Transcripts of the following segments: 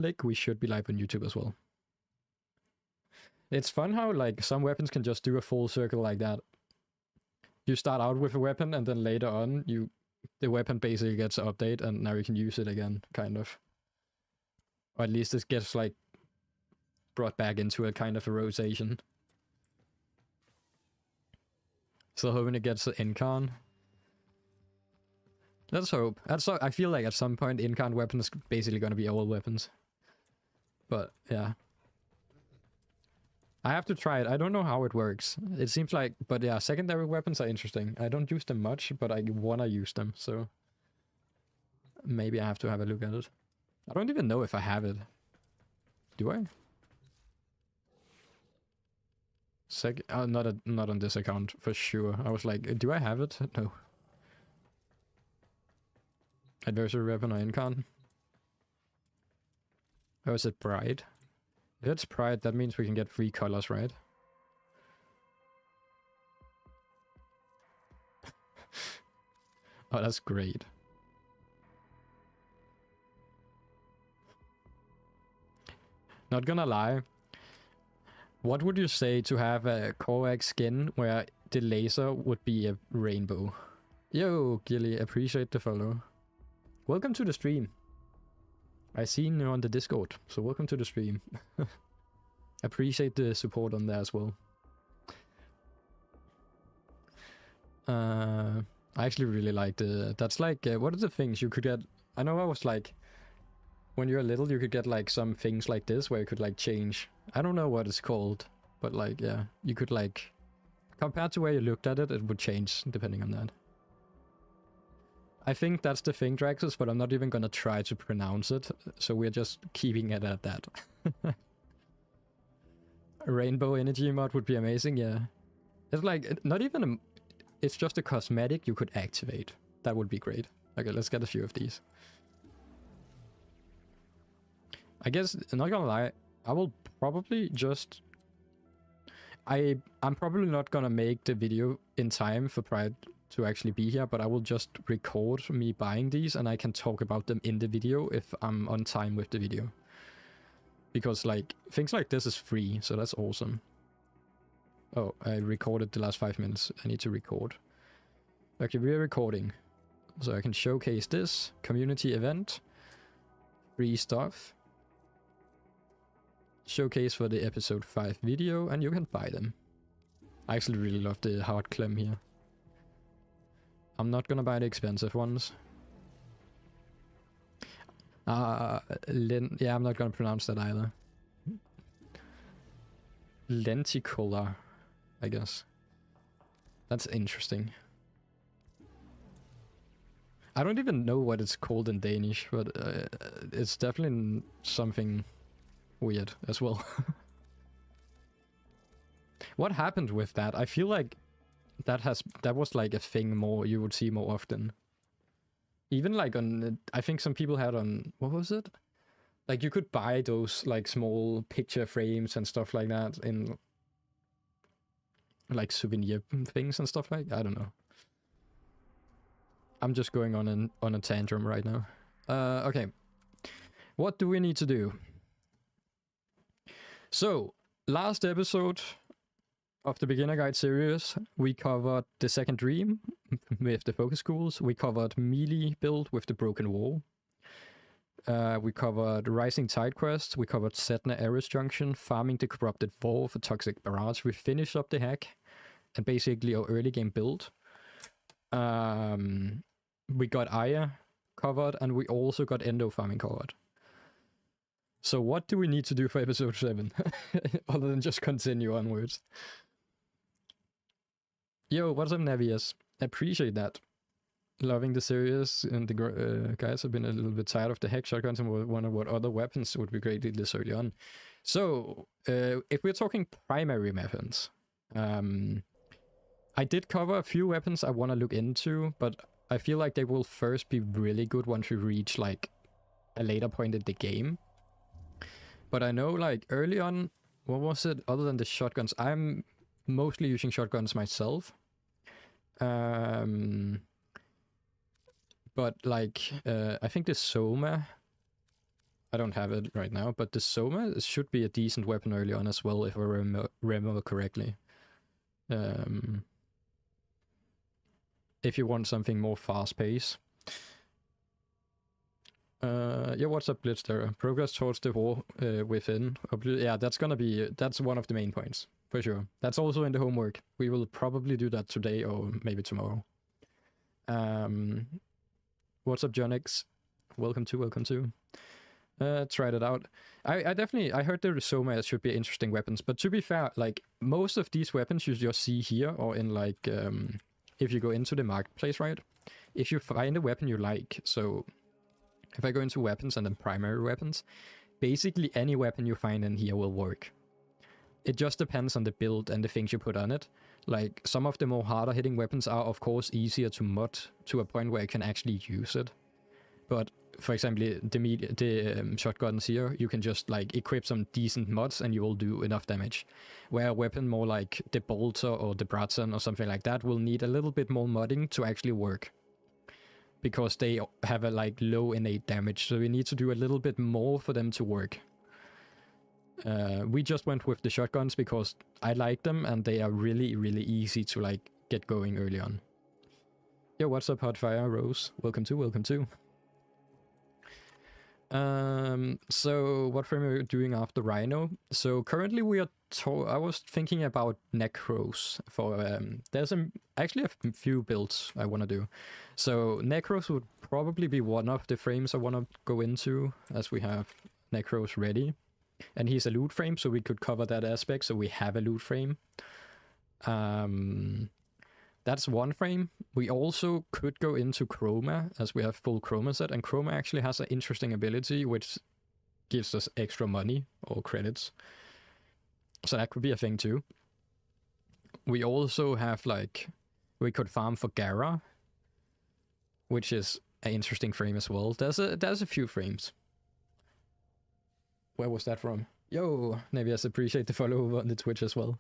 like we should be live on YouTube as well. It's fun how like some weapons can just do a full circle like that. You start out with a weapon and then later on the weapon basically gets an update and now you can use it again, kind of. Or at least it gets like brought back into a kind of a rotation. Still hoping it gets the Incarn. Let's hope. I feel like at some point Incarn weapons is basically gonna be all weapons. But yeah. I have to try it. I don't know how it works. It seems like, but yeah, secondary weapons are interesting. I don't use them much, but I wanna use them, so maybe I have to have a look at it. I don't even know if I have it. Do I? Not on this account for sure. I was like, do I have it? No. Adversary weapon or Incarn? Or is it Pride? If it's Pride, that means we can get 3 colors, right? Oh, that's great. Not gonna lie. What would you say to have a Korvax skin where the laser would be a rainbow? Yo, Gilly, appreciate the follow. Welcome to the stream. I seen you on the Discord, so welcome to the stream. Appreciate the support on there as well. I actually really like the... That's like... what are the things you could get? I know I was like... When you're little, you could get like some things like this where you could like change. I don't know what it's called, but like, yeah. You could like... Compared to where you looked at it, it would change depending on that. I think that's the thing, Draxus, but I'm not even gonna try to pronounce it, so we're just keeping it at that. A rainbow energy mod would be amazing, yeah. It's like, not even a... It's just a cosmetic you could activate. That would be great. Okay, let's get a few of these. I guess, not gonna lie, I will probably just... I'm probably not gonna make the video in time for Pride to actually be here, but I will just record me buying these and I can talk about them in the video if I'm on time with the video. Because like, things like this is free, so that's awesome. Oh, I recorded the last 5 minutes. I need to record. Okay, we're recording. So I can showcase this. Community event. Free stuff. Showcase for the episode 5 video, and you can buy them. I actually really love the hard clem here. I'm not gonna buy the expensive ones. Yeah, I'm not gonna pronounce that either. Lenticular, I guess. That's interesting. I don't even know what it's called in Danish, but it's definitely something weird as well. What happened with that? I feel like that was like a thing more you would see more often. Even like on, I think some people had on, what was it? Like you could buy those like small picture frames and stuff like that in like souvenir things and stuff like, I don't know. I'm just going on a tantrum right now. Okay. What do we need to do? So, last episode of the Beginner Guide series, we covered the Second Dream with the focus schools. We covered melee build with the Broken Wall. We covered Rising Tide Quest. We covered Setna Ares Junction, farming the Corrupted Wall for Toxic Barrage. We finished up the hack and basically our early game build. We got Aya covered and we also got Endo farming covered. So what do we need to do for episode 7? Other than just continue onwards. Yo, what's up, Navius? Appreciate that. Loving the series, and the guys have been a little bit tired of the hex shotguns and wonder what other weapons would be great this early on. So, if we're talking primary weapons, I did cover a few weapons I want to look into, but I feel like they will first be really good once we reach like a later point in the game. But I know like early on, what was it? Other than the shotguns, I'm mostly using shotguns myself. But like, I think the Soma I don't have it right now, but the Soma should be a decent weapon early on as well, if I remember correctly. If you want something more fast-paced. Yeah, what's up, Blitz there? Progress towards the war within. Yeah, that's one of the main points, for sure. That's also in the homework. We will probably do that today or maybe tomorrow. What's up, Jonix? Welcome to. Tried it out. I heard the Soma should be interesting weapons, but to be fair, like, most of these weapons you just see here, or in, like, if you go into the marketplace, right? If you find a weapon you like, so if I go into weapons and then primary weapons, basically any weapon you find in here will work. It just depends on the build and the things you put on it. Like, some of the more harder hitting weapons are of course easier to mod to a point where you can actually use it. But for example, the shotguns here, you can just like equip some decent mods and you will do enough damage. Where a weapon more like the bolter or the Bratson or something like that will need a little bit more modding to actually work. Because they have a like low innate damage, so we need to do a little bit more for them to work. We just went with the shotguns because I like them and they are really, really easy to like get going early on. Yo, what's up, Hotfire Rose? Welcome to. So what frame are we doing after Rhino? So currently we are I was thinking about Necros for there's actually a few builds I want to do. So Necros would probably be one of the frames I want to go into, as we have Necros ready. And he's a loot frame, so we could cover that aspect, so we have a loot frame. That's one frame. We also could go into Chroma, as we have full Chroma set, and Chroma actually has an interesting ability which gives us extra money or credits. So that could be a thing too. We also have, like, we could farm for Gara, which is an interesting frame as well. There's a few frames. Where was that from? Yo, Nevias, appreciate the follow over on the Twitch as well.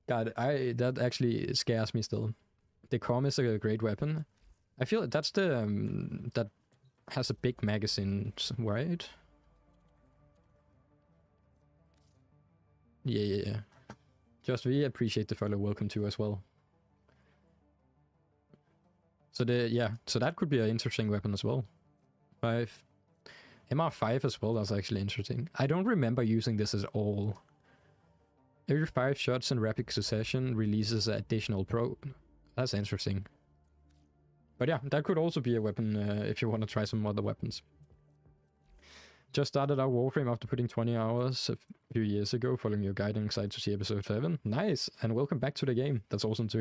God, that actually scares me still. The Com is a great weapon. I feel that's the that has a big magazine, right? Yeah. Just we appreciate the follow. Welcome to as well. So so that could be an interesting weapon as well. 5 MR5 as well. That's actually interesting. I don't remember using this at all. Every 5 shots in rapid succession releases an additional pro. That's interesting. But yeah, that could also be a weapon if you want to try some other weapons. Just started our Warframe after putting 20 hours a few years ago, following your guide and excited to see episode 7. Nice! And welcome back to the game. That's awesome to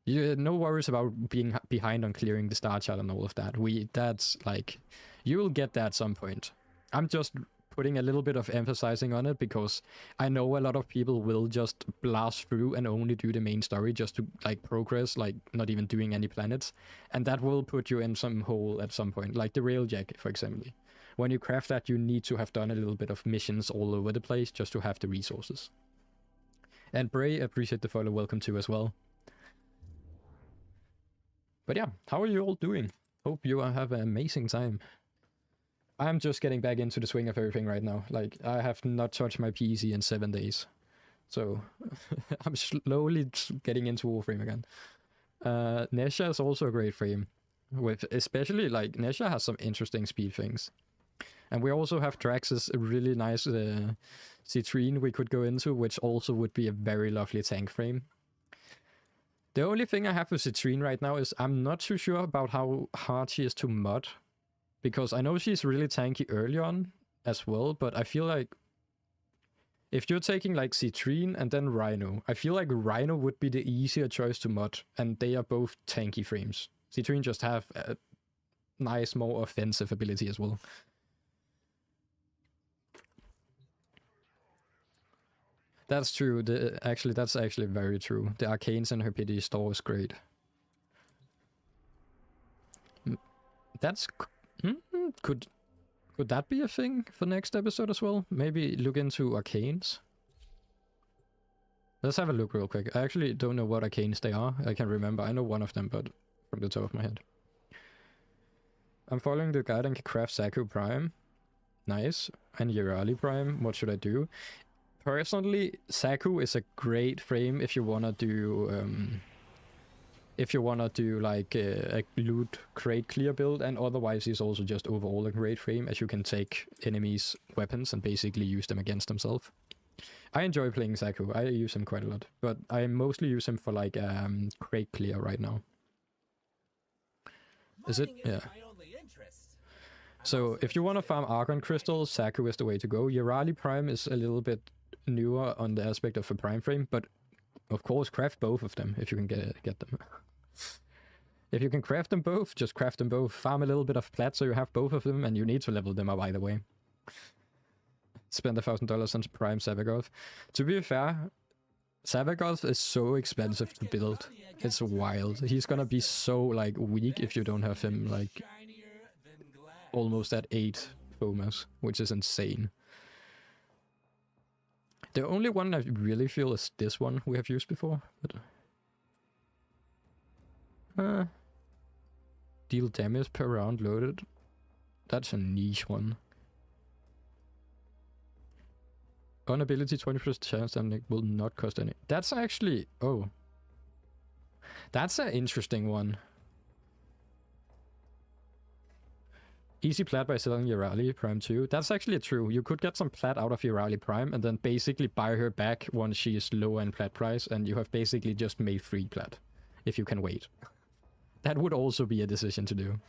hear. No worries about being behind on clearing the star chart and all of that. That's like, you will get that at some point. I'm just putting a little bit of emphasizing on it because I know a lot of people will just blast through and only do the main story just to like progress, like not even doing any planets, and that will put you in some hole at some point, like the railjack, for example. When you craft that, you need to have done a little bit of missions all over the place just to have the resources. And Bray, appreciate the follow, welcome to as well. But yeah, how are you all doing? Hope you have an amazing time. I'm just getting back into the swing of everything right now. Like, I have not touched my PC in 7 days. So, I'm slowly getting into Warframe again. Nesha is also a great frame. Especially, like, Nesha has some interesting speed things. And we also have Drax's really nice Citrine we could go into, which also would be a very lovely tank frame. The only thing I have with Citrine right now is I'm not too sure about how hard she is to mod. Because I know she's really tanky early on as well, but I feel like if you're taking like Citrine and then Rhino, I feel like Rhino would be the easier choice to mod, and they are both tanky frames. Citrine just have a nice, more offensive ability as well. That's true. That's actually very true. The Arcanes in her pity store is great. That's... Could that be a thing for next episode as well? Maybe look into Arcanes? Let's have a look real quick. I actually don't know what Arcanes they are. I can remember. I know one of them, but from the top of my head. I'm following the guide and can craft Saku Prime. Nice. And Urali Prime. What should I do? Personally, Saku is a great frame if you wanna do like a loot crate clear build, and otherwise he's also just overall a great frame as you can take enemies' weapons and basically use them against themselves. I enjoy playing Saku. I use him quite a lot, but I mostly use him for like crate clear right now. Is it? Yeah. So if you want to farm Argon crystals, Saku is the way to go. Urali Prime is a little bit newer on the aspect of a prime frame, but of course craft both of them if you can get them. If you can craft them both, just craft them both. Farm a little bit of plat so you have both of them, and you need to level them up either way. Spend $1,000 on Prime Savagoth. To be fair, Savagoth is so expensive to build. It's wild. He's gonna be so like weak if you don't have him like almost at 8 fomas, which is insane. The only one I really feel is this one we have used before. But deal damage per round loaded. That's a niche one. On ability 20% chance damage will not cost any. That's actually... oh. That's an interesting one. Easy plat by selling Urali Prime 2. That's actually true. You could get some plat out of Urali Prime and then basically buy her back once she is low in plat price, and you have basically just made free plat. If you can wait. That would also be a decision to do.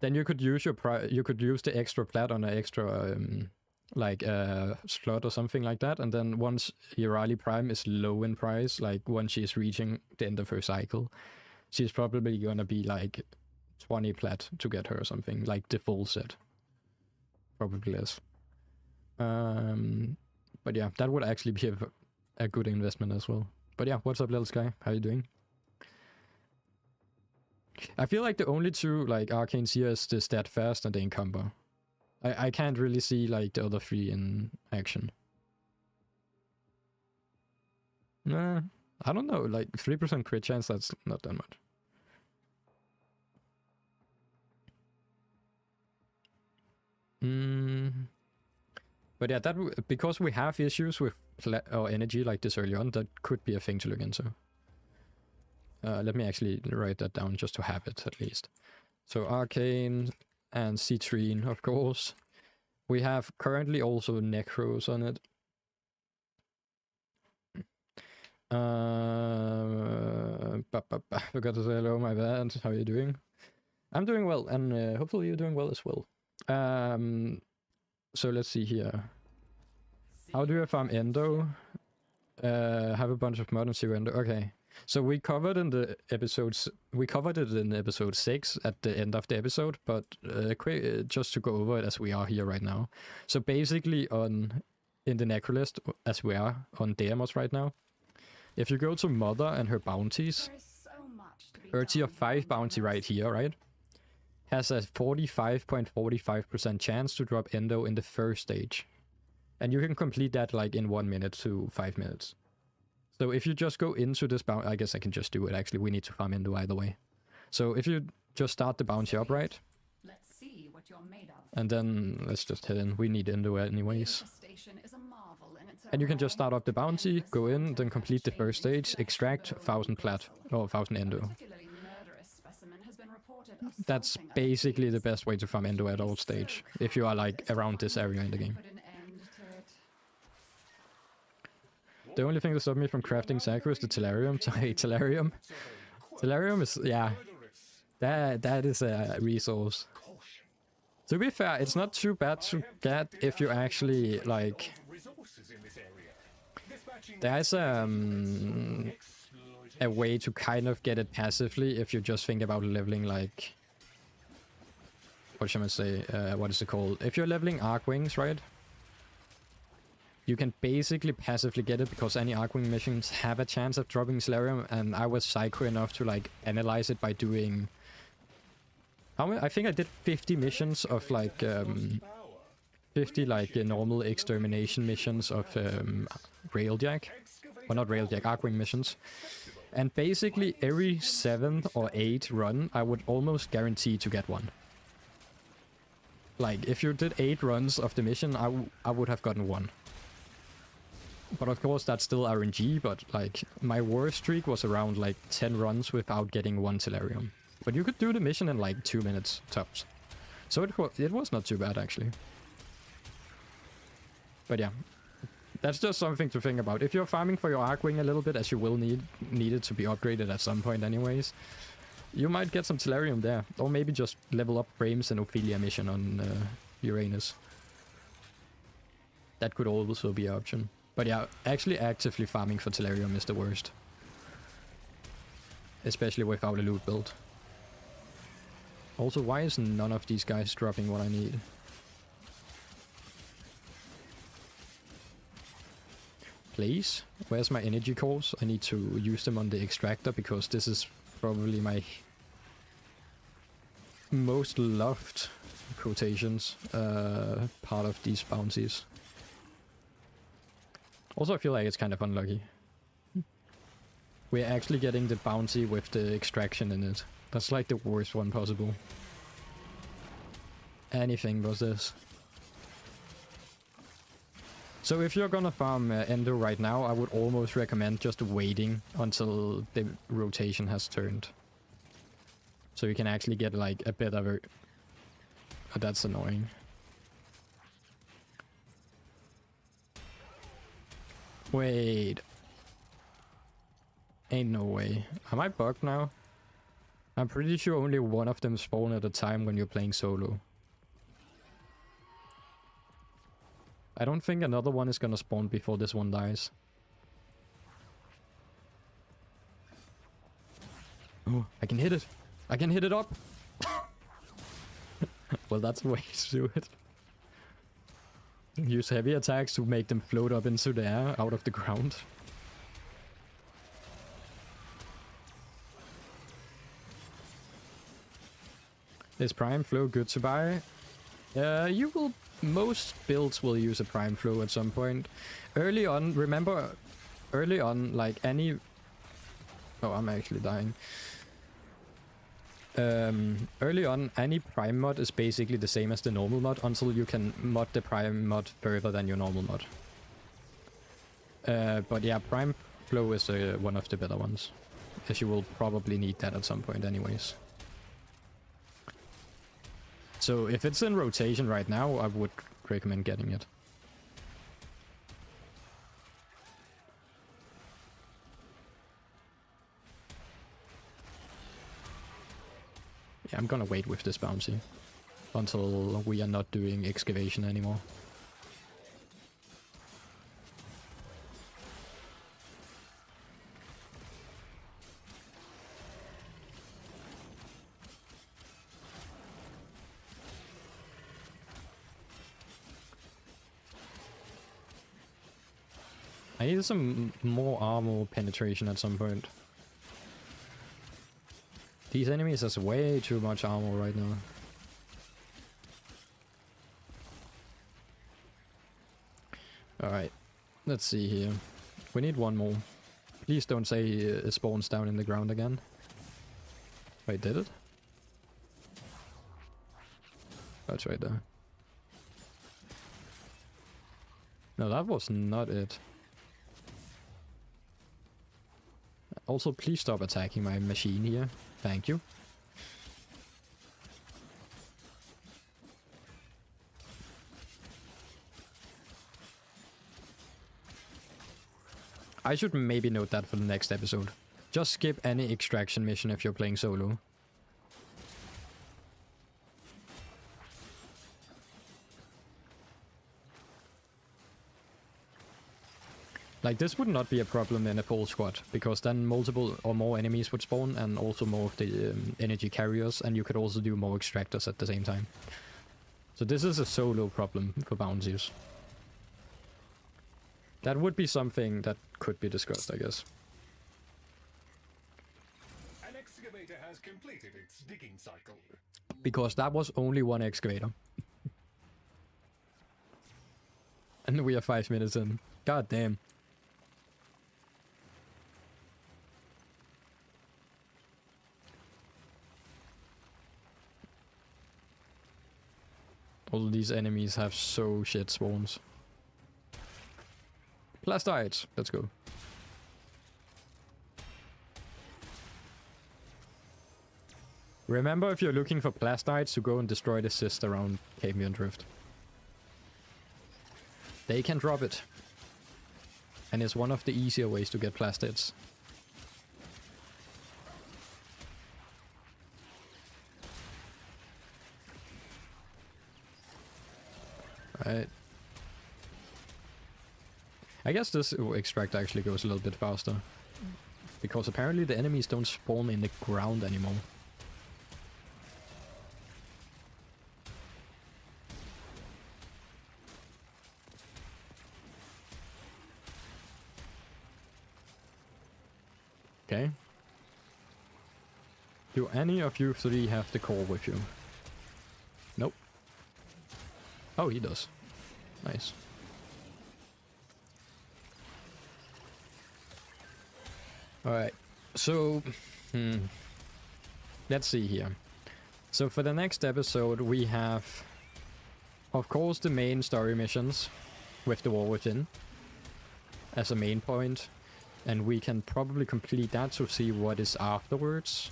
Then you could use your the extra plat on an extra slot or something like that, and then once Urali Prime is low in price, like once she is reaching the end of her cycle, she's probably gonna be like 20 plat to get her or something, like the full set. Probably less. But yeah, that would actually be a good investment as well. But yeah, what's up, little Sky? How you doing? I feel like the only two like arcanes here is the Steadfast and the Encumber. I can't really see like the other three in action. Nah, I don't know, like 3% crit chance, that's not that much. But yeah, that because we have issues with or energy like this early on, that could be a thing to look into. Let me actually write that down just to have it at least. So Arcane and Citrine, of course. We have currently also Necros on it. Forgot to say hello, my bad. How are you doing? I'm doing well, and hopefully you're doing well as well. So let's see here. How do I farm Endo? Have a bunch of mod and zero Endo. Okay. So we covered in the episodes. We covered it in episode 6 at the end of the episode, but quick, just to go over it as we are here right now. So basically, in the Necrolist, as we are on Deimos right now, if you go to Mother and her bounties, her tier 5 bounty right here, right, has a 45.45% chance to drop Endo in the first stage, and you can complete that like in 1 minute to 5 minutes. So if you just go into this bounty, I guess I can just do it actually, we need to farm Endo either way. So if you just start the bounty up, right? Let's see what you're made of. And then let's just head in, we need Endo anyways. And you can just start up the bounty, go in, then complete the first stage, extract 1000 plat, or 1000 Endo. That's basically the best way to farm Endo at all stage, if you are like around this area in the game. The only thing that stopped me from crafting Saku is the Tellarium. So hey, Tellarium. Tellarium is, yeah, that is a resource. To be fair, it's not too bad to get if you actually, like... There's a way to kind of get it passively if you just think about leveling, like... What should I say? What is it called? If you're leveling Arcwings, right? You can basically passively get it because any Arcwing missions have a chance of dropping Tellarium, and I was psycho enough to like analyze it by doing... How many? I think I did 50 missions of like... 50 like normal extermination missions of Railjack. Well, not Railjack, Arcwing missions. And basically every 7th or 8th run, I would almost guarantee to get one. Like, if you did 8 runs of the mission, I would have gotten one. But of course, that's still RNG, but like, my worst streak was around like 10 runs without getting one Tellurium. But you could do the mission in like 2 minutes, tops. So it was not too bad, actually. But yeah, that's just something to think about. If you're farming for your Arcwing a little bit, as you will need it to be upgraded at some point anyways, you might get some Tellurium there. Or maybe just level up Frames and Ophelia mission on Uranus. That could also be an option. But yeah, actually actively farming for Tellurium is the worst. Especially without a loot build. Also, why is none of these guys dropping what I need? Please? Where's my energy cores? I need to use them on the extractor because this is probably my most loved quotations part of these bounties. Also, I feel like it's kind of unlucky. We're actually getting the bounty with the extraction in it. That's like the worst one possible. Anything but this. So if you're gonna farm Endo right now, I would almost recommend just waiting until the rotation has turned. So you can actually get like a bit of a... Oh, that's annoying. Wait. Ain't no way. Am I bugged now? I'm pretty sure only one of them spawn at a time when you're playing solo. I don't think another one is gonna spawn before this one dies. Oh, I can hit it! I can hit it up! Well, that's a way to do it. Use heavy attacks to make them float up into the air out of the ground. Is Prime Flow good to buy? You will... Most builds will use a Prime Flow at some point. Early on, remember... Early on, like any... Oh, I'm actually dying. Early on, any Prime mod is basically the same as the normal mod until you can mod the Prime mod further than your normal mod. But yeah, Prime Flow is one of the better ones. As you will probably need that at some point anyways. So if it's in rotation right now, I would recommend getting it. Yeah, I'm gonna wait with this bouncy until we are not doing excavation anymore. I need some more armor penetration at some point. These enemies has way too much armor right now. Alright, let's see here. We need one more. Please don't say it spawns down in the ground again. Wait, did it? That's right there. No, that was not it. Also, please stop attacking my machine here. Thank you. I should maybe note that for the next episode. Just skip any extraction mission if you're playing solo. Like, this would not be a problem in a full squad, because then multiple or more enemies would spawn, and also more of the energy carriers, and you could also do more extractors at the same time. So this is a solo problem for bounties. That would be something that could be discussed, I guess. An excavator has completed its digging cycle. Because that was only one excavator. And we are 5 minutes in. God damn. All these enemies have so shit spawns. Plastites, let's go. Remember, if you're looking for plastites, to go and destroy the cyst around Capian Drift. They can drop it. And it's one of the easier ways to get plastids. Right. I guess this extract actually goes a little bit faster. Because apparently the enemies don't spawn in the ground anymore. Okay. Do any of you three have the core with you? Nope. Oh, he does. Nice. Alright, so... let's see here. So for the next episode we have... of course the main story missions with the war within as a main point. And we can probably complete that to see what is afterwards.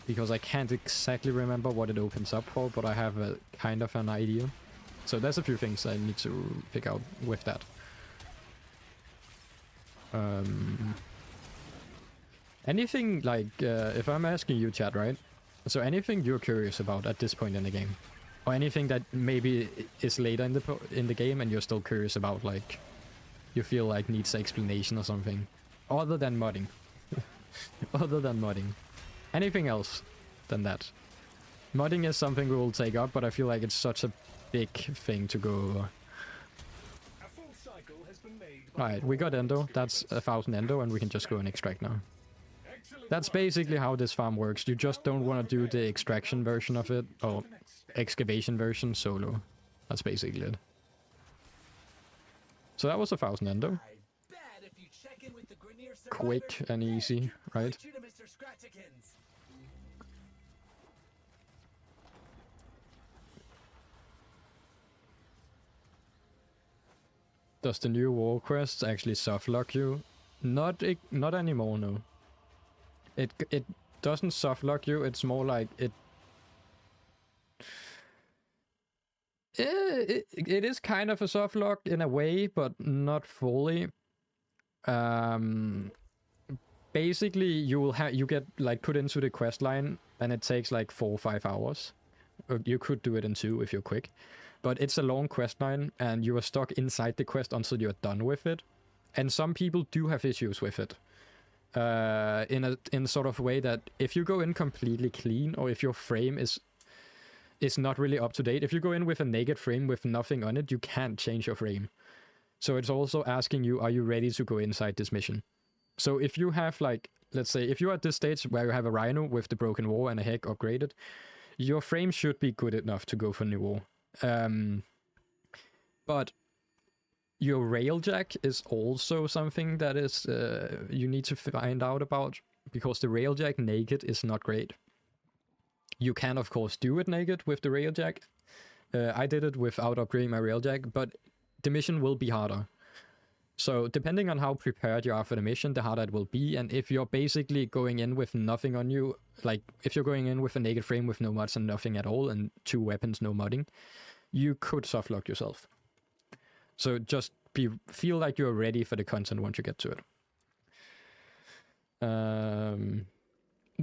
Because I can't exactly remember what it opens up for, but I have a kind of an idea. So there's a few things I need to pick out with that. Anything like, if I'm asking you, chat, right? So anything you're curious about at this point in the game? Or anything that maybe is later in the game and you're still curious about, like... you feel like needs explanation or something. Other than modding. Other than modding. Anything else than that. Modding is something we will take up, but I feel like it's such a big thing to go over. Alright, we got Endo. That's 1,000 Endo, and we can just go and extract now. That's basically how this farm works. You just don't want to do the extraction version of it, or excavation version solo. That's basically it. So that was 1,000 Endo. Quick and easy, right? Does the new war quest actually softlock you? Not anymore, no. It doesn't softlock you. It's more like it is kind of a soft lock in a way, but not fully. Basically, you get like put into the quest line, and it takes like 4 or 5 hours. You could do it in 2 if you're quick, but it's a long quest line, and you are stuck inside the quest until you're done with it. And some people do have issues with it. In a sort of way that if you go in completely clean, or if your frame is not really up to date. If you go in with a naked frame with nothing on it, you can't change your frame. So it's also asking you, are you ready to go inside this mission? So if you have, like, let's say, if you're at this stage where you have a Rhino with the broken war and a heck upgraded, your frame should be good enough to go for new war. But your railjack is also something that is you need to find out about, because the railjack naked is not great. You can, of course, do it naked with the railjack. I did it without upgrading my railjack, but the mission will be harder. So depending on how prepared you are for the mission, the harder it will be. And if you're basically going in with nothing on you, like if you're going in with a naked frame with no mods and nothing at all, and 2 weapons, no modding, you could softlock yourself. So just feel like you're ready for the content once you get to it.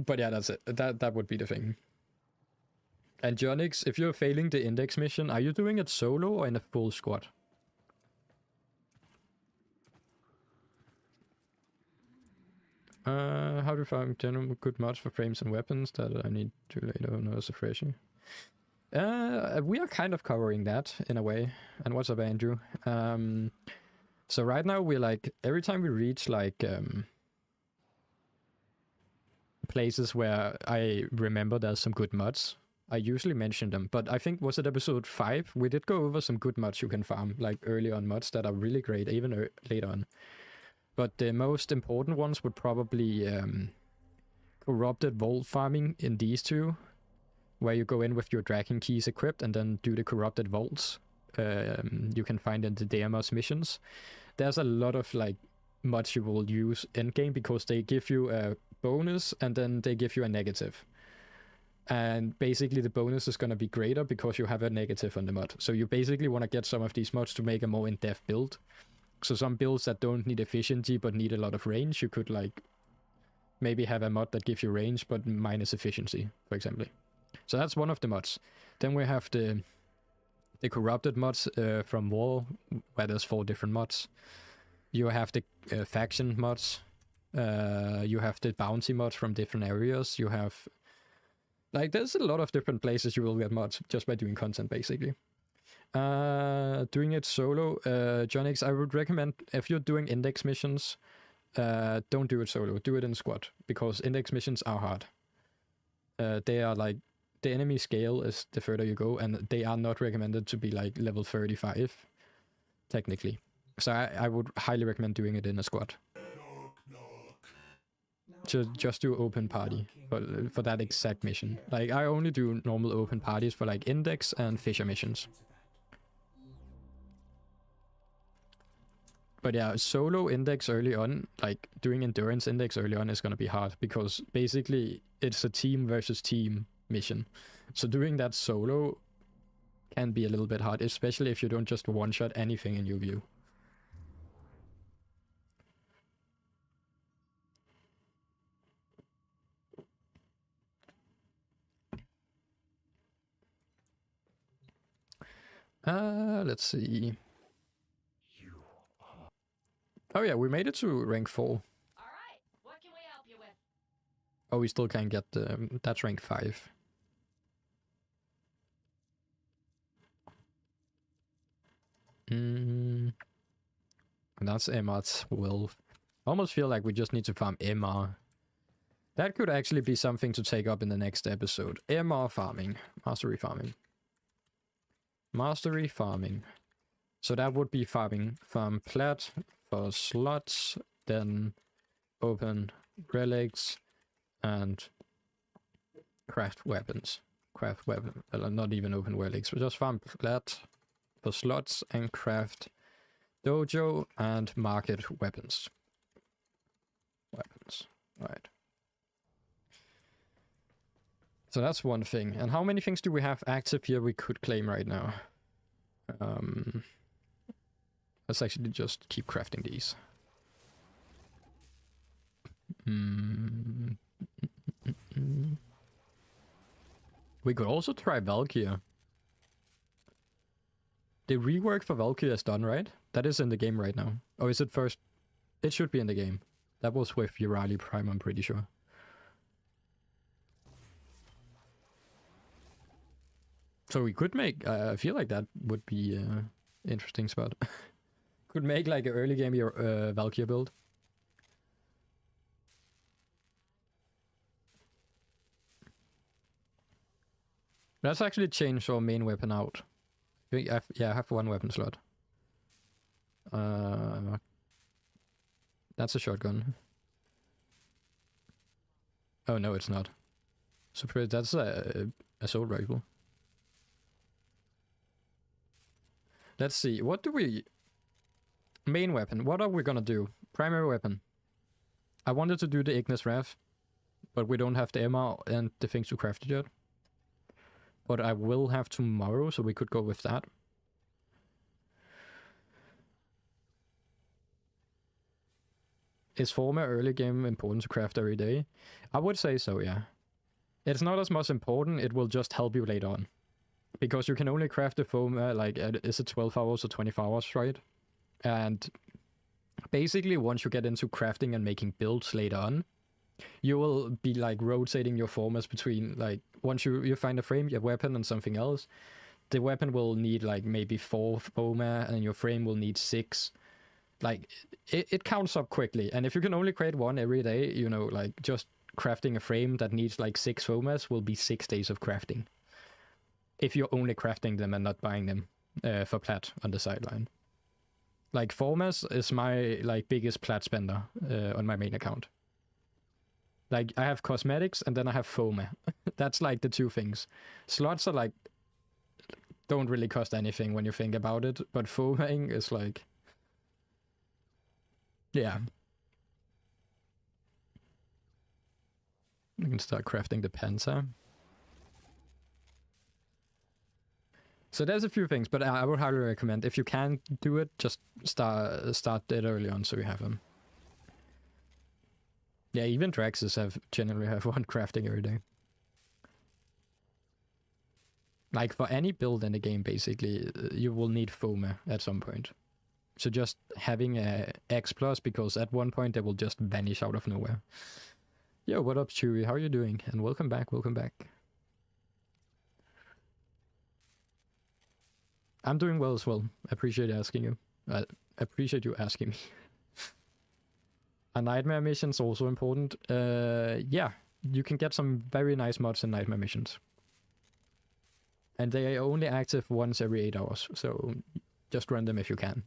But yeah, that's it. That would be the thing. And Jonix, if you're failing the index mission, are you doing it solo or in a full squad? How to find general good mods for frames and weapons that I need to later know as a freshie. We are kind of covering that in a way. And what's up, Andrew? So right now we're like, every time we reach like places where I remember there's some good mods, I usually mention them. But I think, was it episode 5? We did go over some good mods you can farm, like early on mods that are really great, even later on. But the most important ones would probably corrupted vault farming in these 2. where you go in with your dragon keys equipped and then do the corrupted vaults. You can find in the Deimos missions. There's a lot of like mods you will use in game because they give you a bonus and then they give you a negative. And basically the bonus is going to be greater because you have a negative on the mod. So you basically want to get some of these mods to make a more in-depth build. So some builds that don't need efficiency but need a lot of range, you could like maybe have a mod that gives you range but minus efficiency, for example. So that's one of the mods. Then we have the corrupted mods from War, where there's 4 different mods. You have the faction mods. You have the bounty mods from different areas. You have... like, there's a lot of different places you will get mods just by doing content, basically. Doing it solo, Jonix, I would recommend, if you're doing index missions, don't do it solo. Do it in squad, because index missions are hard. They are like... the enemy scale is the further you go, and they are not recommended to be like level 35, technically. So I would highly recommend doing it in a squad. Just do open party for that exact mission. Like, I only do normal open parties for like index and fisher missions. But yeah, solo index early on, like doing endurance index early on is gonna be hard, because basically it's a team versus team mission. So doing that solo can be a little bit hard, especially if you don't just one-shot anything in your view. Let's see. Oh yeah, we made it to rank 4. All right, what can we help you with? Oh, we still can't get the... that's rank 5. That's MR 12. I almost feel like we just need to farm MR. That could actually be something to take up in the next episode. MR farming. Mastery farming. Mastery farming. So that would be farm plat for slots, then open relics, and craft weapons. Craft weapon, not even open relics, but just farm plat for slots and craft dojo and market weapons. Right. So that's one thing. And how many things do we have active here we could claim right now? Let's actually just keep crafting these. We could also try Valkyria. The rework for Valkyria is done, right? That is in the game right now. Or is it first? It should be in the game. That was with Urali Prime, I'm pretty sure. So we could make... I feel like that would be an interesting spot. Could make like an early game Valkyria build. Let's actually change our main weapon out. Yeah, I have one weapon slot. That's a shotgun. Oh no, it's not. So that's a assault rifle. Let's see. What do we... main weapon. What are we gonna do? Primary weapon. I wanted to do the Ignis Wrath, but we don't have the MR and the things to craft it yet. But I will have tomorrow, so we could go with that. Is Forma early game important to craft every day? I would say so, yeah. It's not as much important, it will just help you later on. Because you can only craft the Forma, like, is it 12 hours or 24 hours, right? And basically, once you get into crafting and making builds later on, you will be, like, rotating your Formas between, like, once you find a frame, your weapon, and something else, the weapon will need, like, maybe 4 Forma, and your frame will need 6. Like, it counts up quickly, and if you can only create one every day, you know, like, just crafting a frame that needs, like, 6 Formas will be 6 days of crafting. If you're only crafting them and not buying them for plat on the sideline. Like, Formas is my, like, biggest plat spender on my main account. Like, I have cosmetics and then I have foam. That's like the two things. Slots are like, don't really cost anything when you think about it, but foaming is like, yeah. We can start crafting the Penta. So there's a few things, but I would highly recommend, if you can do it, just start it early on so you have them. Yeah, even Draxes generally have one crafting every day. Like, for any build in the game, basically, you will need foam at some point. So just having a X+, because at one point they will just vanish out of nowhere. Yo, what up, Chewy? How are you doing? And welcome back, welcome back. I'm doing well as well. I appreciate asking you. I appreciate you asking me. A nightmare mission's also important. Yeah, you can get some very nice mods in nightmare missions. And they are only active once every 8 hours, so just run them if you can.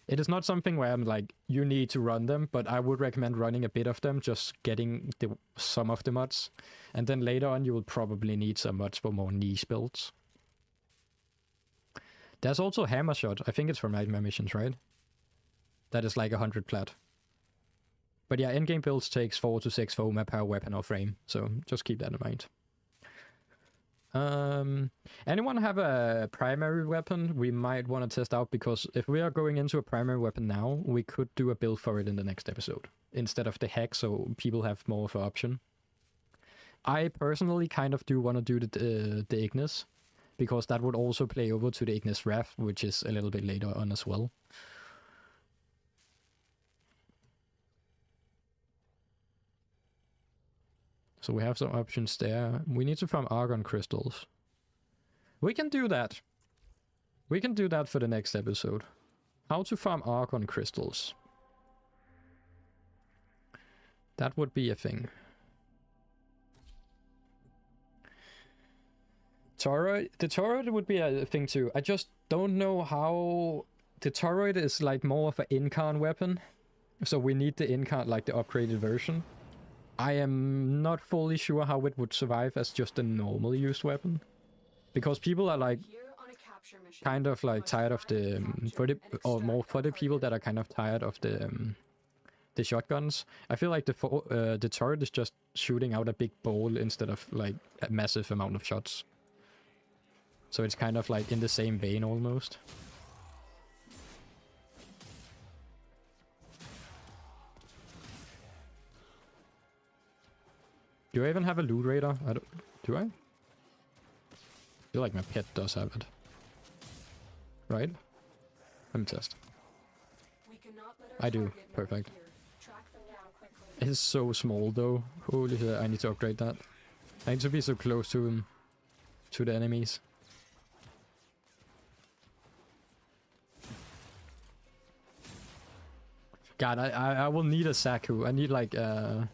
It is not something where I'm like, you need to run them, but I would recommend running a bit of them, just getting some of the mods. And then later on you will probably need some mods for more niche builds. There's also Hammer Shot. I think it's from Nightmare Missions, right? That is like 100 plat. But yeah, endgame builds takes 4 to 6 foam per weapon or frame, so just keep that in mind. Anyone have a primary weapon we might want to test out? Because if we are going into a primary weapon now, we could do a build for it in the next episode instead of the hack, so people have more of an option. I personally kind of do want to do the Ignis, because that would also play over to the Ignis Wrath, which is a little bit later on as well. So we have some options there. We need to farm argon crystals. We can do that. We can do that for the next episode. How to farm argon crystals. That would be a thing. Toroid. The Toroid would be a thing too. I just don't know how... The Toroid is like more of an incarn weapon. So we need the incarn, like the upgraded version. I am not fully sure how it would survive as just a normal used weapon. Because people are like... kind of like tired of the... for the people that are kind of tired of the shotguns. I feel like the turret is just shooting out a big ball instead of like a massive amount of shots. So it's kind of like in the same vein almost. Do I even have a loot radar? Do I? I feel like my pet does have it. Right? Let me test. I do. Perfect. It's so small though. Holy shit, I need to upgrade that. I need to be so close to him. To the enemies. God, I will need a Saku. I need like a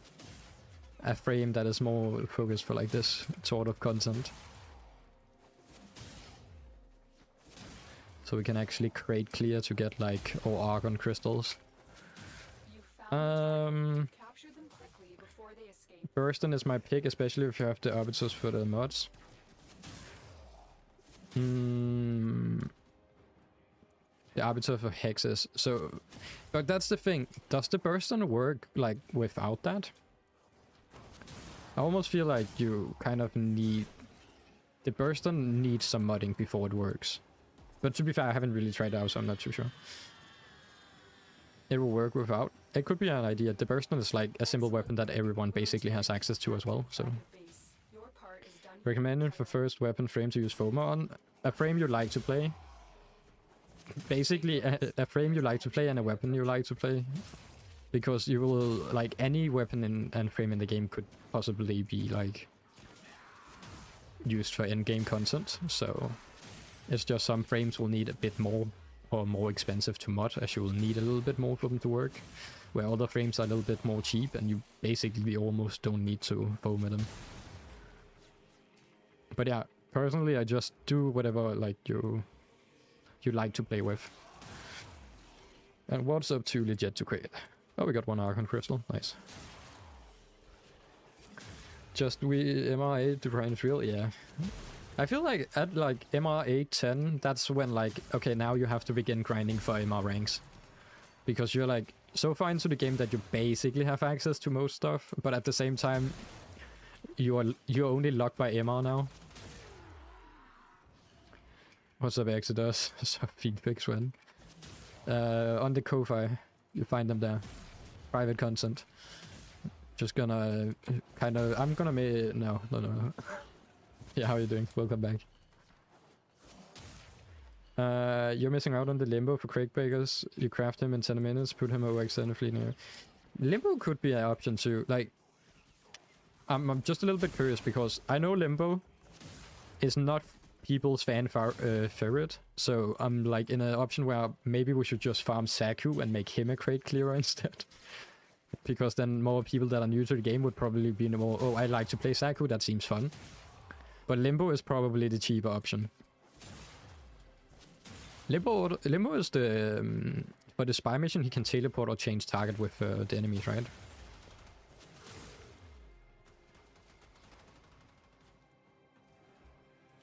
frame that is more focused for like this sort of content. So we can actually crate clear to get like all argon crystals. Burston is my pick, especially if you have the arbiters for the mods. The arbiter for hexes. So, but that's the thing. Does the Burston work like without that? I almost feel like you kind of need... The Burston needs some modding before it works. But to be fair, I haven't really tried it out, so I'm not too sure. It will work without. It could be an idea. The Burston is like a simple weapon that everyone basically has access to as well, so... Recommended for first weapon frame to use FOMO on. A frame you like to play. Basically, a frame you like to play and a weapon you like to play. Because you will, like, any weapon and frame in the game could possibly be, like, used for in-game content, so it's just some frames will need a bit more, or more expensive to mod, as you will need a little bit more for them to work, where other frames are a little bit more cheap, and you basically almost don't need to foam them. But yeah, personally, I just do whatever, like, you like to play with. And what's up to legit to create? Oh, we got one Archon Crystal. Nice. Just we MR8 to grind real, yeah. I feel like at like MR8 10, that's when like okay, now you have to begin grinding for MR ranks, because you're like so far into the game that you basically have access to most stuff, but at the same time you're only locked by MR now. What's up, Exodus? Så fint fix, when. On the Ko-Fi, you find them there. Private content. Just gonna kind of... I'm gonna make... No. Yeah, how are you doing? Welcome back. You're missing out on the Limbo for crate breakers. You craft him in 10 minutes, put him over extended fleet near. Limbo could be an option too. Like, I'm just a little bit curious because I know Limbo is not people's favorite. So I'm like in an option where maybe we should just farm Saku and make him a crate clearer instead. Because then more people that are new to the game would probably be more, oh, I like to play Saku, that seems fun. But Limbo is probably the cheaper option. Limbo is the... for the spy mission, he can teleport or change target with the enemies, right?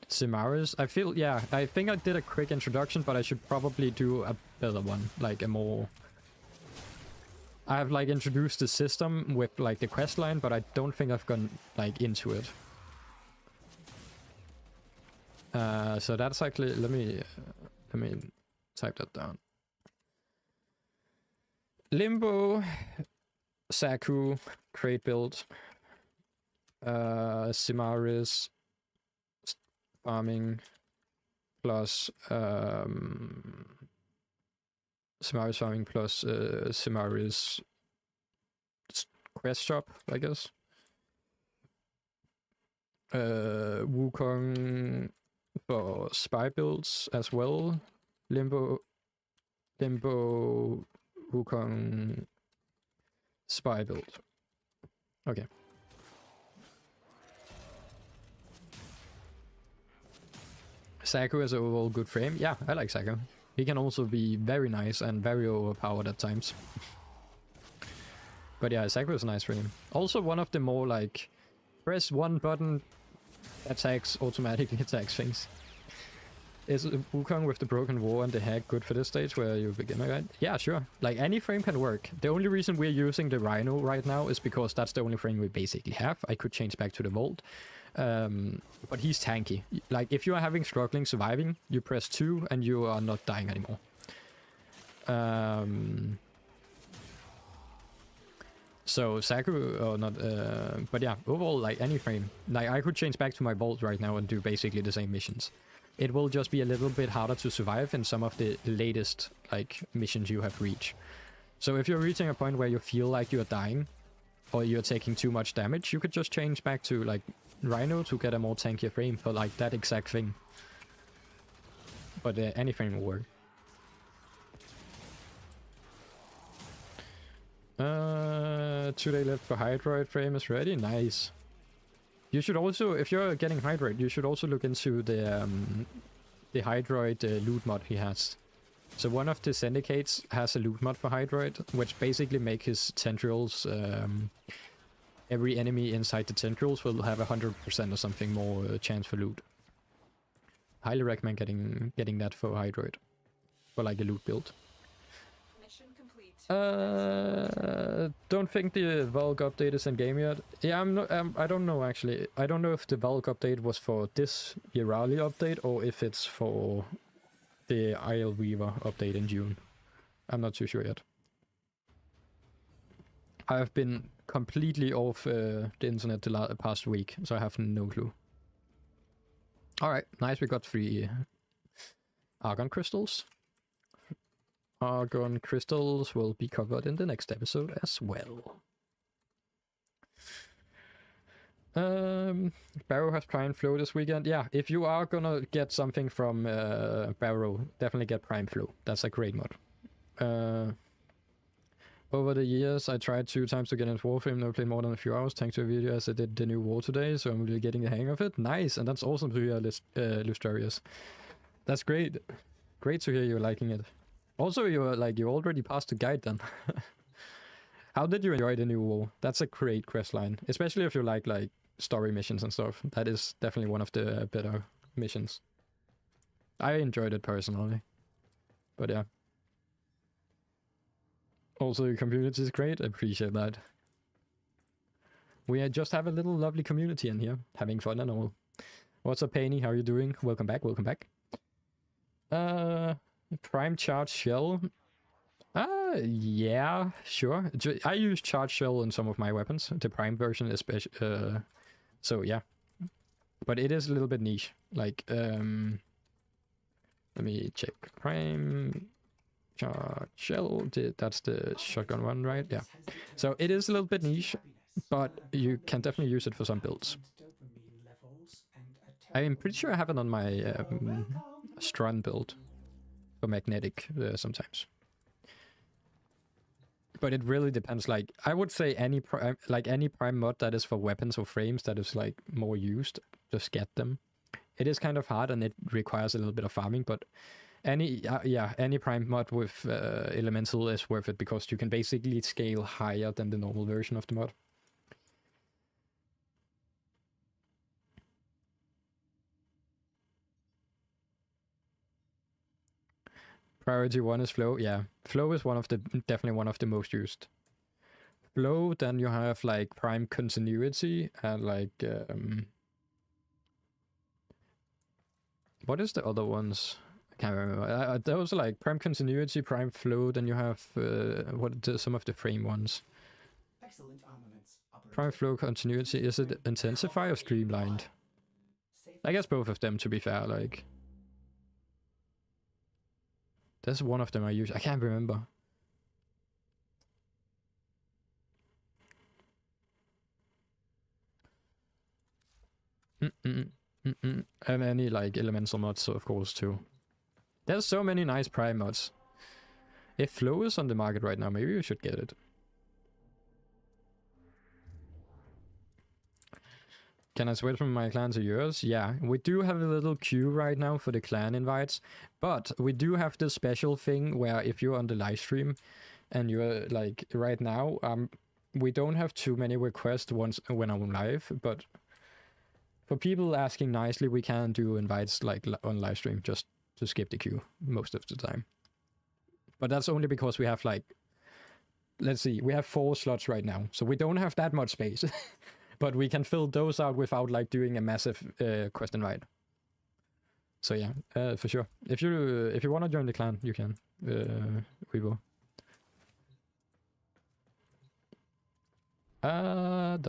Simaris, I feel, yeah, I think I did a quick introduction, but I should probably do a better one, like a more... I have like introduced the system with like the quest line, but I don't think I've gone like into it. So that's actually, let me type that down. Limbo, Saku, crate build, Simaris, farming, plus Simaris farming plus Simaris quest shop, I guess. Wukong for spy builds as well. Limbo, Wukong, spy build. Okay. Saku is overall good frame. Yeah, I like Saku. He can also be very nice and very overpowered at times. But yeah, Saku is a nice frame. Also one of the more like press one button attacks automatically attacks things. Is Wukong with the broken war and the hack good for this stage where you begin again? Yeah, sure. Like any frame can work. The only reason we're using the Rhino right now is because that's the only frame we basically have. I could change back to the Vault. But he's tanky. Like if you are having struggling surviving, you press 2 and you are not dying anymore. So Saku or not, but yeah, overall like any frame. Like I could change back to my Vault right now and do basically the same missions. It will just be a little bit harder to survive in some of the latest like missions you have reached. So if you're reaching a point where you feel like you're dying or you're taking too much damage, you could just change back to like Rhino to get a more tankier frame for like that exact thing. But any frame will work. 2 days left for Hydroid frame is ready. Nice. You should also, if you're getting Hydroid, you should also look into the Hydroid loot mod he has. So one of the syndicates has a loot mod for Hydroid, which basically make his tendrils, every enemy inside the tendrils will have 100% or something more chance for loot. Highly recommend getting that for Hydroid, for like a loot build. Mission complete. Don't think the Valk update is in game yet. Yeah, I don't know actually. I don't know if the Valk update was for this yearly update or if it's for the Isle Weaver update in June. I'm not too sure yet. I've been completely off the internet the past week, so I have no clue. Alright, nice, we got 3 Argon crystals. Argon crystals will be covered in the next episode as well. Barrow has Prime Flow this weekend. Yeah, if you are gonna get something from Barrow, definitely get Prime Flow. That's a great mod. Over the years, I tried 2 times to get into Warframe, never played more than a few hours, thanks to a video as I did the new war today, so I'm really getting the hang of it. Nice, and that's awesome to hear, Lusterius. That's great. Great to hear you're liking it. Also, you already passed the guide then. How did you enjoy the new war? That's a great quest line, especially if you like story missions and stuff. That is definitely one of the better missions. I enjoyed it personally. But yeah. Also, your community is great. I appreciate that. We just have a little lovely community in here, having fun and all. What's up, Painy? How are you doing? Welcome back, welcome back. Prime charge shell. Yeah, sure. I use charge shell in some of my weapons. The prime version especially. So yeah. But it is a little bit niche. Like, let me check. Prime charge shell. That's the shotgun one, right? Yeah. So it is a little bit niche, but you can definitely use it for some builds. I'm pretty sure I have it on my Strun build for magnetic sometimes. But it really depends. Like, I would say any prime mod that is for weapons or frames that is like more used, just get them. It is kind of hard and it requires a little bit of farming, but any prime mod with elemental is worth it because you can basically scale higher than the normal version of the mod. Priority 1 is flow. Yeah, flow is definitely one of the most used. Flow, then you have like prime continuity and like what is the other ones? I can't remember. Those are like prime continuity, prime flow. Then you have some of the frame ones. Excellent armaments. Prime flow continuity. Is it intensify or streamlined? I guess both of them. To be fair, like. That's one of them I use. I can't remember. And any like elemental mods, of course, too. There's so many nice prime mods. If Flow is on the market right now, maybe we should get it. Can I switch from my clan to yours? Yeah, we do have a little queue right now for the clan invites, but we do have this special thing where if you're on the live stream and you're like right now, we don't have too many requests when I'm live, but for people asking nicely, we can do invites like on live stream just to skip the queue most of the time. But that's only because we have like, let's see, we have 4 slots right now, so we don't have that much space. But we can fill those out without like doing a massive quest invite. So yeah, for sure. If you want to join the clan, you can. We will. Hasn't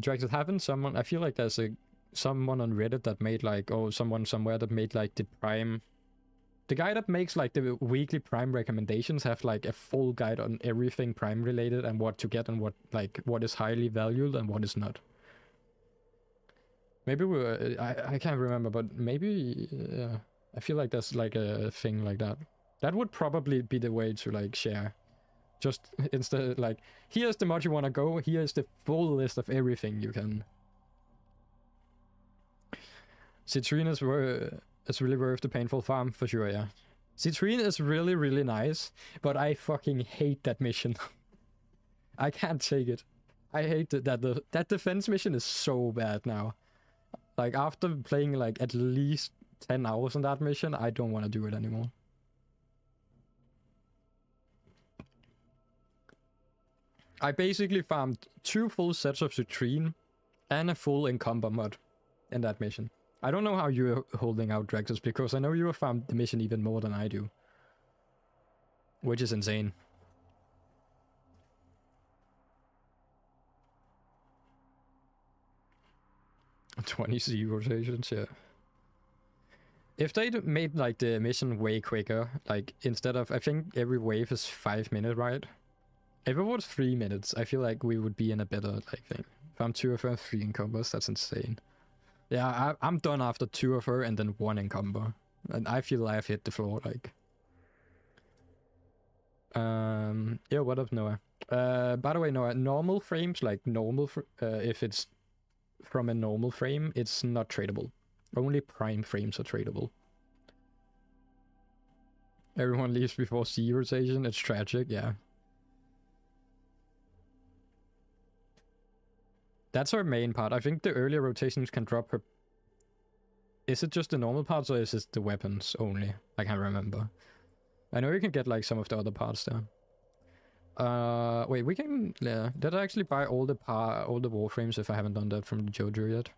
Draxel happened? Someone, I feel like there's someone on Reddit that made like, someone somewhere that made like the prime. The guy that makes like the weekly prime recommendations have like a full guide on everything prime related and what to get and what is highly valued and what is not. Maybe I can't remember, but maybe I feel like there's like a thing like that. That would probably be the way to like share. Just instead like, here's the mod you want to go, here's the full list of everything you can. Citrinas were... It's really worth the painful farm, for sure, yeah. Citrine is really, really nice, but I fucking hate that mission. I can't take it. I hate that defense mission is so bad now. Like, after playing, like, at least 10 hours on that mission, I don't want to do it anymore. I basically farmed 2 full sets of Citrine and a full encumber mod in that mission. I don't know how you're holding out, Draxus, because I know you have farmed the mission even more than I do. Which is insane. "20 rotations, yeah. If they made like the mission way quicker, like instead of, I think every wave is 5 minutes, right? If it was 3 minutes, I feel like we would be in a better like thing. Farm 2 of her, 3 encumbers, that's insane. Yeah, I'm done after 2 of her and then 1 encumber. And I feel I've hit the floor, like. Yeah, what up, Noah? By the way, Noah, normal frames, like if it's from a normal frame, it's not tradable. Only prime frames are tradable. Everyone leaves before C rotation, it's tragic, yeah. That's her main part. I think the earlier rotations can drop her. Is it just the normal parts or is it the weapons only? I can't remember. I know you can get like some of the other parts there. Wait, we can. Yeah, did I actually buy all the Warframes if I haven't done that from the Jojo yet?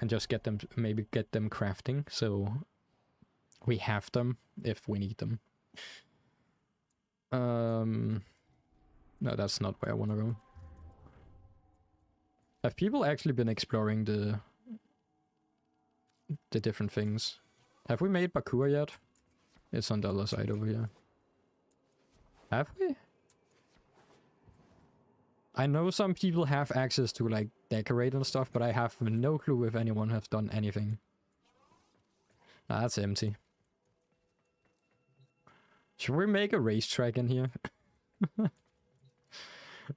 And just get them, maybe get them crafting, so we have them if we need them. No, that's not where I want to go. Have people actually been exploring the different things? Have we made Bakura yet? It's on the other side over here. Have we? I know some people have access to like decorate and stuff, but I have no clue if anyone has done anything. Ah, that's empty. Should we make a racetrack in here?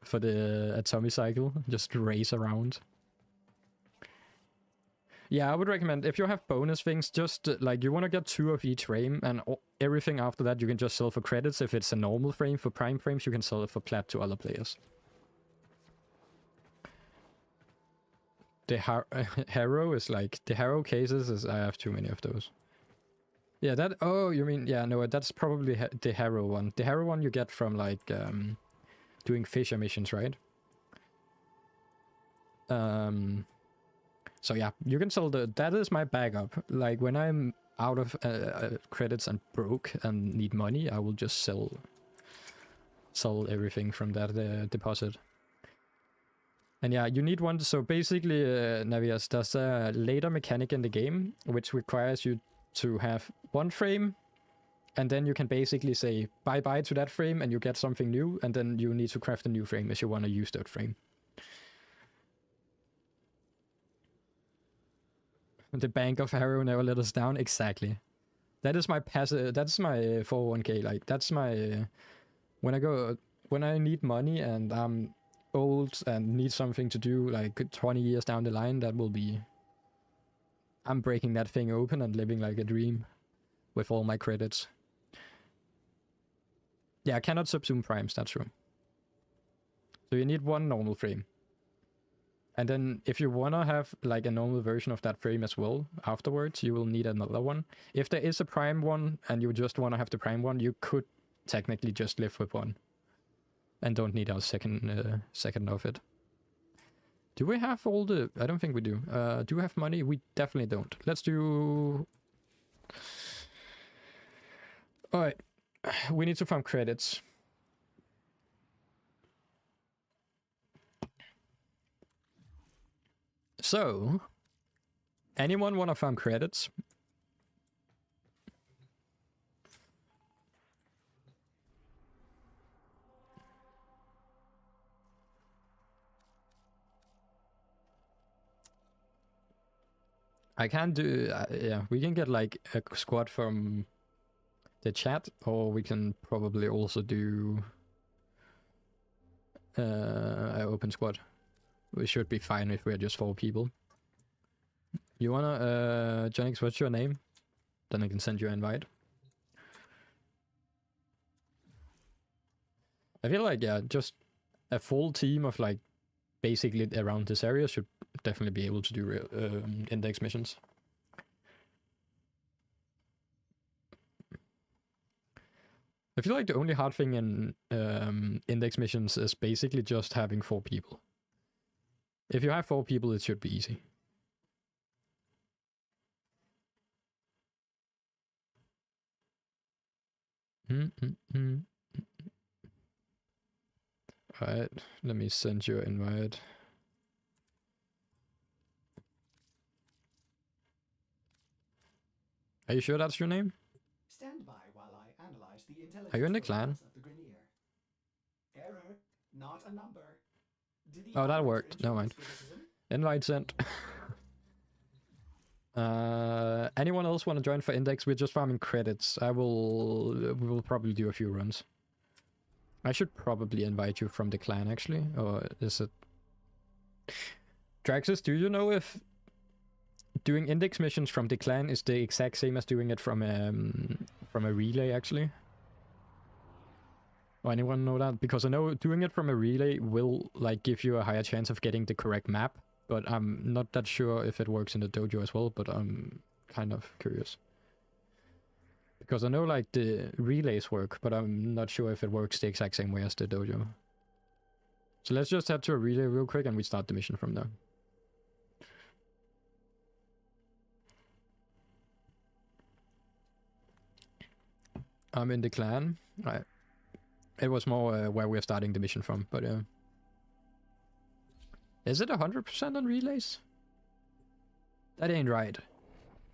For the Atomic Cycle? Just race around. Yeah, I would recommend, if you have bonus things, just like you want to get 2 of each frame, and everything after that you can just sell for credits. If it's a normal frame, for prime frames you can sell it for plat to other players. The Harrow is like, the Harrow cases is, I have too many of those. Yeah, that, oh, you mean, yeah, no, that's probably the Harrow one. The Harrow one you get from like, doing Fisher missions, right? So yeah, you can sell that is my backup. Like when I'm out of credits and broke and need money, I will just sell everything from that deposit. And yeah, you need one. So basically, Navias, there's a later mechanic in the game which requires you to have one frame, and then you can basically say bye-bye to that frame and you get something new, and then you need to craft a new frame if you want to use that frame. The Bank of Harrow never let us down. Exactly. That is my passive. That's my 401k. Like that's my when I need money and I'm old and need something to do like 20 years down the line. That will be. I'm breaking that thing open and living like a dream, with all my credits. Yeah, I cannot subsume primes. That's true. So you need one normal frame. And then if you want to have like a normal version of that frame as well afterwards, you will need another one. If there is a prime one and you just want to have the prime one, you could technically just live with one. And don't need a second of it. Do we have all the... I don't think we do. Do we have money? We definitely don't. Let's do... Alright. We need to farm credits. So, anyone want to farm credits? I can do, yeah, we can get like a squad from the chat, or we can probably also do an open squad. We should be fine if we're just 4 people. You wanna, Jonix, what's your name? Then I can send you an invite. I feel like, yeah, just a full team of like basically around this area should definitely be able to do index missions. I feel like the only hard thing in index missions is basically just having 4 people. If you have 4 people, it should be easy. Alright, let me send you an invite. Are you sure that's your name? Stand by while I analyze the intelligence Are you in the clan? of the Grenier. Error, not a number. Did the Oh, that operator worked. Never mind. introduce criticism? Invite sent. Anyone else want to join for index? We're just farming credits. We will probably do a few runs. I should probably invite you from the clan, actually. Or is it... Draxus, do you know if doing index missions from the clan is the exact same as doing it from a relay, actually? Or anyone know that? Because I know doing it from a relay will like give you a higher chance of getting the correct map, but I'm not that sure if it works in the dojo as well, but I'm kind of curious. Because I know like the relays work, but I'm not sure if it works the exact same way as the dojo. So let's just head to a relay real quick and we start the mission from there. I'm in the clan. It was more where we're starting the mission from, but is it 100% on relays? That ain't right.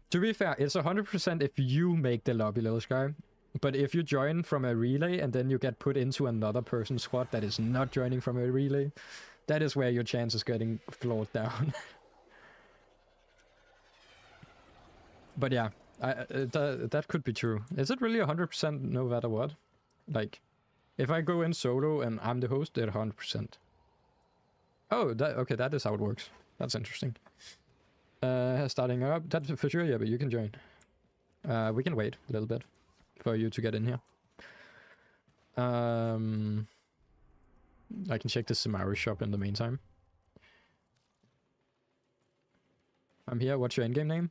To be fair, it's 100% if you make the lobby, little sky. But if you join from a relay and then you get put into another person's squad that is not joining from a relay, that is where your chance is getting flawed down. But yeah, that could be true. Is it really 100% no matter what? Like, if I go in solo and I'm the host, it's 100%. Oh, okay, that is how it works. That's interesting. Starting up, that's for sure, yeah, but you can join. We can wait a little bit for you to get in here. I can check the Samari shop in the meantime. I'm here. What's your endgame name?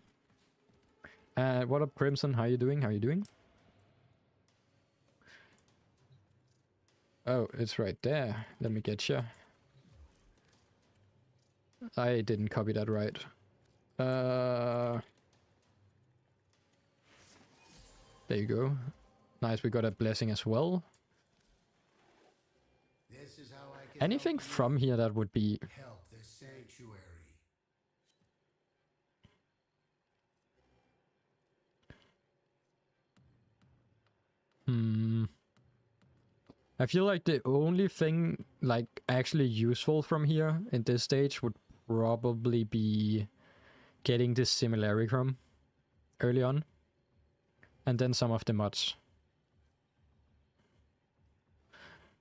What up, Crimson? How you doing? How you doing? Oh, it's right there. Let me get you. I didn't copy that right. There you go. Nice, we got a blessing as well. This is how I can Anything from here that would be... help the sanctuary. I feel like the only thing, like, actually useful from here in this stage would probably be getting this Similaricum early on. And then some of the mods.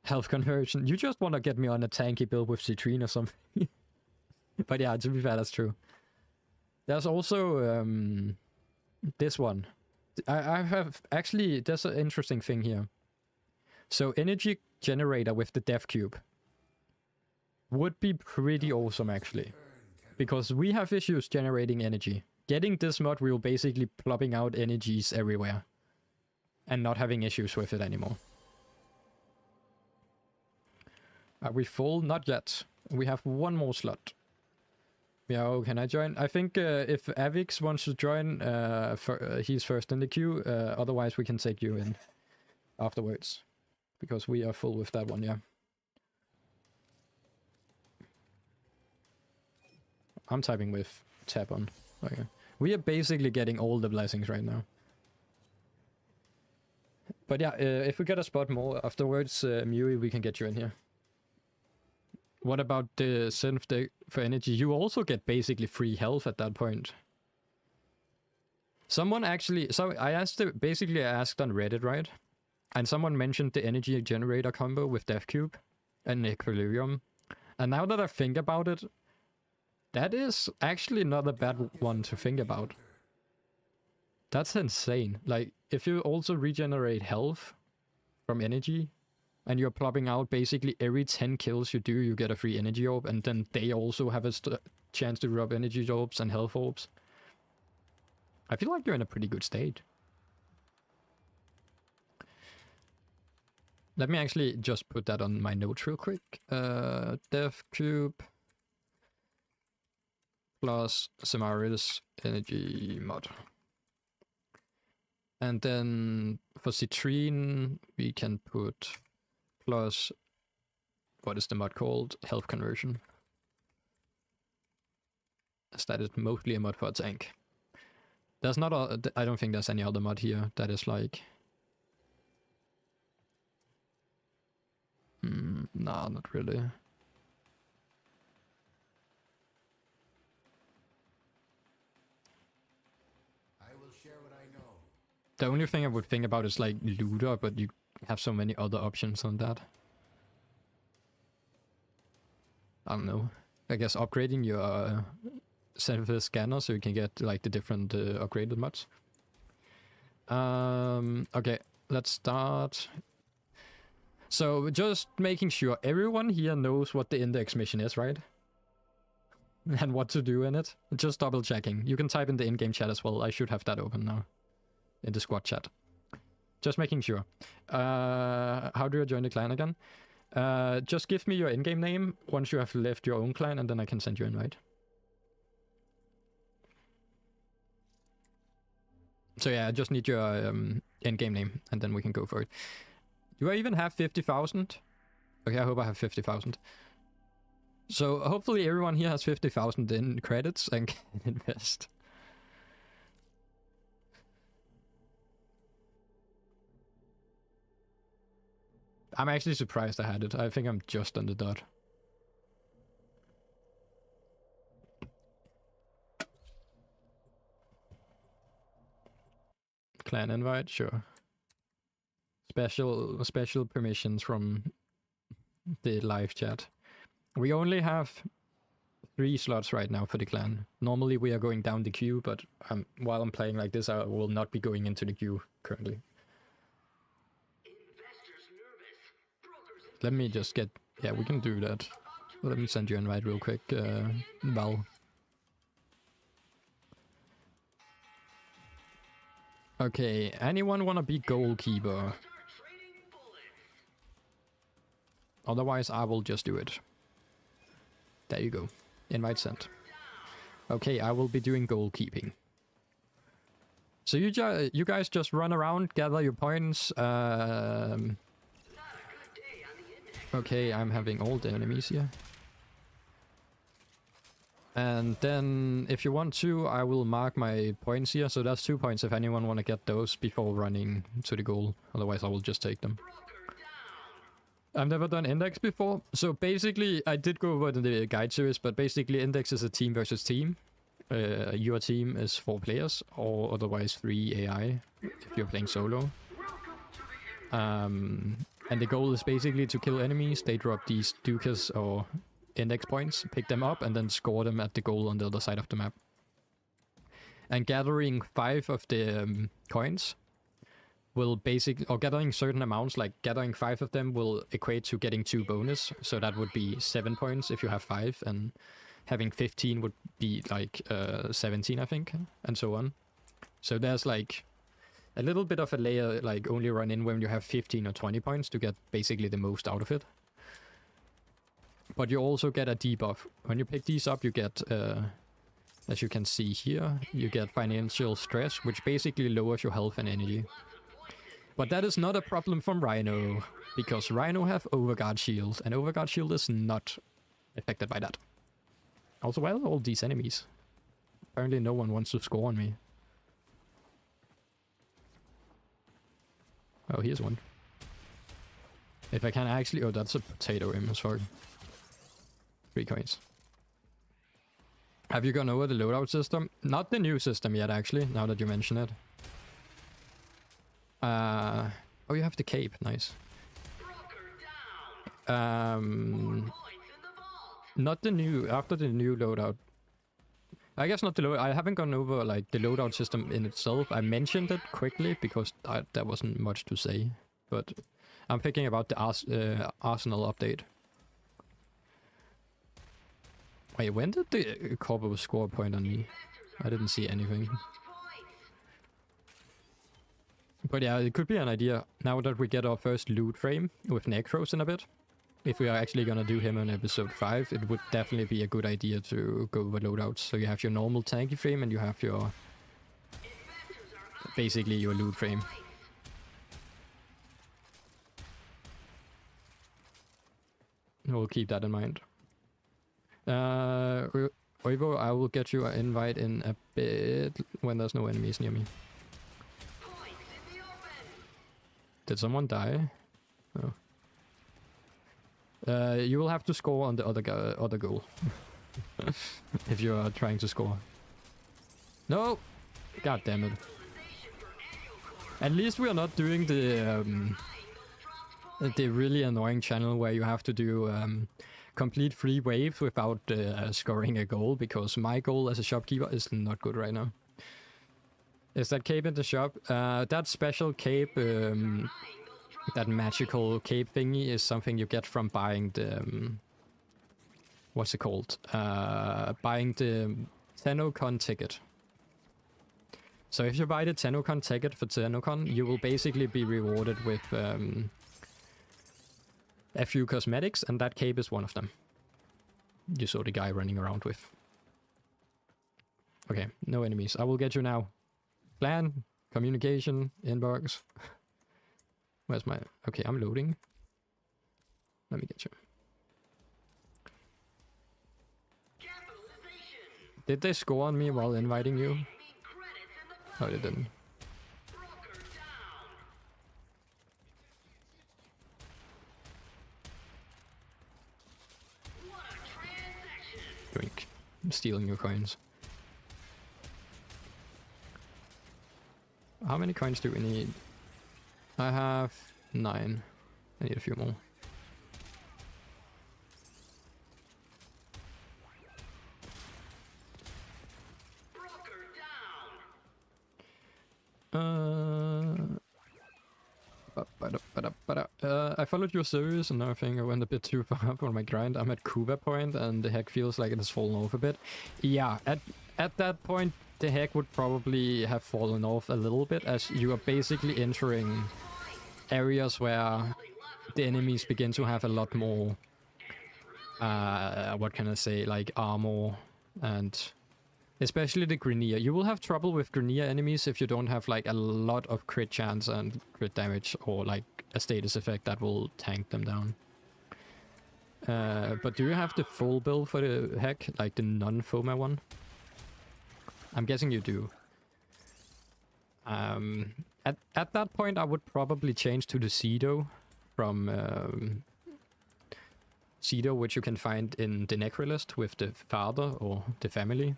Health conversion. You just want to get me on a tanky build with Citrine or something. But yeah, to be fair, that's true. There's also this one. I have actually, there's an interesting thing here. So energy generator with the dev cube would be pretty awesome actually. Because we have issues generating energy. Getting this mod, we will basically plopping out energies everywhere. And not having issues with it anymore. Are we full? Not yet. We have one more slot. Yeah, oh, can I join? I think if Avix wants to join, he's first in the queue. Otherwise, we can take you in afterwards. Because we are full with that one, yeah. I'm typing with tab on. Okay. We are basically getting all the blessings right now. But yeah, if we get a spot more afterwards, Mui, we can get you in here. What about the synth deck for energy? You also get basically free health at that point. Someone actually... So I asked... Basically I asked on Reddit, right? And someone mentioned the energy generator combo with DevCube and Equilibrium. And now that I think about it, that is actually not a bad one to think about. That's insane. Like, if you also regenerate health from energy, and you're plopping out basically every 10 kills you do, you get a free energy orb, and then they also have a chance to drop energy orbs and health orbs. I feel like you're in a pretty good state. Let me actually just put that on my notes real quick. Dev Cube plus Samari's energy mod. And then for Citrine, we can put plus, what is the mod called? Health conversion. As that is mostly a mod for a tank. There's not a, I don't think there's any other mod here that is like... nah, not really. I will share what I know. The only thing I would think about is like looter, but you have so many other options on that. I don't know. I guess upgrading your server scanner so you can get like the different upgraded mods. Okay, let's start. So just making sure everyone here knows what the index mission is, right? And what to do in it. Just double checking. You can type in the in-game chat as well. I should have that open now. In the squad chat. Just making sure. How do I join the clan again? Just give me your in-game name once you have left your own clan, and then I can send you an invite. So yeah, I just need your in-game name, and then we can go for it. Do I even have 50,000? Okay, I hope I have 50,000. So hopefully everyone here has 50,000 in credits and can invest. I'm actually surprised I had it. I think I'm just on the dot. Clan invite, sure. Special permissions from the live chat. We only have 3 slots right now for the clan. Normally we are going down the queue, but while I'm playing like this, I will not be going into the queue currently. Let me just get... Yeah, we can do that. Let me send you an invite real quick, Val. Okay, anyone wanna be goalkeeper? Otherwise, I will just do it. There you go. Invite sent. Okay, I will be doing goalkeeping. So you guys just run around, gather your points. Okay, I'm having all the enemies here. And then, if you want to, I will mark my points here. So that's 2 points if anyone want to get those before running to the goal. Otherwise, I will just take them. I've never done index before. So basically, I did go over the guide series, but basically index is a team versus team. Your team is 4 players, or otherwise 3 AI, if you're playing solo. And the goal is basically to kill enemies. They drop these dukas or index points, pick them up, and then score them at the goal on the other side of the map. And gathering 5 of the coins will basically, or gathering certain amounts, like gathering 5 of them will equate to getting 2 bonus. So that would be 7 points if you have 5, and having 15 would be like 17, I think, and so on. So there's like a little bit of a layer, like only run in when you have 15 or 20 points to get basically the most out of it. But you also get a debuff. When you pick these up, you get, as you can see here, you get financial stress, which basically lowers your health and energy. But that is not a problem from Rhino, because Rhino have Overguard Shield, and Overguard Shield is not affected by that. Also, where are all these enemies? Apparently no one wants to score on me. Oh, here's one. If I can actually... Oh, that's a potato image, sorry. 3 coins. Have you gone over the loadout system? Not the new system yet, actually, now that you mention it. Oh, you have the cape. Nice. Not the new... After the new loadout. I guess not the loadout. I haven't gone over, like, the loadout system in itself. I mentioned it quickly, because there wasn't much to say. But I'm thinking about the Arsenal update. Wait, when did the Corpo score a point on me? I didn't see anything. But yeah, it could be an idea, now that we get our first loot frame with Necros in a bit. If we are actually gonna do him in episode 5, it would definitely be a good idea to go over loadouts. So you have your normal tanky frame and you have your... basically your loot frame. We'll keep that in mind. Oivo, I will get you an invite in a bit when there's no enemies near me. Did someone die? Oh. You will have to score on the other goal. If you are trying to score. No! God damn it. At least we are not doing the really annoying channel where you have to do complete free waves without scoring a goal, because my goal as a shopkeeper is not good right now. Is that cape in the shop? That special cape that magical cape thingy is something you get from buying the what's it called? Buying the TennoCon ticket. So if you buy the TennoCon ticket for TennoCon, you will basically be rewarded with a few cosmetics, and that cape is one of them. You saw the guy running around with. Okay, no enemies. I will get you now. Plan, communication, inbox. Where's my... Okay, I'm loading. Let me get you. Did they score on me while inviting you? Oh, they didn't. Drink. I'm stealing your coins. How many coins do we need? I have 9. I need a few more. I followed your series and now I think I went a bit too far for my grind. I'm at Kuba point and the heck feels like it has fallen off a bit. Yeah, at that point the heck would probably have fallen off a little bit, as you are basically entering areas where the enemies begin to have a lot more what can I say, like armor, and especially the Grineer. You will have trouble with Grineer enemies if you don't have like a lot of crit chance and crit damage, or like a status effect that will tank them down. But do you have the full build for the heck, like the non-FOMA one? I'm guessing you do. At that point I would probably change to the Cedo from Cedo, which you can find in the Necrolist with the father or the family.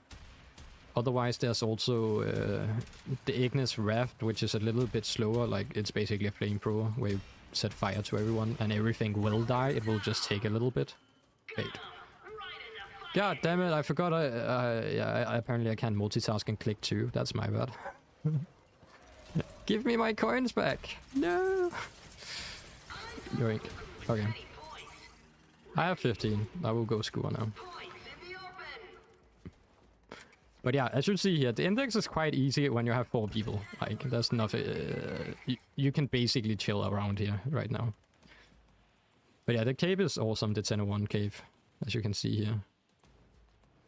Otherwise there's also the Ignis Raft, which is a little bit slower. Like, it's basically a flamethrower where you set fire to everyone and everything will die. It will just take a little bit. Wait. God damn it, I forgot apparently I can't multitask and click too. That's my bad. Give me my coins back! No! Yoink. Okay. I have 15. I will go score now. But yeah, as you see here, the index is quite easy when you have 4 people. Like, there's nothing... you can basically chill around here right now. But yeah, the cave is awesome, the 1001 cave, as you can see here.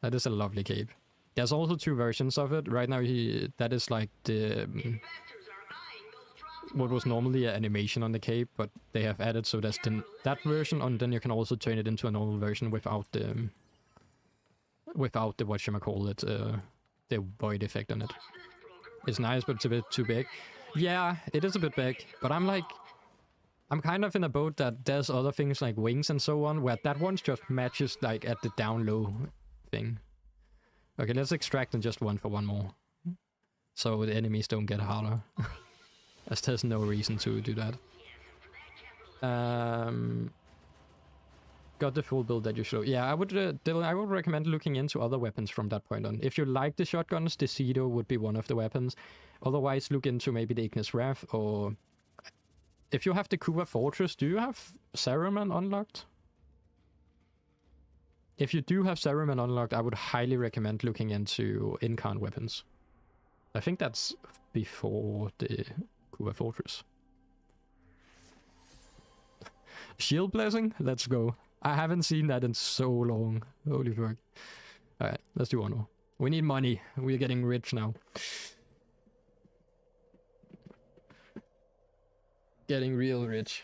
That is a lovely cave. There's also 2 versions of it. Right now, that is like the... what was normally an animation on the cave, but they have added so there's that version, and then you can also turn it into a normal version without the... without the whatchamacallit, the void effect on it. It's nice, but it's a bit too big. Yeah, it is a bit big, but I'm kind of in a boat that there's other things like wings and so on, where that one just matches like at the down low thing. Okay, let's extract and just one for one more. So the enemies don't get harder. As there's no reason to do that. Got the full build that you show. Yeah, I would Dylan, I would recommend looking into other weapons from that point on. If you like the shotguns, the Cedo would be one of the weapons. Otherwise, look into maybe the Ignis Wrath, or... if you have the Kuba Fortress, do you have Saruman unlocked? If you do have Saruman unlocked, I would highly recommend looking into Incarn weapons. I think that's before the Kuba Fortress. Shield Blessing? Let's go. I haven't seen that in so long. Holy fuck. Alright, let's do one more. We need money. We're getting rich now. Getting real rich.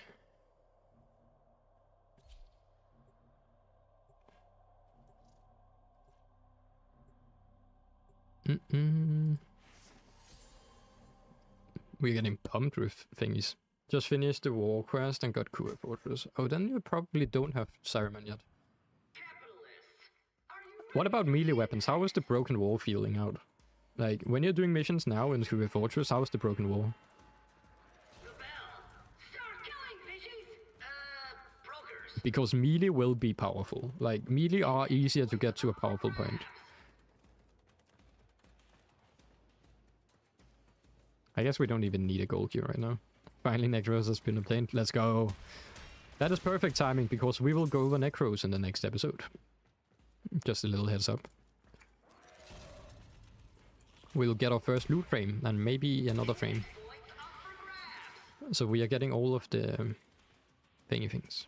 We're getting pumped with thingies. Just finished the war quest and got Kuba Fortress. Oh, then you probably don't have Saruman yet. What about melee weapons? How is the Broken Wall feeling out? Like, when you're doing missions now in Kuba Fortress, how is the Broken Wall? Because melee will be powerful. Like, melee are easier to get to a powerful point. I guess we don't even need a gold key right now. Finally, Necros has been obtained. Let's go. That is perfect timing because we will go over Necros in the next episode. Just a little heads up. We'll get our first loot frame and maybe another frame. So we are getting all of the thingy things.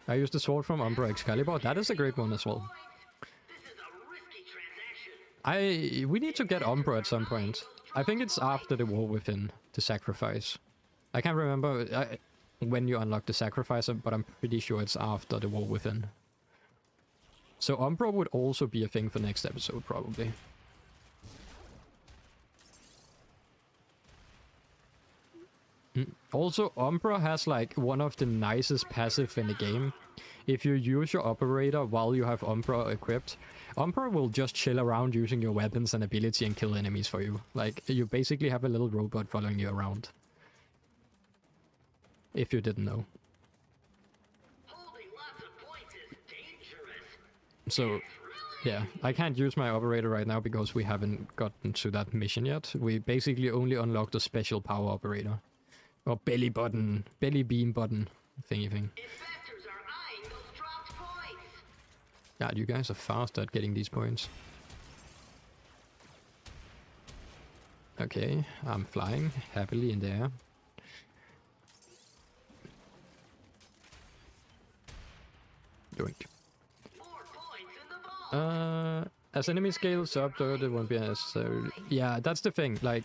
I used the sword from Umbra Excalibur. That is a great one as well. We need to get Umbra at some point. I think it's after the War Within, the sacrifice. I can't remember when you unlock the sacrifice, but I'm pretty sure it's after the War Within. So Umbra would also be a thing for next episode, probably. Also, Umbra has like one of the nicest passive in the game. If you use your operator while you have Umbra equipped, Umbra will just chill around using your weapons and ability and kill enemies for you. Like, you basically have a little robot following you around. If you didn't know. So, yeah, I can't use my operator right now because we haven't gotten to that mission yet. We basically only unlocked a special power operator. Or belly button, belly beam button thingy thing. God, you guys are fast at getting these points. Okay, I'm flying happily in the air. Doink. As enemy scales up, though, it won't be necessary. Yeah, that's the thing. Like,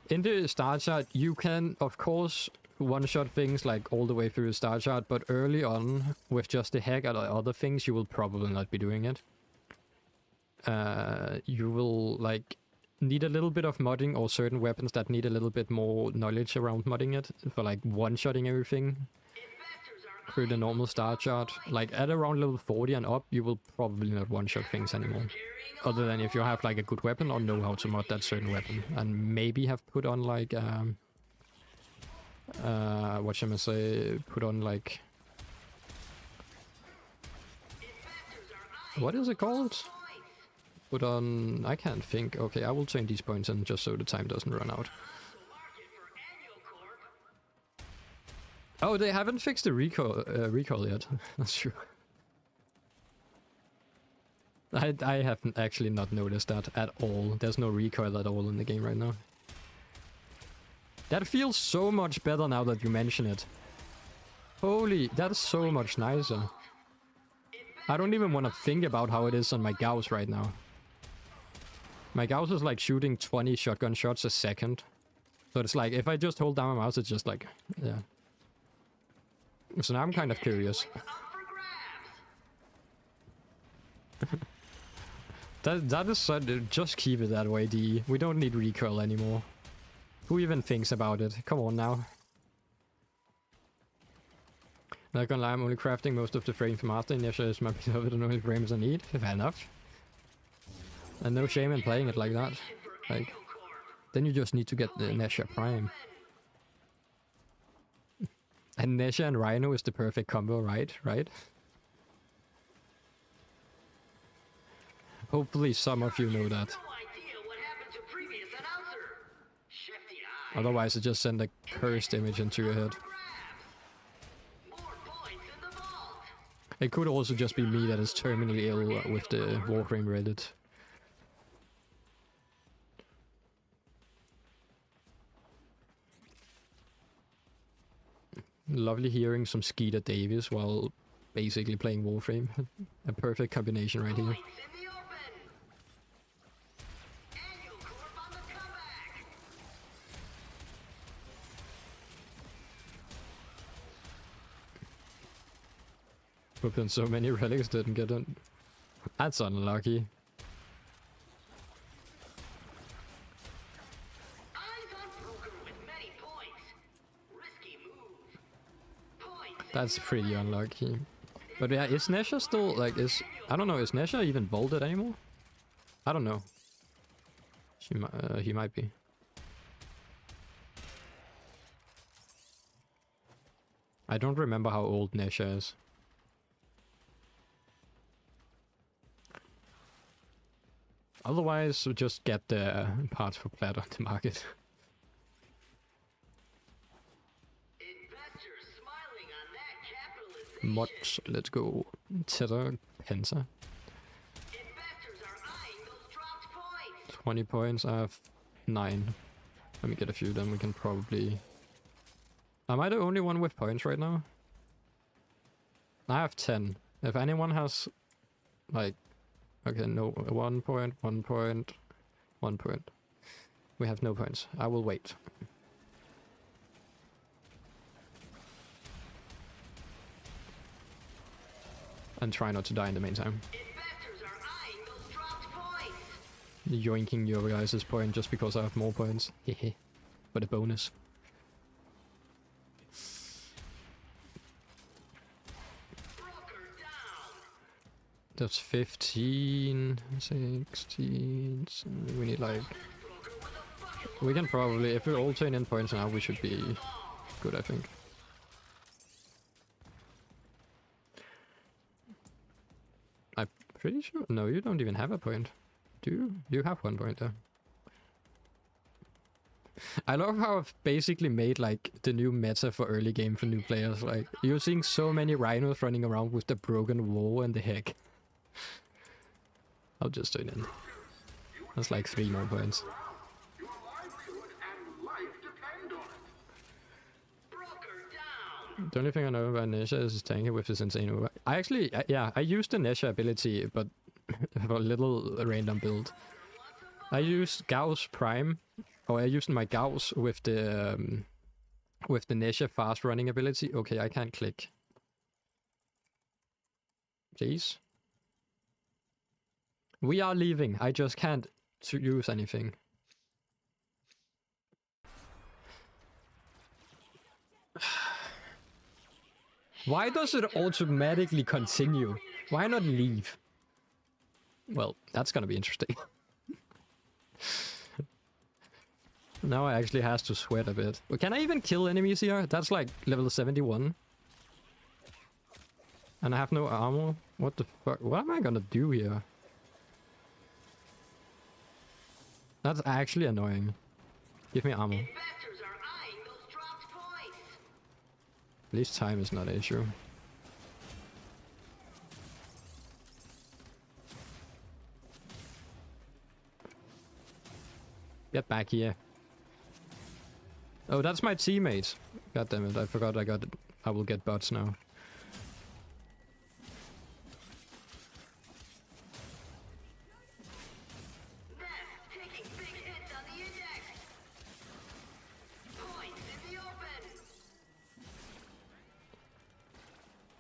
in the start chart, you can, of course, one-shot things like all the way through the start chart, but early on, with just the hack or other things, you will probably not be doing it. You will, like, need a little bit of modding or certain weapons that need a little bit more knowledge around modding it for, like, one-shotting everything through the normal start chart. Like, at around level 40 and up, you will probably not one-shot things anymore. Other than if you have like a good weapon or know how to mod that certain weapon. And maybe have put on like what shall I say? Put on like, what is it called? Put on, I can't think. Okay, I will turn these points in just so the time doesn't run out. Oh, they haven't fixed the recoil yet. That's true. I haven't actually not noticed that at all. There's no recoil at all in the game right now. That feels so much better now that you mention it. Holy, that's so much nicer. I don't even want to think about how it is on my Gauss right now. My Gauss is like shooting 20 shotgun shots a second. So it's like, if I just hold down my mouse, it's just like, yeah. So now I'm kind of curious. That is just keep it that way, D. We don't need recoil anymore. Who even thinks about it? Come on now. Not gonna lie, I'm only crafting most of the frames from after Inertia is my beloved and only frames I need. Fair enough. And no shame in playing it like that. Like, then you just need to get the Inertia Prime. And Inertia and Rhino is the perfect combo, right? Right? Hopefully some of you know that. Otherwise I just send a cursed image into your head. It could also just be me that is terminally ill with the Warframe Reddit. Lovely hearing some Skeeter Davis while basically playing Warframe. A perfect combination right here. But then so many relics didn't get in. That's unlucky. That's pretty unlucky. But yeah, is Nesha still, like, I don't know, is Nesha even vaulted anymore? I don't know. He might be. I don't remember how old Nesha is. Otherwise, we'll just get the parts for Plaid on the market. Mods, let's go. Tether, Penta. 20 points, I have 9. Let me get a few, then we can probably... Am I the only one with points right now? I have 10. If anyone has, like... Okay, no, 1 point, 1 point, 1 point. We have no points. I will wait. And try not to die in the meantime. Yoinking your guys' point just because I have more points. Hehe. But a bonus. That's 15, 16. We need like... We can probably, if we all turn in points now, we should be good, I think. I'm pretty sure... No, you don't even have a point. Do you? You have 1 point there. I love how I've basically made like the new meta for early game for new players. Like, you're seeing so many rhinos running around with the broken wall and the heck. I'll just turn in. That's like 3 more points. The only thing I know about Nesha is his tanky with his insane over. I actually, yeah, I used the Nesha ability, but for a little random build. I used Gauss Prime, or I used my Gauss with the Nesha fast running ability. Okay, I can't click. Please. We are leaving. I just can't use anything. Why does it automatically continue? Why not leave? Well, that's gonna be interesting. Now I actually has to sweat a bit. But can I even kill enemies here? That's like level 71. And I have no armor? What the fuck? What am I gonna do here? That's actually annoying. Give me armor. At least time is not an issue. Get back here. Oh, that's my teammate. God damn it, I forgot I will get bots now.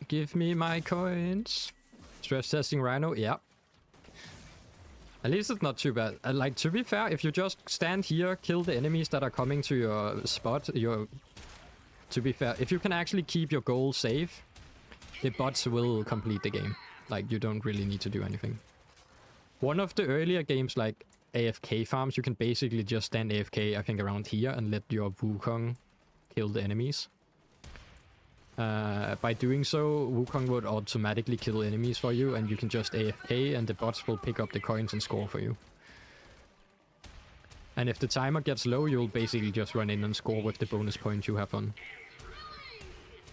Give me my coins. Stress testing Rhino, yeah. At least it's not too bad. Like, to be fair, if you just stand here, kill the enemies that are coming to your spot, to be fair, if you can actually keep your goal safe, the bots will complete the game. Like, you don't really need to do anything. One of the earlier games, like AFK farms, you can basically just stand AFK, I think, around here and let your Wukong kill the enemies. By doing so, Wukong would automatically kill enemies for you, and you can just AFK, and the bots will pick up the coins and score for you. And if the timer gets low, you'll basically just run in and score with the bonus points you have on.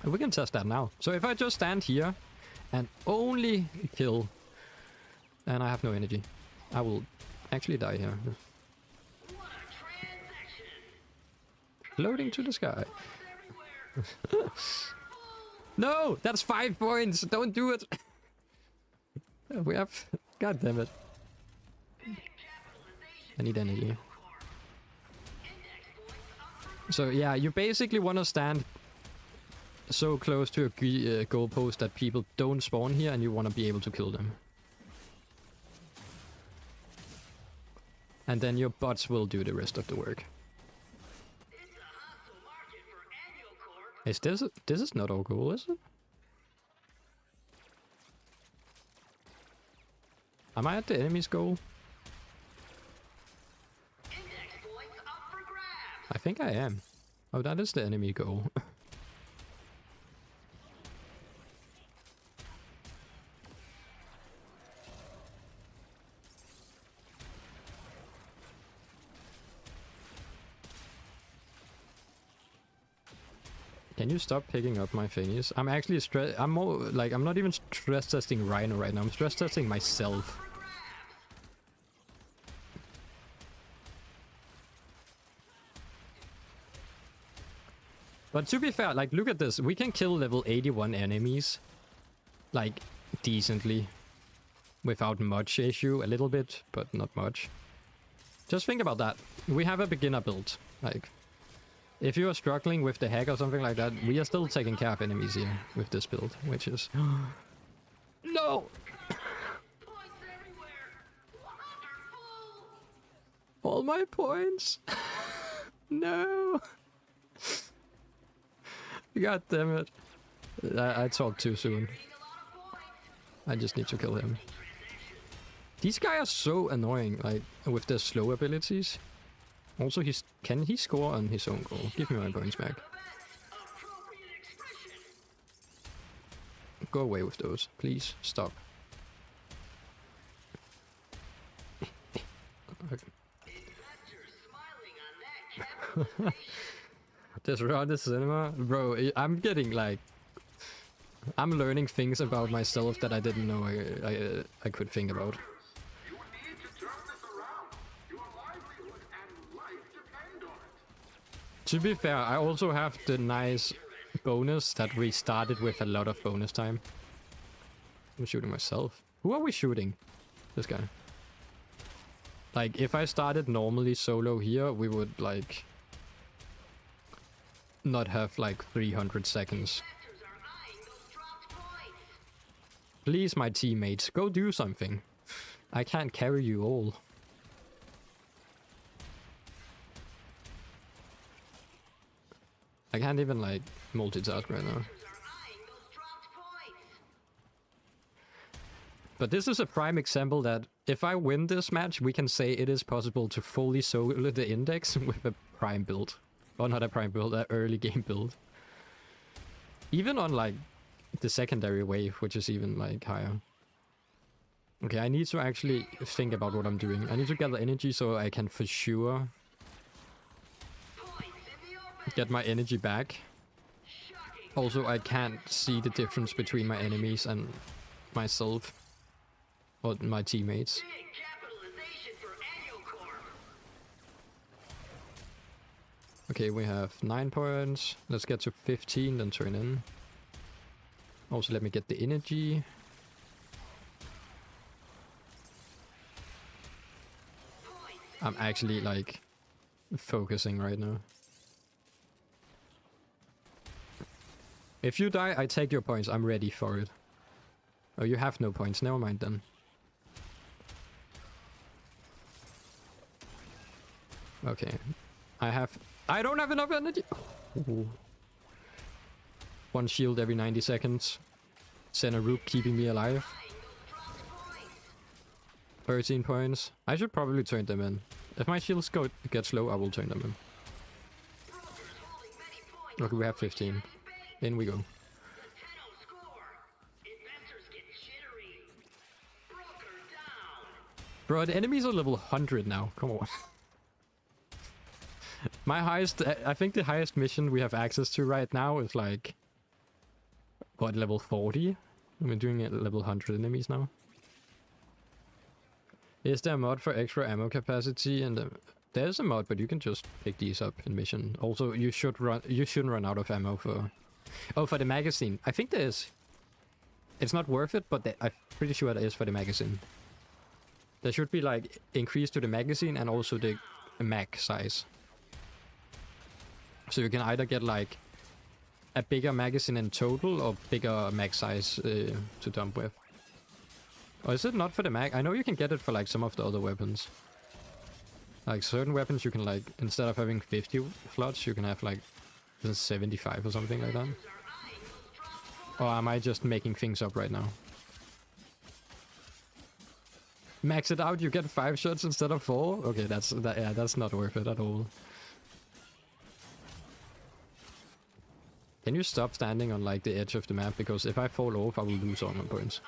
And we can test that now. So if I just stand here and only kill, and I have no energy, I will actually die here. Floating to the sky. No, that's 5 points. Don't do it. We have... God damn it. I need energy. So yeah, you basically want to stand so close to a goalpost that people don't spawn here, and you want to be able to kill them. And then your bots will do the rest of the work. Is this is not our goal, is it? Am I at the enemy's goal? I think I am. Oh, that is the enemy goal. Can you stop picking up my thingies? I'm actually I'm more like, I'm not even stress testing Rhino right now. I'm stress testing myself. But to be fair, like, look at this. We can kill level 81 enemies, like, decently. Without much issue. A little bit, but not much. Just think about that. We have a beginner build. Like, if you are struggling with the hack or something like that, we are still taking care of enemies here with this build, which is... No! All my points! No! God damn it. I talked too soon. I just need to kill him. These guys are so annoying, like, with their slow abilities. Also, can he score on his own goal? Give me my points back. Go away with those. Please, stop. Just around the cinema? Bro, I'm getting, like... I'm learning things about myself that I didn't know I could think about. You need to turn this around. Your livelihood and life depend on it. To be fair, I also have the nice bonus that we started with a lot of bonus time. I'm shooting myself. Who are we shooting? This guy. Like, if I started normally solo here, we would, like... not have, like, 300 seconds. Please, my teammates, go do something. I can't carry you all. I can't even, like, multitask right now. But this is a prime example that if I win this match, we can say it is possible to fully solo the index with a prime build. Or not a prime build, an early game build. Even on, like, the secondary wave, which is even, like, higher. Okay, I need to actually think about what I'm doing. I need to gather energy so I can for sure get my energy back. Also, I can't see the difference between my enemies and myself. Or my teammates. Okay, we have 9 points. Let's get to 15, then turn in. Also, let me get the energy. I'm actually, like, focusing right now. If you die, I take your points. I'm ready for it. Oh, you have no points. Never mind then. Okay. I don't have enough energy. Ooh. 1 shield every 90 seconds. Center rook keeping me alive. 13 points. I should probably turn them in. If my shields get slow, I will turn them in. Okay, we have 15. In we go. Bro, the enemies are level 100 now. Come on. My highest... I think the highest mission we have access to right now is like... what, level 40? We're doing it at level 100 enemies now. Is there a mod for extra ammo capacity? And there's a mod, but you can just pick these up in mission. Also, you shouldn't run out of ammo for... oh, for the magazine. I think there is. It's not worth it, but I'm pretty sure there is for the magazine. There should be, like, increase to the magazine and also the mag size. So you can either get, like, a bigger magazine in total or bigger mag size to dump with. Or is it not for the mag? I know you can get it for, like, some of the other weapons. Like, certain weapons you can, like, instead of having 50 slots, you can have, like, 75 or something like that. Or am I just making things up right now? Max it out, you get 5 shots instead of 4? Okay, that's not worth it at all. Can you stop standing on, like, the edge of the map? Because if I fall off, I will lose all my points.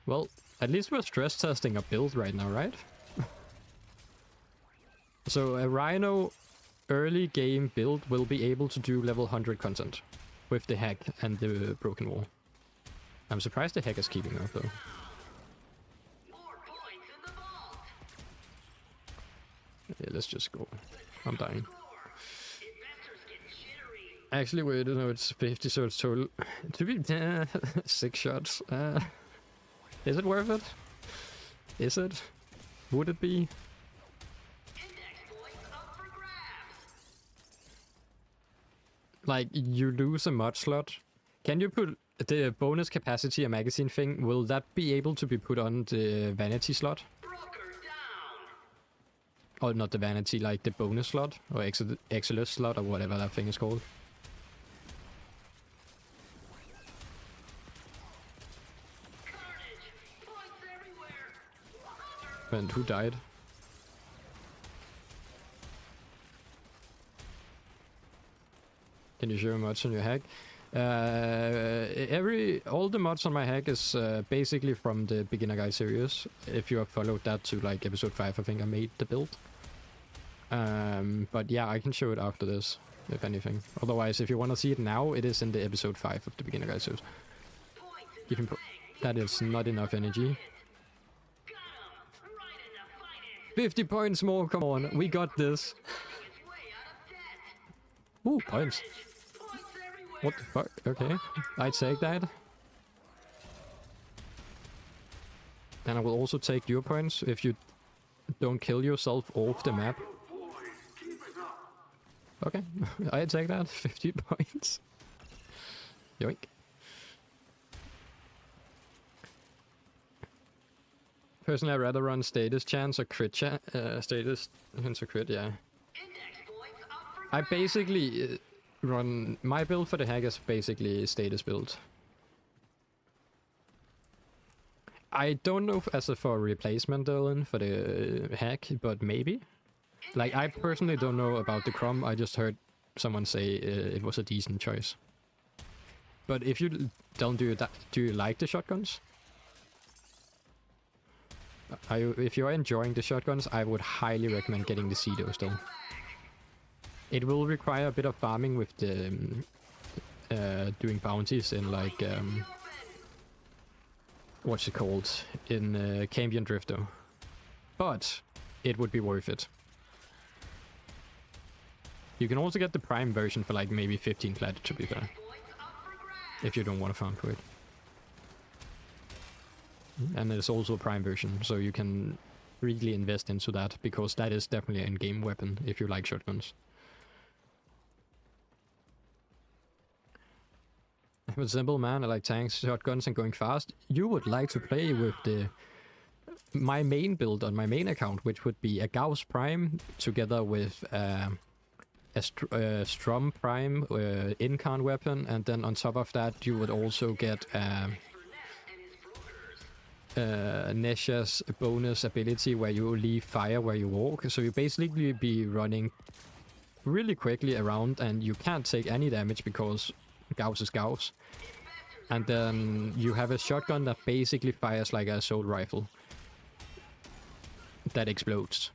Well, at least we're stress testing a build right now, right? So a Rhino early game build will be able to do level 100 content with the hack and the broken wall. I'm surprised the hack is keeping up though. Yeah, let's just go. I'm dying. Actually, wait, no, it's 50, so it's total. To be 6 shots. Is it worth it? Is it? Would it be? Like, you lose a mod slot. Can you put the bonus capacity a magazine thing? Will that be able to be put on the vanity slot? Or not the vanity, like the bonus slot? Or Exodus slot, or whatever that thing is called. And who died? Can you show mods on your hack? All the mods on my hack is basically from the beginner guide series. If you have followed that to like episode 5, I think I made the build. But yeah, I can show it after this, if anything. Otherwise, if you want to see it now, it is in the episode 5 of the beginner guide series. That is not enough energy. 50 points more, come on, we got this. Ooh, points. What the fuck? Okay, I take that. And I will also take your points if you don't kill yourself off the map. Okay, I take that. 50 points. Yoink. Personally, I'd rather run status chance or crit status chance or crit, yeah. I basically run... My build for the hack is basically status build. I don't know as a for replacement, Dylan, for the hack, but maybe. Like, I personally don't know about the Crom, I just heard someone say it was a decent choice. But if you don't do you like the shotguns? If you're enjoying the shotguns, I would highly recommend getting the Cedo still. It will require a bit of farming with the doing bounties in like what's it called in Cambion Drifter, but it would be worth it. You can also get the prime version for like maybe 15 plat, to be fair, if you don't want to farm for it. And there's also a prime version, so you can really invest into that, because that is definitely an in-game weapon if you like shotguns. I'm a simple man, I like tanks, shotguns and going fast. You would like to play with my main build on my main account, which would be a Gauss Prime together with a Strum Prime Incarn weapon, and then on top of that you would also get Nesha's bonus ability where you leave fire where you walk. So you basically be running really quickly around and you can't take any damage because Gauss is Gauss. And then you have a shotgun that basically fires like an assault rifle that explodes.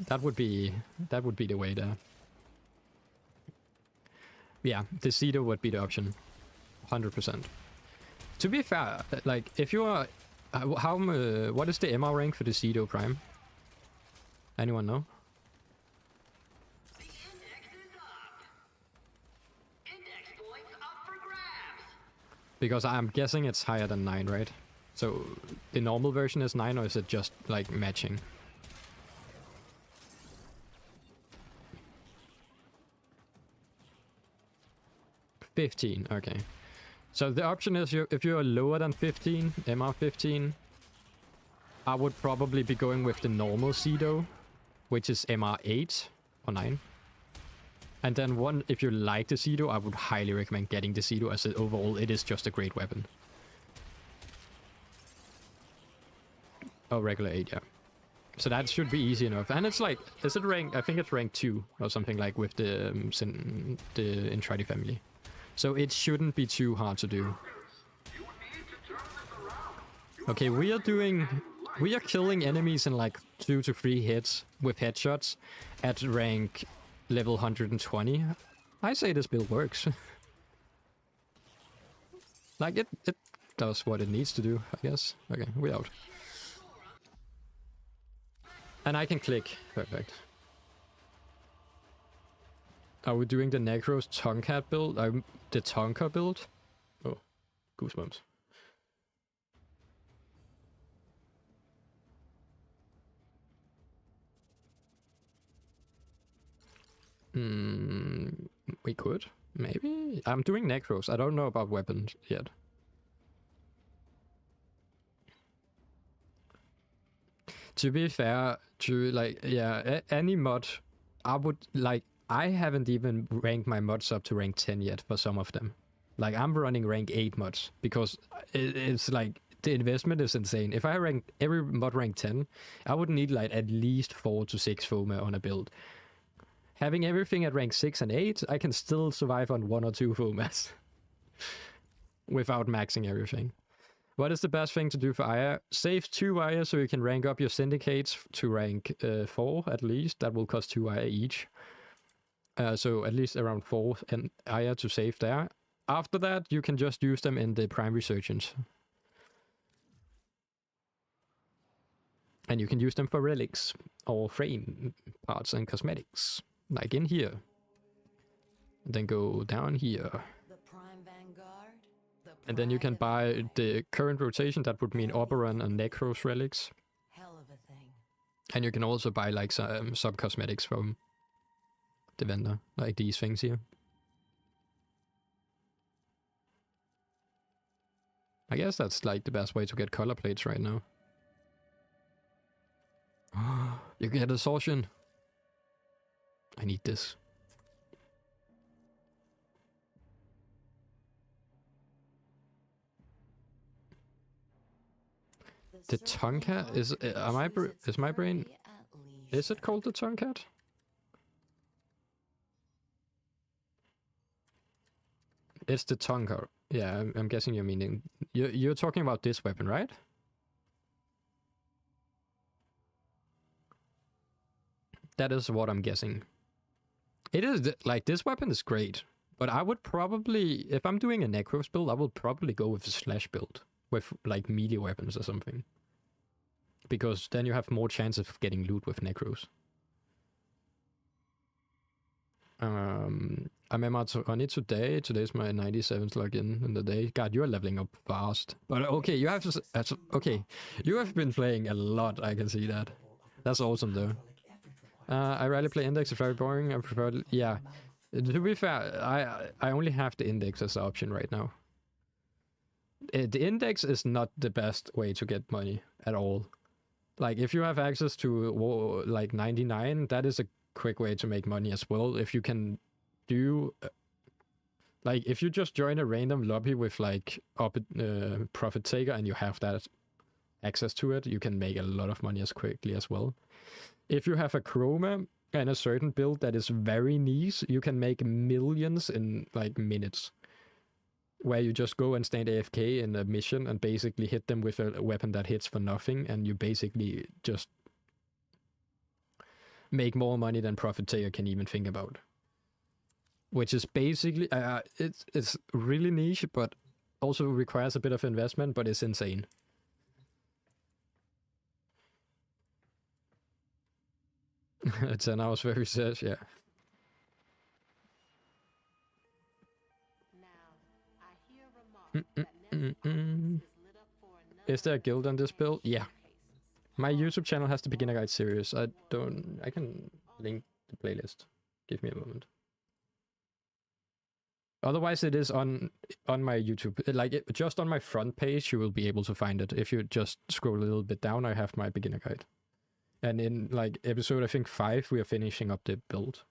That would be the way there. Yeah, the Cedo would be the option. 100%. To be fair, like, if you are... what is the MR rank for the Cedo Prime? Anyone know? Because I'm guessing it's higher than 9, right? So, the normal version is 9, or is it just, like, matching? $15, okay. So the option is, if you're lower than 15, MR 15, I would probably be going with the normal Cedo, which is MR 8 or 9. And then if you like the Cedo, I would highly recommend getting the Cedo, as overall it is just a great weapon. Oh, regular 8, yeah. So that should be easy enough. And it's like, is it rank? I think it's rank 2 or something, like with the Intradi family. So it shouldn't be too hard to do. Okay, we are doing We are killing enemies in like 2 to 3 hits with headshots at rank level 120. I say this build works. Like it does what it needs to do, I guess. Okay, we out. And I can click. Perfect. Are we doing the Necros Tomcat build? The Tonka build? Oh, goosebumps. We could. Maybe? I'm doing Necros. I don't know about weapons yet. To be fair, any mod, I haven't even ranked my mods up to rank 10 yet for some of them. Like, I'm running rank 8 mods because it's like, the investment is insane. If I rank every mod rank 10, I would need like at least 4 to 6 FOMA on a build. Having everything at rank 6 and 8, I can still survive on 1 or 2 FOMAs without maxing everything. What is the best thing to do for Aya? Save 2 Aya so you can rank up your syndicates to rank 4 at least. That will cost 2 Aya each. So at least around 4 and Aya to save there. After that, you can just use them in the Prime Resurgence. And you can use them for relics or frame parts and cosmetics. Like in here. Then go down here. The Prime Vanguard, And then you can buy the current rotation. That would mean Oberon and Necros relics. hell of a thing. And you can also buy like some cosmetics from the vendor. Like these things here. I guess that's like the best way to get color plates right now. You can get Assortion. I need this. The Tonkat is my brain? Is it called the Tonkat? It's the Tonka. Yeah, I'm guessing you're meaning you're talking about this weapon, right? That is what I'm guessing. It is like this weapon is great, but I would probably, if I'm doing a Necros build, I would probably go with a slash build with like melee weapons or something, because then you have more chance of getting loot with Necros. I'm on it today. Today's my 97th login in the day. God, you're leveling up fast. But okay, you have to. Okay, you have been playing a lot. I can see that. That's awesome though. I rarely play Index. It's very boring. I prefer. Yeah. To be fair, I only have the Index as an option right now. The Index is not the best way to get money at all. Like if you have access to like 99, that is a quick way to make money as well. If you can do like if you just join a random lobby with like Profit Taker and you have that access to it, you can make a lot of money as quickly as well. If you have a chroma and a certain build that is very niche, you can make millions in like minutes, where you just go and stand AFK in a mission and basically hit them with a weapon that hits for nothing, and you basically just make more money than Profit Taker can even think about. Which is basically, it's really niche, but also requires a bit of investment, but it's insane. It's 10 hours for research, yeah. Is there a guild on this build? Yeah. My YouTube channel has the beginner guide series. I can link the playlist. Give me a moment. Otherwise it is on my YouTube. Like just on my front page you will be able to find it. If you just scroll a little bit down, I have my beginner guide. And in like episode I think 5 we are finishing up the build.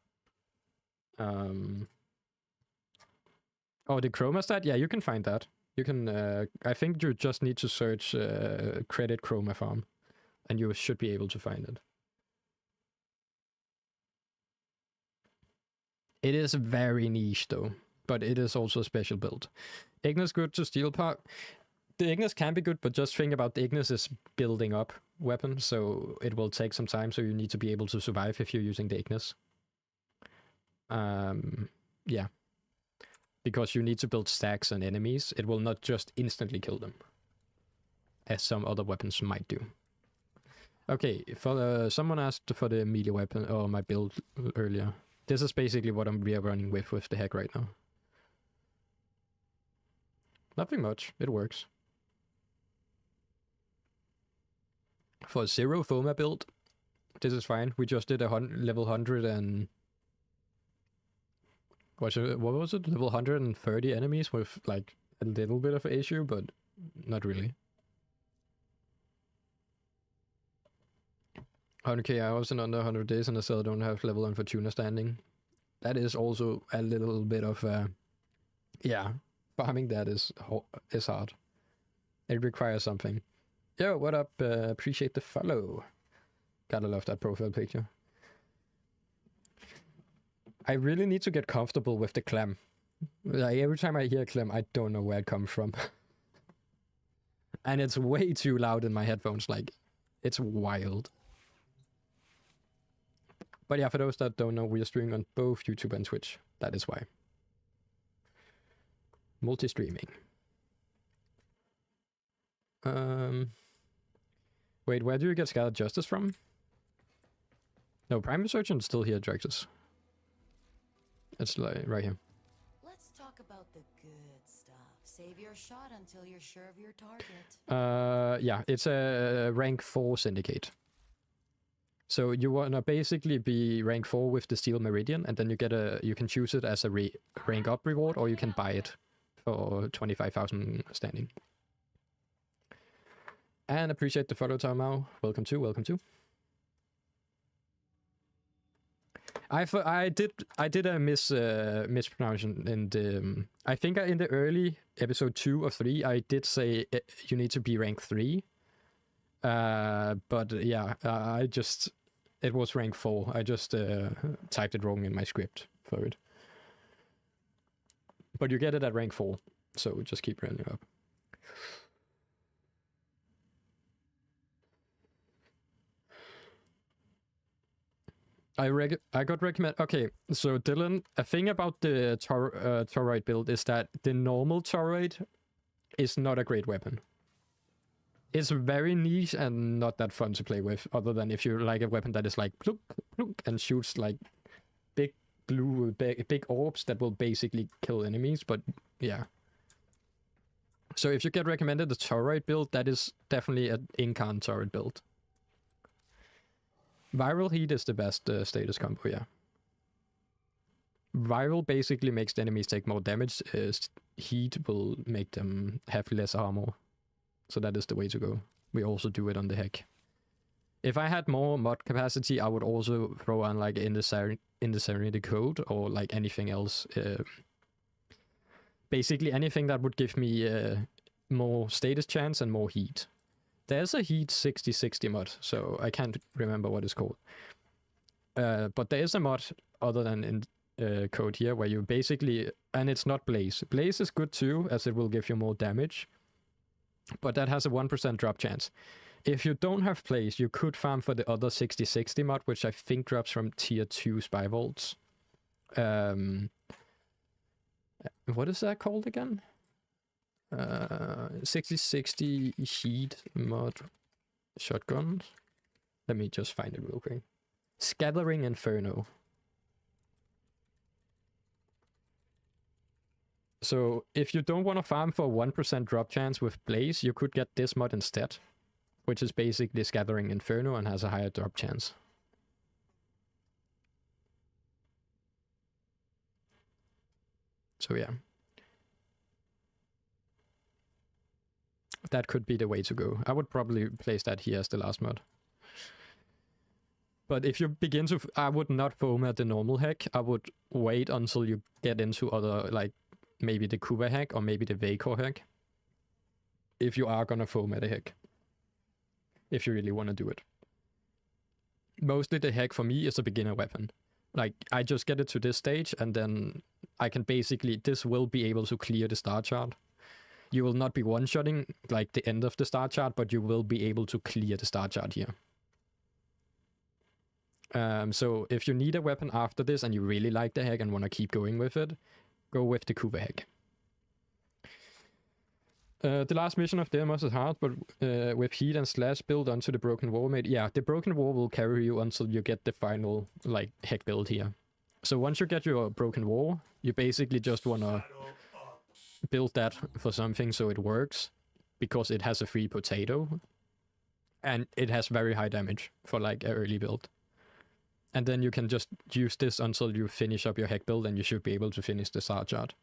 Oh, the chroma stat? Yeah, you can find that. You can I think you just need to search credit chroma farm and you should be able to find it. It is very niche though, but it is also a special build. Ignis good to steal part. The Ignis can be good, but just think about the Ignis is building up. weapon, so it will take some time, so you need to be able to survive if you're using the Ignis. Yeah. Because you need to build stacks on enemies. It will not just instantly kill them, as some other weapons might do. Okay, for someone asked for the melee weapon, or my build earlier. This is basically what we are running with the hack right now. Nothing much, it works. For 0 Foma build, this is fine. We just did a level 100 and... what was it? Level 130 enemies with like a little bit of an issue, but not really. 100k hours in under 100 days and I still don't have level 1 for Fortuna standing. That is also a little bit of yeah, farming that is hard. It requires something. Yo, what up? Appreciate the follow. Gotta love that profile picture. I really need to get comfortable with the clam. Like, every time I hear clam, I don't know where it comes from. And it's way too loud in my headphones, like, it's wild. But yeah, for those that don't know, we are streaming on both YouTube and Twitch. That is why. Multi-streaming. Wait, where do you get Scattered Justice from? No, Prime Resurgent is still here, Draxus. It's like right here. Let's talk about the good stuff. Save your shot until you're sure of your target. Yeah, it's a rank 4 syndicate. So you wanna basically be rank 4 with the Steel Meridian, and then you get you can choose it as a rank up reward, or you can buy it for 25,000 standing. And appreciate the follow, Tamao. Welcome to, welcome to. I did a mispronunciation in the I think in the early episode 2 or 3 I did say you need to be rank 3. But yeah, it was rank 4. I just typed it wrong in my script for it. But you get it at rank 4, so just keep running up. I got recommend. Okay, so Dylan, a thing about the toroid build is that the normal toroid is not a great weapon. It's very niche and not that fun to play with, other than if you like a weapon that is like plunk, plunk, and shoots like big blue, big orbs that will basically kill enemies. But yeah. So if you get recommended the toroid build, that is definitely an incarn toroid build. Viral heat is the best status combo, yeah. Viral basically makes the enemies take more damage. Heat will make them have less armor. So that is the way to go. We also do it on the hack. If I had more mod capacity, I would also throw on like in the Serenity Code or like anything else. Basically anything that would give me more status chance and more heat. There's a heat 60/60 mod, so I can't remember what it's called. But there is a mod other than in code here where you basically, and it's not Blaze. Blaze is good too, as it will give you more damage, but that has a 1% drop chance. If you don't have Blaze, you could farm for the other 60/60 mod, which I think drops from tier 2 Spy Vaults. What is that called again? 60/60 heat mod shotgun. Let me just find it real quick. Scattering Inferno. So if you don't want to farm for 1% drop chance with Blaze, you could get this mod instead, which is basically Scattering Inferno and has a higher drop chance. So yeah. That could be the way to go. I would probably place that here as the last mod. But if you begin to... I would not foam at the normal hack. I would wait until you get into other, like, maybe the Kuva hack or maybe the Vacor hack. If you are gonna foam at a hack. If you really want to do it. Mostly the hack for me is a beginner weapon. Like, I just get it to this stage and then I can basically... This will be able to clear the star chart. You will not be one-shotting like the end of the star chart, but you will be able to clear the star chart here. So if you need a weapon after this and you really like the hack and want to keep going with it, go with the Kuva hack. The last mission of Deimos is hard, but with heat and slash build onto the broken wall made. Yeah, the broken wall will carry you until you get the final like hack build here. So once you get your broken wall, you basically just want to build that for something so it works, because it has a free potato and it has very high damage for like an early build. And then you can just use this until you finish up your hack build and you should be able to finish the star chart.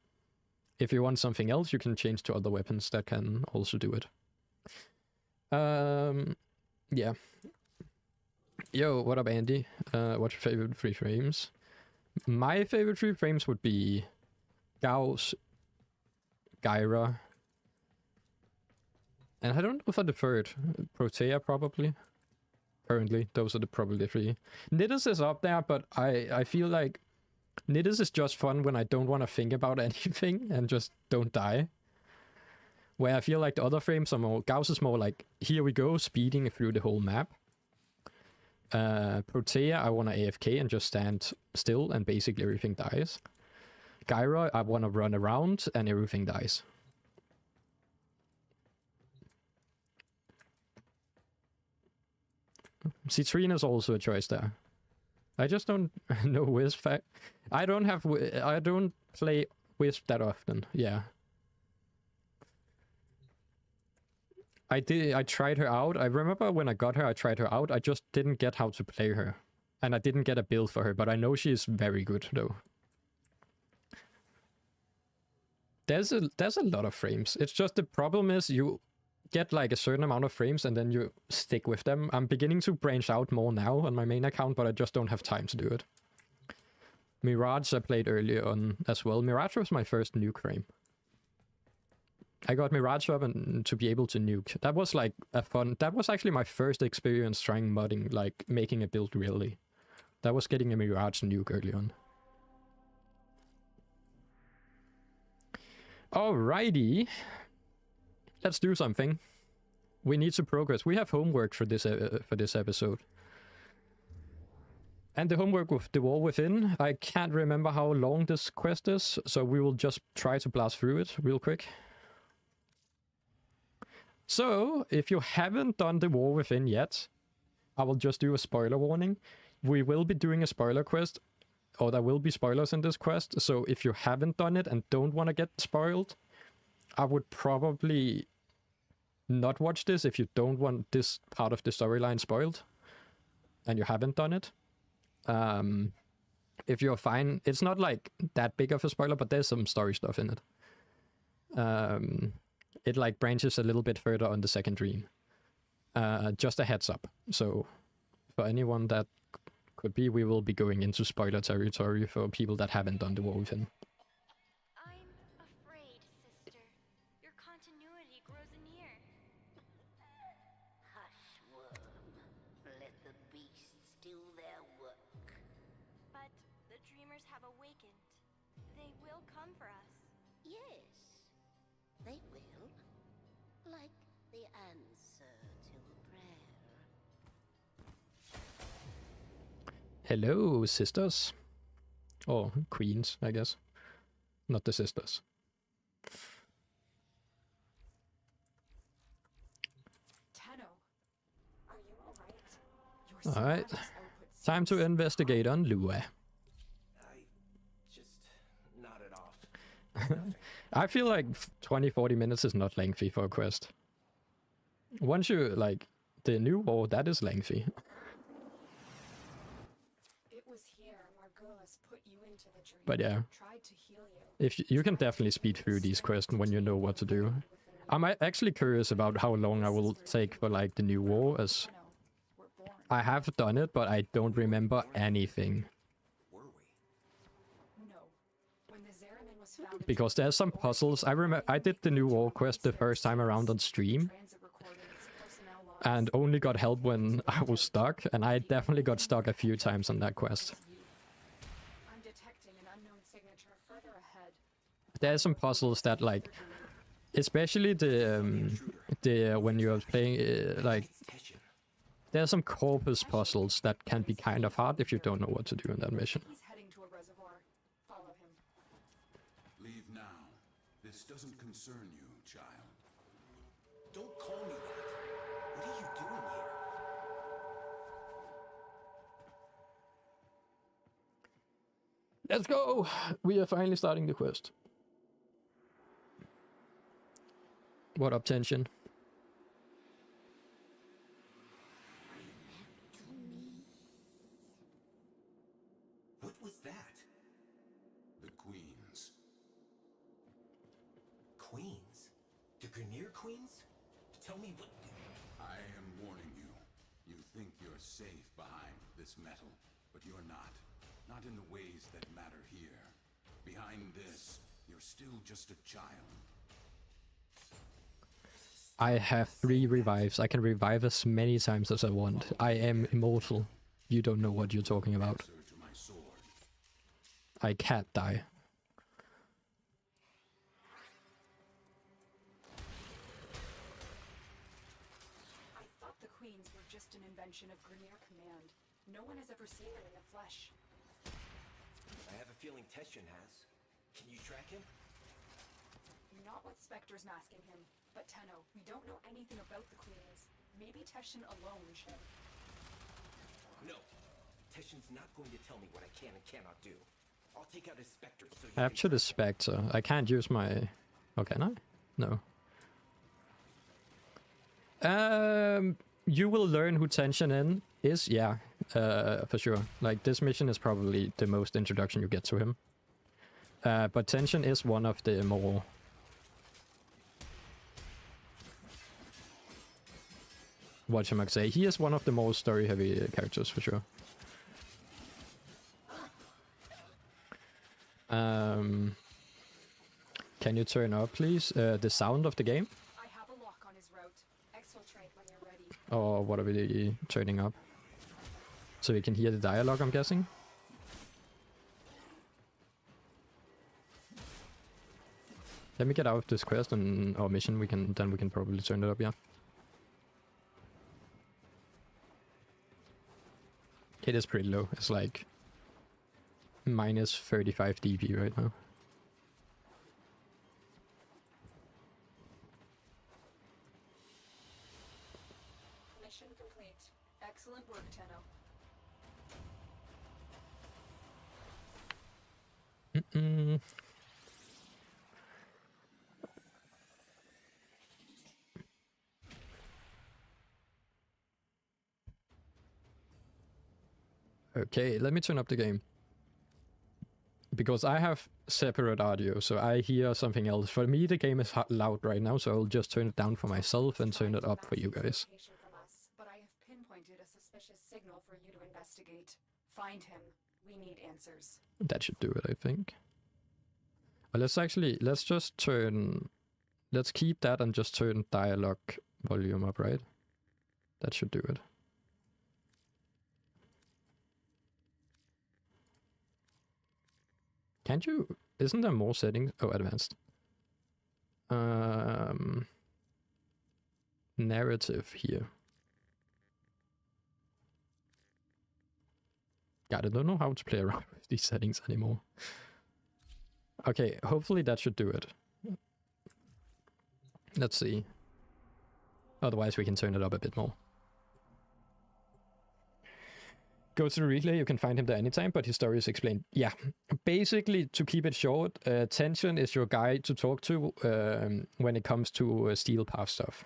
If you want something else, you can change to other weapons that can also do it. Yeah. Yo, what up, Andy? What's your favorite free frames? My favorite free frames would be Gauss, Gyra, and I don't know for the third. Protea, probably. Currently, those are probably the three. Nidus is up there, but I feel like Nidus is just fun when I don't want to think about anything and just don't die. Where I feel like the other frames are more... Gauss is more like, here we go, speeding through the whole map. Protea, I want to AFK and just stand still and basically everything dies. Gyra, I want to run around and everything dies. Citrine is also a choice there. I just don't know Wisp. I don't play Wisp that often. Yeah. I tried her out. I remember when I got her, I tried her out. I just didn't get how to play her. And I didn't get a build for her, but I know she's very good though. There's a lot of frames. It's just the problem is you get like a certain amount of frames and then you stick with them. I'm beginning to branch out more now on my main account, but I just don't have time to do it. Mirage I played earlier on as well. Mirage was my first nuke frame. I got Mirage up and to be able to nuke. That was like a fun... That was actually my first experience trying modding, like making a build really. That was getting a Mirage nuke early on. Alrighty. Let's do something. We need to progress. We have homework for this episode. And the homework with the wall within, I can't remember how long this quest is, so we will just try to blast through it real quick. So, if you haven't done the wall within yet, I will just do a spoiler warning. We will be doing a spoiler quest, or there will be spoilers in this quest, so if you haven't done it and don't want to get spoiled, I would probably not watch this if you don't want this part of the storyline spoiled and you haven't done it. If you're fine, it's not like that big of a spoiler, but there's some story stuff in it. It like branches a little bit further on the second dream. Just a heads up. So for anyone that could be, we will be going into spoiler territory for people that haven't done the war with him. Hello, sisters. Or queens, I guess. Not the sisters. Alright. Time to investigate on Lua. I just nodded off. I feel like 20-40 minutes is not lengthy for a quest. Once you, like, the new war, that is lengthy. But yeah, if you can definitely speed through these quests when you know what to do. I'm actually curious about how long I will take for like the new war, as I have done it, but I don't remember anything. Because there's some puzzles. I did the new war quest the first time around on stream, and only got help when I was stuck, and I definitely got stuck a few times on that quest. There's some puzzles that, like, Especially the when you're playing like there are some corpus puzzles that can be kind of hard if you don't know what to do in that mission. He's heading to a reservoir. Follow him. Leave now. This doesn't concern you, child. Don't call me that. What are you doing here? Let's go! We are finally starting the quest. What up, Tension? What was that? The Queens. Queens? The Grenier Queens? Tell me what... I am warning you. You think you're safe behind this metal, but you're not. Not in the ways that matter here. Behind this, you're still just a child. I have 3 revives. I can revive as many times as I want. I am immortal. You don't know what you're talking about. Answer to my sword. I can't die. I thought the Queens were just an invention of Grenier Command. No one has ever seen them in the flesh. I have a feeling Teshin has. Can you track him? Not with Spectre's masking him. But Tenno, we don't know anything about the Queens. Maybe Teshin alone should. No. Teshin's not going to tell me what I can and cannot do. I'll take out his Spectre so you Capture the Spectre. I can't use my... Oh, can I? No. You will learn who Tension is. Yeah, for sure. Like, this mission is probably the most introduction you get to him. But Tension is one of the more... Whatchamacallit, he is one of the more story-heavy characters, for sure. Can you turn up, please, the sound of the game? I have a lock on his route. Exfiltrate when you're ready. Or what are we turning up? So we can hear the dialogue, I'm guessing? Let me get out of this quest and or mission, then we can probably turn it up, yeah. It is pretty low. It's like minus 35 dB right now. Mission complete. Excellent work, Tenno. Okay, let me turn up the game. Because I have separate audio, so I hear something else. For me, the game is loud right now, so I'll just turn it down for myself and turn it up for you guys. From us, but I have pinpointed a suspicious signal for you to investigate. Find him. We need answers. That should do it, I think. But let's keep that and just turn dialogue volume up, right? That should do it. Can't you? Isn't there more settings? Oh, advanced. Narrative here. God, I don't know how to play around with these settings anymore. Okay, hopefully that should do it. Let's see. Otherwise we can turn it up a bit more. Go to the replay, you can find him there anytime, but his story is explained. Yeah, basically, to keep it short, Tension is your guy to talk to when it comes to Steel Path stuff.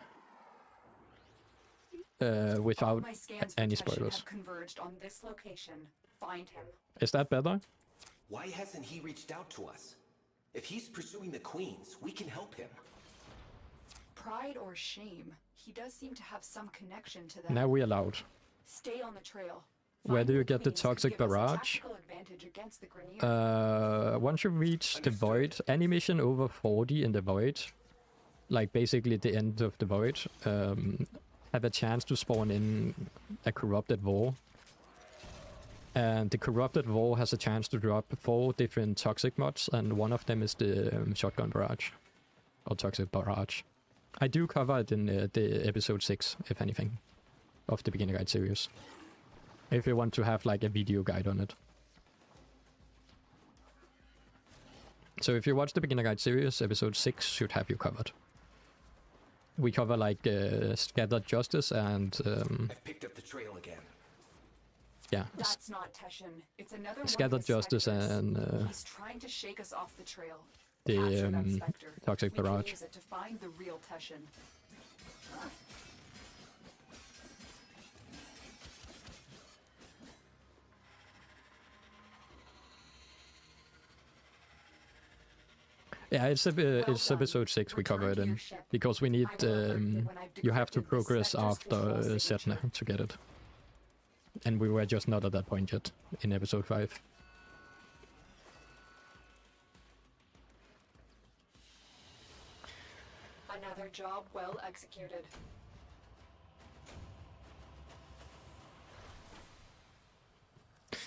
Without any spoilers. Have converged on this location. Find him. Is that better? Why hasn't he reached out to us? If he's pursuing the Queens, we can help him. Pride or shame? He does seem to have some connection to them. Now we are allowed. Stay on the trail. Where do you get the toxic barrage? Once you reach the void, any mission over 40 in the void, like basically the end of the void, have a chance to spawn in a corrupted war. And the corrupted war has a chance to drop 4 different toxic mods, and one of them is the shotgun barrage. or Toxic Barrage. I do cover it in the episode 6, if anything, of the beginner guide series. If you want to have like a video guide on it. So if you watch the beginner guide series, episode 6 should have you covered. We cover like Scattered Justice and I've picked up the trail again. yeah, That's not Teshin. It's another one of Scattered his Justice specters. and He's trying to shake us off the trail. the Capture that specter. Toxic We can Barrage. use it to find the real Teshin. Yeah, it's episode 6 we cover it in, because we need you have to progress after Setna to get it, and we were just not at that point yet in episode 5. Another job well executed.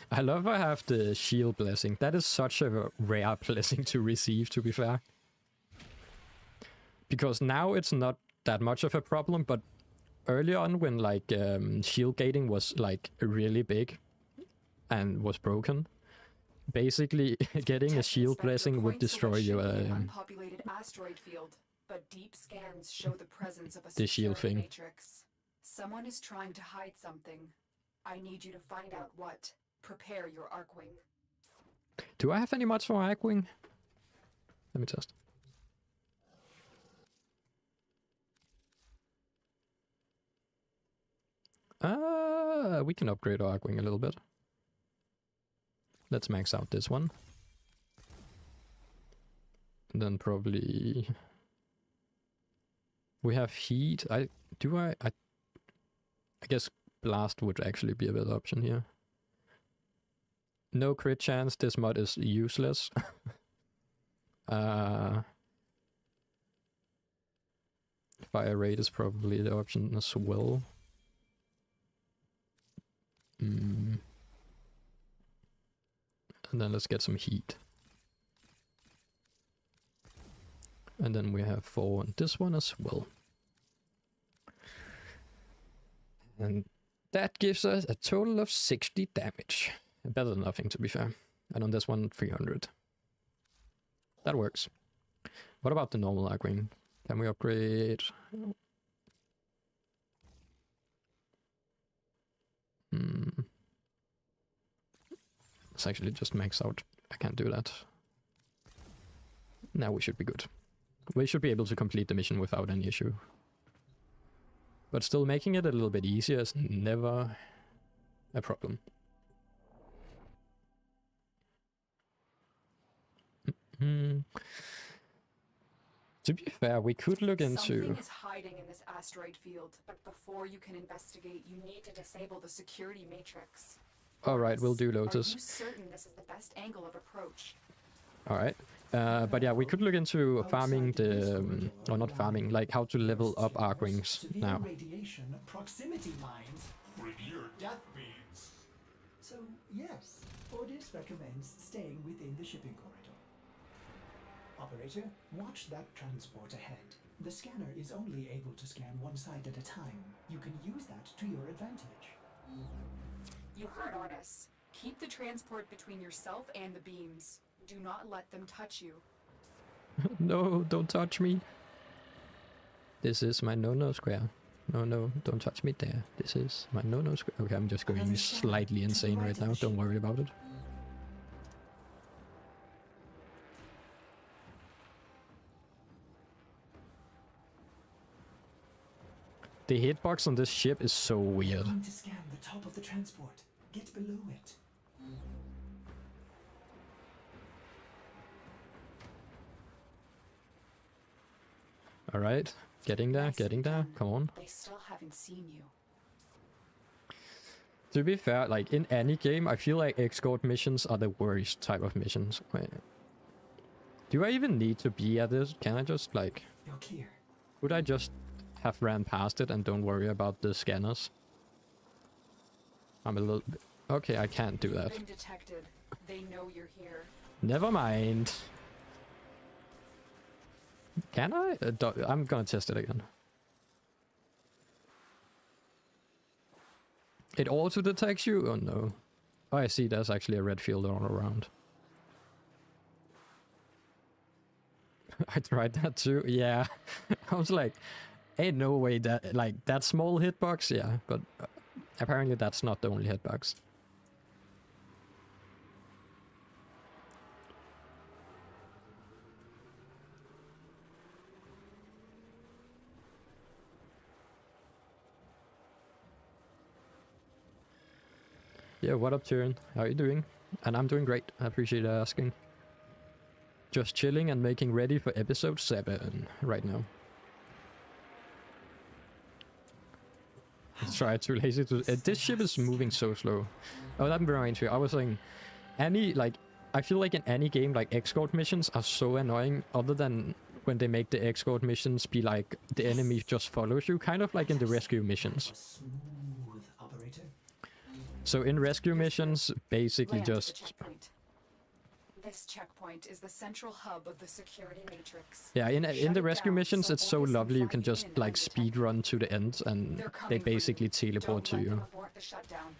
I love I have the shield blessing. That is such a rare blessing to receive, to be fair. Because now it's not that much of a problem, but early on when like shield gating was like really big and was broken, basically getting a shield blessing would destroy your unpopulated asteroid field, but deep scans show the presence of a the shield security thing. matrix. Someone is trying to hide something. I need you to find out what. Prepare your Arcwing. Do I have any mods for Arcwing? Let me test. We can upgrade our Arcwing a little bit. Let's max out this one. And then probably we have heat. I guess blast would actually be a better option here. No crit chance, this mod is useless. Fire rate is probably the option as well. And then let's get some heat. And then we have 4 on this one as well. And that gives us a total of 60 damage. Better than nothing, to be fair. And on this one, 300. That works. What about the normal Arcwing? Can we upgrade? Let's actually just max out. I can't do that. Now we should be good. We should be able to complete the mission without any issue. But still, making it a little bit easier is never a problem. To be fair, we could look into... Something is hiding in this asteroid field, but before you can investigate, you need to disable the security matrix. Alright, we'll do Are Lotus. you certain this is the best angle of approach? Alright. But yeah, we could look into farming the... or not farming, like how to level up Arcwings now. Radiation proximity mines. Revere death beams. So, yes, Ordis recommends staying within the shipping corridor. Operator, watch that transport ahead. The scanner is only able to scan one side at a time. You can use that to your advantage. You heard Ordis. Keep the transport between yourself and the beams. Do not let them touch you. No, don't touch me. This is my no-no square. No, don't touch me there. This is my no-no square. Okay, I'm just going slightly insane right now. Don't worry about it. The hitbox on this ship is so weird. Going to scan the top of the transport. Get below it. Alright, getting there, getting there. Come on. They still haven't seen you. To be fair, like in any game, I feel like escort missions are the worst type of missions. Wait. Do I even need to be at this? Can I just like... You're clear. Would I just have ran past it and don't worry about the scanners? I'm a little bit... Okay, I can't do that. Been detected. They know you're here. Never mind. Can I? I'm gonna test it again. It auto detects you? Oh no. Oh, I see, there's actually a red field all around. I tried that too, yeah. I was like, ain't no way that, like, that small hitbox, yeah, but apparently that's not the only hitbox. Yeah, what up, Tyrion? How are you doing? And I'm doing great. I appreciate you asking. Just chilling and making ready for episode 7 right now. Try too lazy to... this ship is moving so slow. Oh, that reminds me. I was saying, I feel like in any game, like, escort missions are so annoying, other than when they make the escort missions be like, the enemy just follows you, kind of like in the rescue missions. Smooth, operator. So in rescue missions, basically Land at the just... checkpoint. This checkpoint is the central hub of the security matrix. Yeah, in Shut the it rescue down missions, so it's so Otis can lovely. You fly can just, in like, undetected. speed run to the end, and They're coming they for you. basically teleport to Don't let you. them abort the shutdown.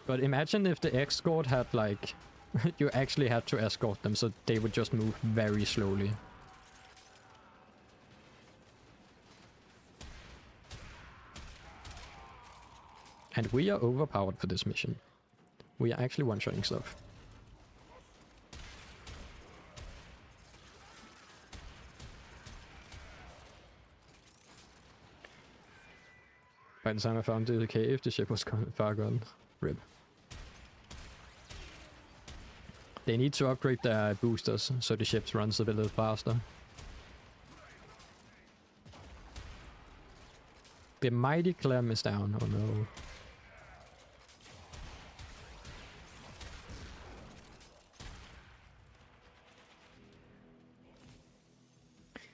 But imagine if the escort had, like... you actually had to escort them, so they would just move very slowly. And we are overpowered for this mission. We are actually one-shotting stuff. By the time I found the cave, the ship was far gone. RIP. They need to upgrade their boosters so the ships runs a little faster. The mighty Clem is down. Oh no.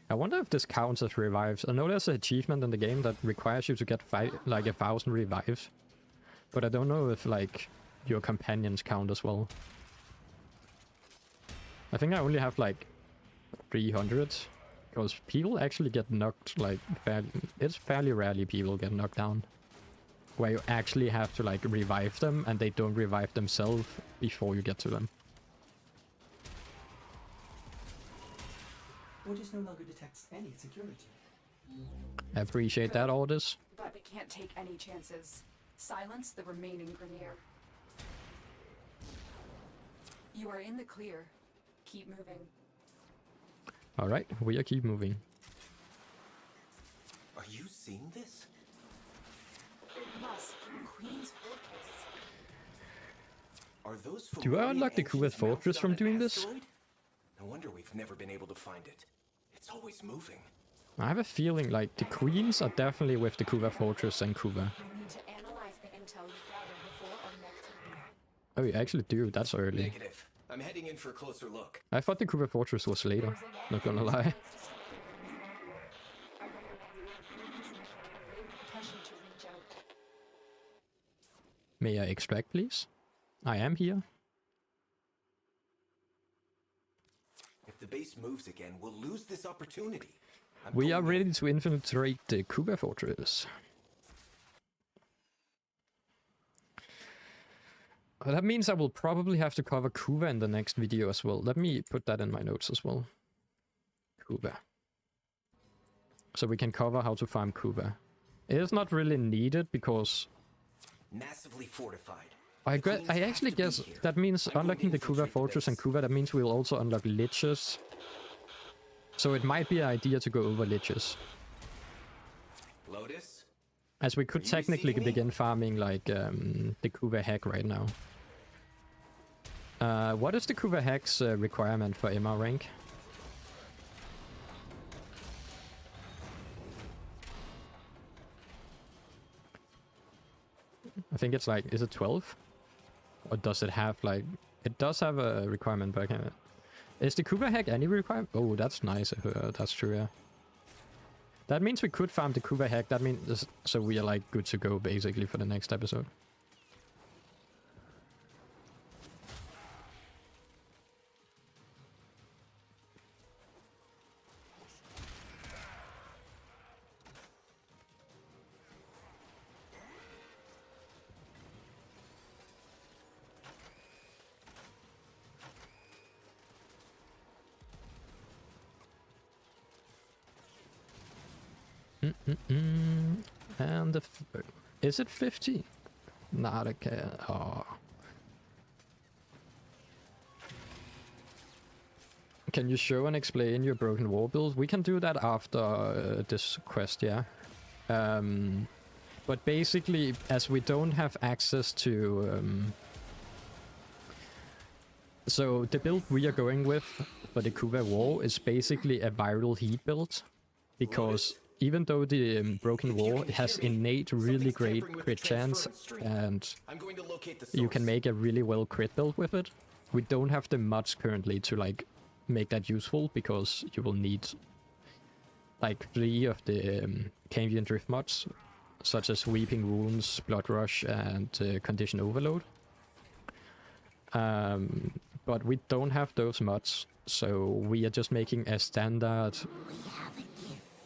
I wonder if this counts as revives. I know there's an achievement in the game that requires you to get like 1,000 revives. But I don't know if, like, your companions count as well. I think I only have, like, 300. Because people actually get knocked, like, it's fairly rarely people get knocked down. Where you actually have to, like, revive them, and they don't revive themselves before you get to them. Otis no longer detects any security. I appreciate that, Ordis. But we can't take any chances. Silence the remaining Grenier. You are in the clear. Keep moving. Alright, we are keep moving. Are you seeing this? It must be Queen's Fortress. Are those Do I Fomorian unlock the engines Kuvet Fortress mounted from on an doing this? asteroid? No wonder we've never been able to find it. It's always moving. I have a feeling like the Queens are definitely with the Kuva Fortress and Kuva. We need to analyze the intel you gathered before our next move. Oh, you actually do. That's early. Negative. I'm heading in for a closer look. I thought the Kuva Fortress was later. Not gonna lie. I recommend Teshin to reach out. May I extract, please? I am here. If the base moves again, we'll lose this opportunity. I'm We are going in. ready to infiltrate the Kuva Fortress. Well, that means I will probably have to cover Kuva in the next video as well. Let me put that in my notes as well. Kuva. So we can cover how to farm Kuva. It is not really needed because Massively fortified. I The Queens have actually to be guess here. that means I'm going unlocking to the Kuva infiltrate the Fortress and base. Kuva, that means we'll also unlock liches. So it might be an idea to go over liches. Lotus? As we could Are you technically receiving me? begin farming like the Kuva hack right now. What is the Kuva hack's requirement for MR rank? I think it's like, is it 12? Or does it have like, it does have a requirement, but I can't. Is the Kuva hack any requirement? Oh, that's nice. That's true, yeah. That means we could farm the Kuva hack. That means, so we are like good to go basically for the next episode. And the is it 50? Not okay. Oh. Can you show and explain your broken war build? We can do that after this quest, yeah. But basically, as we don't have access to... so the build we are going with for the Kuva War is basically a viral heat build. Because even though the Broken War has innate really great crit chance and you can make a really well crit build with it, we don't have the mods currently to like make that useful, because you will need like 3 of the Cambion Drift mods, such as Weeping Wounds, Blood Rush, and Condition Overload. But we don't have those mods, so we are just making a standard,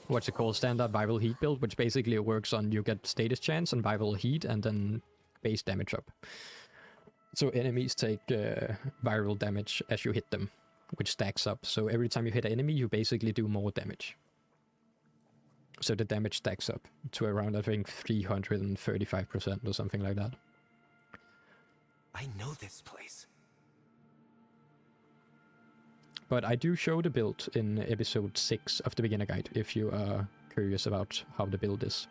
what's it called, standard viral heat build, which basically works on you get status chance and viral heat and then base damage up. So enemies take viral damage as you hit them, which stacks up. So every time you hit an enemy, you basically do more damage. So the damage stacks up to around, I think, 335% or something like that. I know this place. But I do show the build in episode 6 of the beginner guide, if you are curious about how the build is.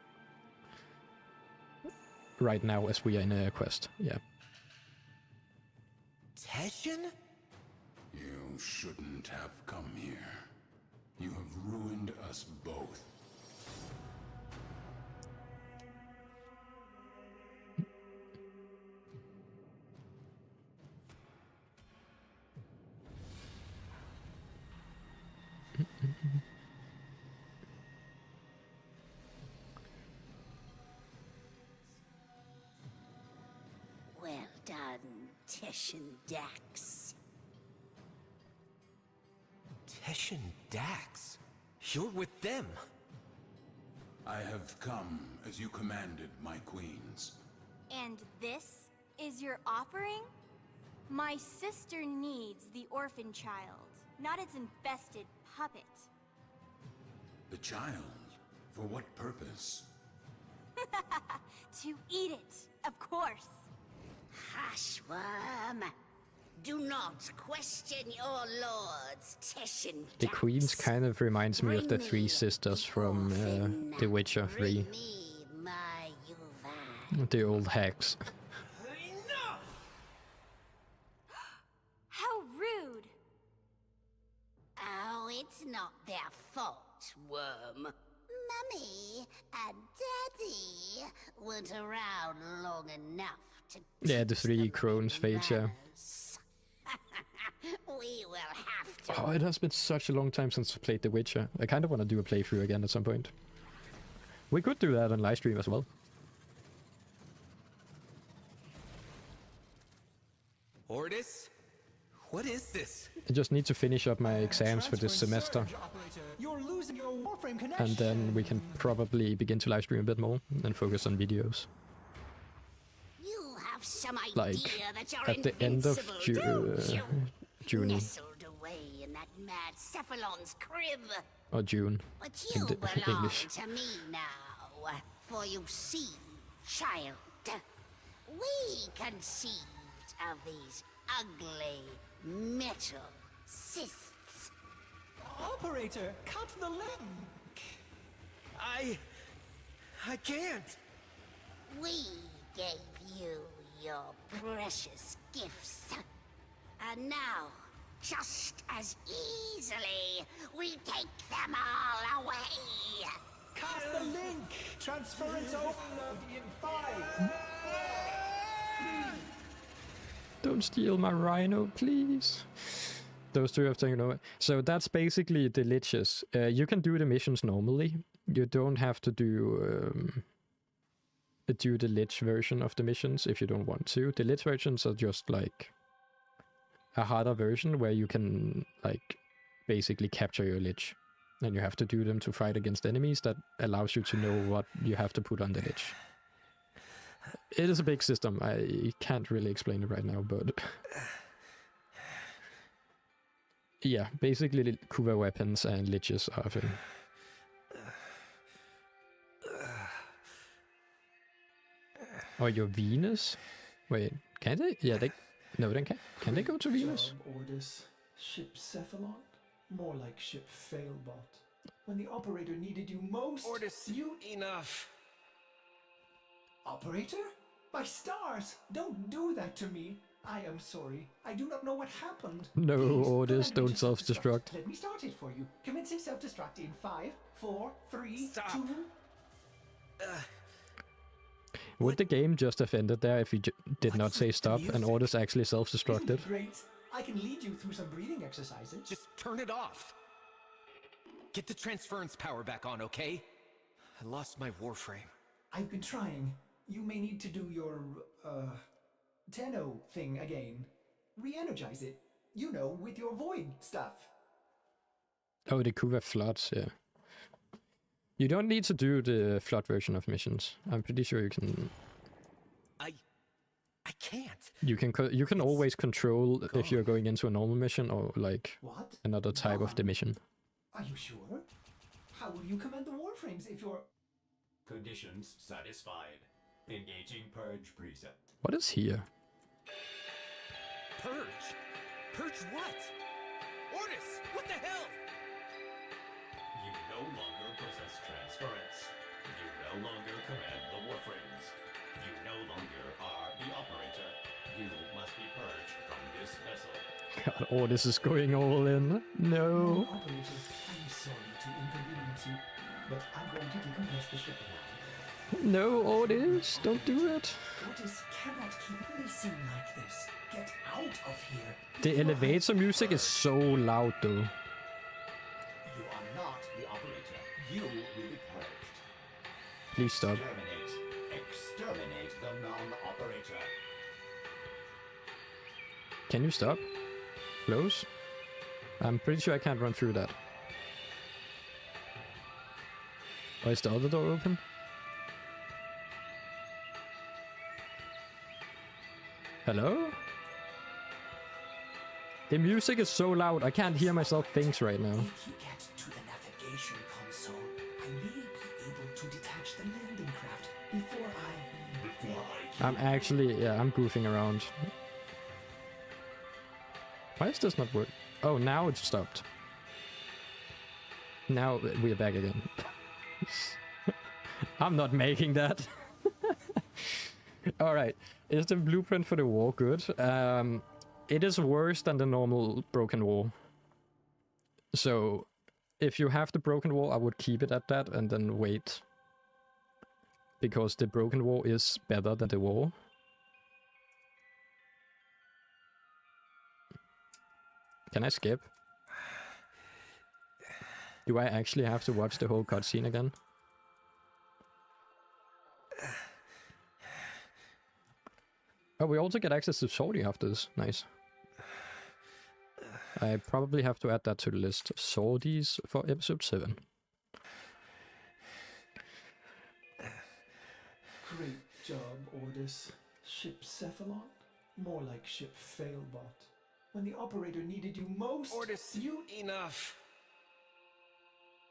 Right now, as we are in a quest, yeah. Teshin? You shouldn't have come here. You have ruined us both. Well done, Teshin Dax. Teshin Dax? You're with them. I have come as you commanded, my queens. And this is your offering? My sister needs the orphan child, not its infested puppet. The child? For what purpose? To eat it, of course. Hush, worm. Do not question your lords, Teshin Dax. The Queens kind of reminds me of the 3 sisters from The Witcher 3. Bring me my Yuvan. The old hacks. How rude! Oh, it's not their fault, worm. Mummy and Daddy weren't around long enough to Yeah, the 3 teach them crones fate, yeah. manners. We will have to. Oh, it has been such a long time since I played The Witcher. I kind of want to do a playthrough again at some point. We could do that on live stream as well. Ordis? What is this? I just need to finish up my exams for this semester, You're losing your Warframe connection. and then we can probably begin to live stream a bit more and focus on videos. You have some idea Like, that you're at the end of invincible, don't you? June. Nestled away in that mad Cephalon's crib. Or June. But in you the belong English. to me now. For you see, child, we conceived of these ugly metal cysts. Operator, cut the link. I can't. We gave you your precious gifts. And now, just as easily, we take them all away. Cut the link. Transference overload in 5. Don't steal my Rhino, please. Those 2 have taken over. So that's basically the liches. You can do the missions normally. You don't have to do the lich version of the missions if you don't want to. The lich versions are just like a harder version where you can like basically capture your lich, and you have to do them to fight against enemies. That allows you to know what you have to put on the lich. It is a big system. I can't really explain it right now, but yeah, basically Kuva weapons and liches are a thing. Or your Venus? Wait, can they? Yeah, they. No, they can. Can they go to Venus? Job orders. Ship Cephalon? More like ship Failbot. When the operator needed you most, you... enough. Operator? My stars! Don't do that to me! I am sorry. I do not know what happened. No, Please, orders, command me don't to self-destruct. Let me start it for you. Commencing self-destruct in 5, 4, 3, Stop. 2... Would the game just have ended there if you did not say stop and orders actually Isn't self-destructed? it great? I can lead you through some breathing exercises. Just turn it off. Get the transference power back on, okay? I lost my Warframe. I've been trying. You may need to do your, Tenno thing again. Re-energize it. You know, with your void stuff. Oh, they could have floods, yeah. You don't need to do the flood version of missions. I'm pretty sure you can. I can't. You can always control if you're going into a normal mission or like What? another type of the mission. Are you sure? How will you command the Warframes if you're... Conditions satisfied. Engaging purge preset. What is here? Purge? Purge what? Ordis, what the hell? You no longer possess transference. You no longer command the Warframes. You no longer are the operator. You must be purged from this vessel. God, oh, this is going all in. No. Operator, I'm sorry to inconvenience you, but I'm going to decompress the ship now. No, Ordis, don't do it. Ordis cannot keep racing like this. Get out of here. The elevator music is so loud though. You are not the operator. You will be purged. Please stop. Exterminate the non-operator. Can you stop? Close? I'm pretty sure I can't run through that. Or is the other door open? Hello? The music is so loud, I can't hear myself think right now. If you get to the navigation console, I may be able to detach the landing craft before I... I'm actually, yeah, I'm goofing around. Why is this not working? Oh, now it's stopped. Now we're back again. I'm not making that. Alright, is the blueprint for the wall good? It is worse than the normal broken wall. So, if you have the broken wall, I would keep it at that and then wait. Because the broken wall is better than the wall. Can I skip? Do I actually have to watch the whole cutscene again? Oh, we also get access to Saudi after this. Nice. I probably have to add that to the list. Saudis for episode 7. Great job, Ordis. Ship Cephalon? More like ship Failbot. When the operator needed you most, Ordis, you... enough.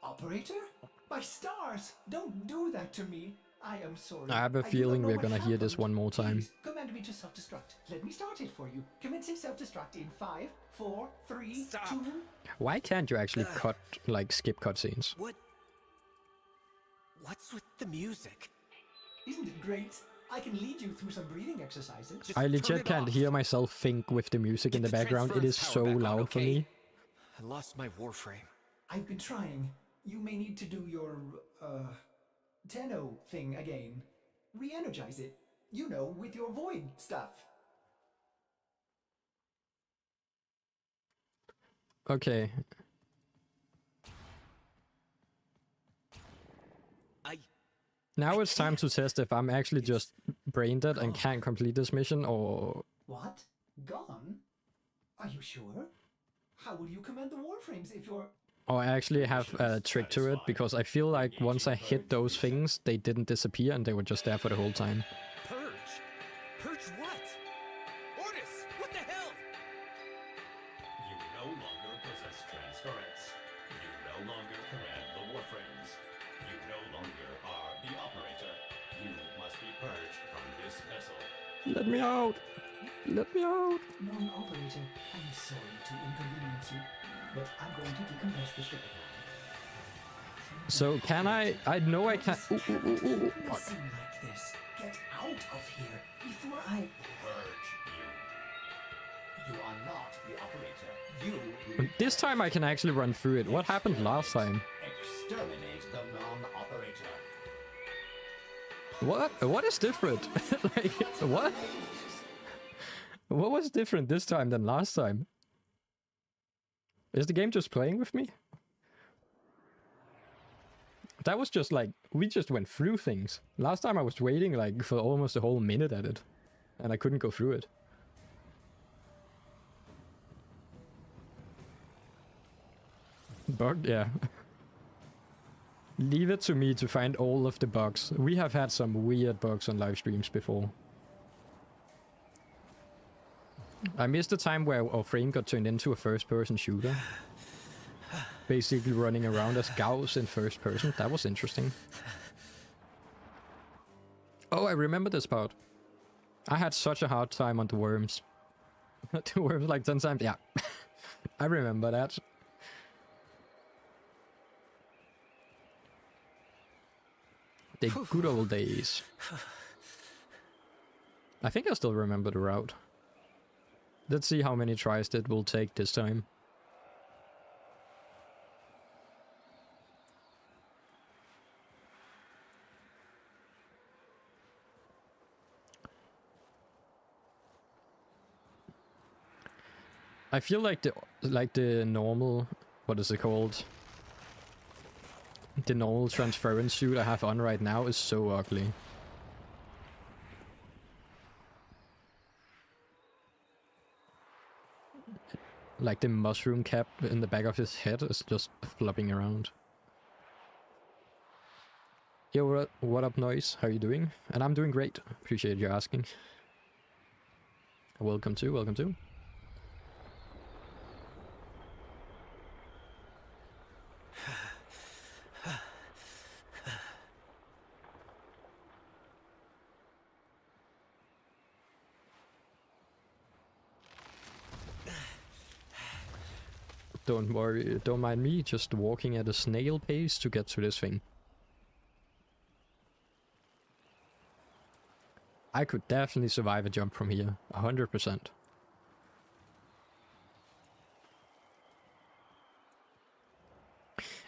Operator? My stars! Don't do that to me! I am sorry. I have a do feeling not know we're what gonna hear this happened. one more time. Please, command me to self-destruct. Let me start it for you. Commencing self-destruct in 5, 4, 3, Stop. 2... Why can't you actually cut, like, skip cutscenes? What's with the music? Isn't it great? I can lead you through some breathing exercises. Just I turn legit it can't off. hear myself think with the music in the background. It is so transference power back on, loud for okay? me. I lost my Warframe. I've been trying. You may need to do your, Tenno thing again. Re-energize it. You know, with your void stuff. Okay. Now it's time to test if I'm actually just brain dead and can't complete this mission, or... What? Gone? Are you sure? How will you command the Warframes if you're... Or I actually have a trick to it, because I feel like once I hit those things, they didn't disappear and they were just there for the whole time. Purge? Purge what? Ordis, what the hell? You no longer possess transference. You no longer command the Warframes. You no longer are the operator. You must be purged from this this vessel. Let me out! Let me out! Non-operator, I'm sorry to inconvenience you, but I'm going to decompress the ship now. So can I know I can. Listen like this. Get out of here before I Purge you. You are not the operator. You This time I can actually run through it. What happened last time? exterminate the non-operator. What is different? Like, what? What was different this time than last time? Is the game just playing with me? That was just like, we just went through things. Last time I was waiting like for almost a whole minute at it. And I couldn't go through it. Bug, yeah. Leave it to me to find all of the bugs. We have had some weird bugs on live streams before. I missed the time where Warframe got turned into a first-person shooter. Basically running around as Gauss in first person. That was interesting. Oh, I remember this part. I had such a hard time on the worms. The worms like 10 times. Yeah. I remember that. The good old days. I think I still remember the route. Let's see how many tries it will take this time. I feel like the normal, what is it called? The normal transference suit I have on right now is so ugly. Like the mushroom cap in the back of his head is just flopping around. Yo, what up, Noise? How are you doing? And I'm doing great. Appreciate you asking. Welcome to, welcome to. Don't worry, don't mind me, just walking at a snail pace to get to this thing. I could definitely survive a jump from here, 100%.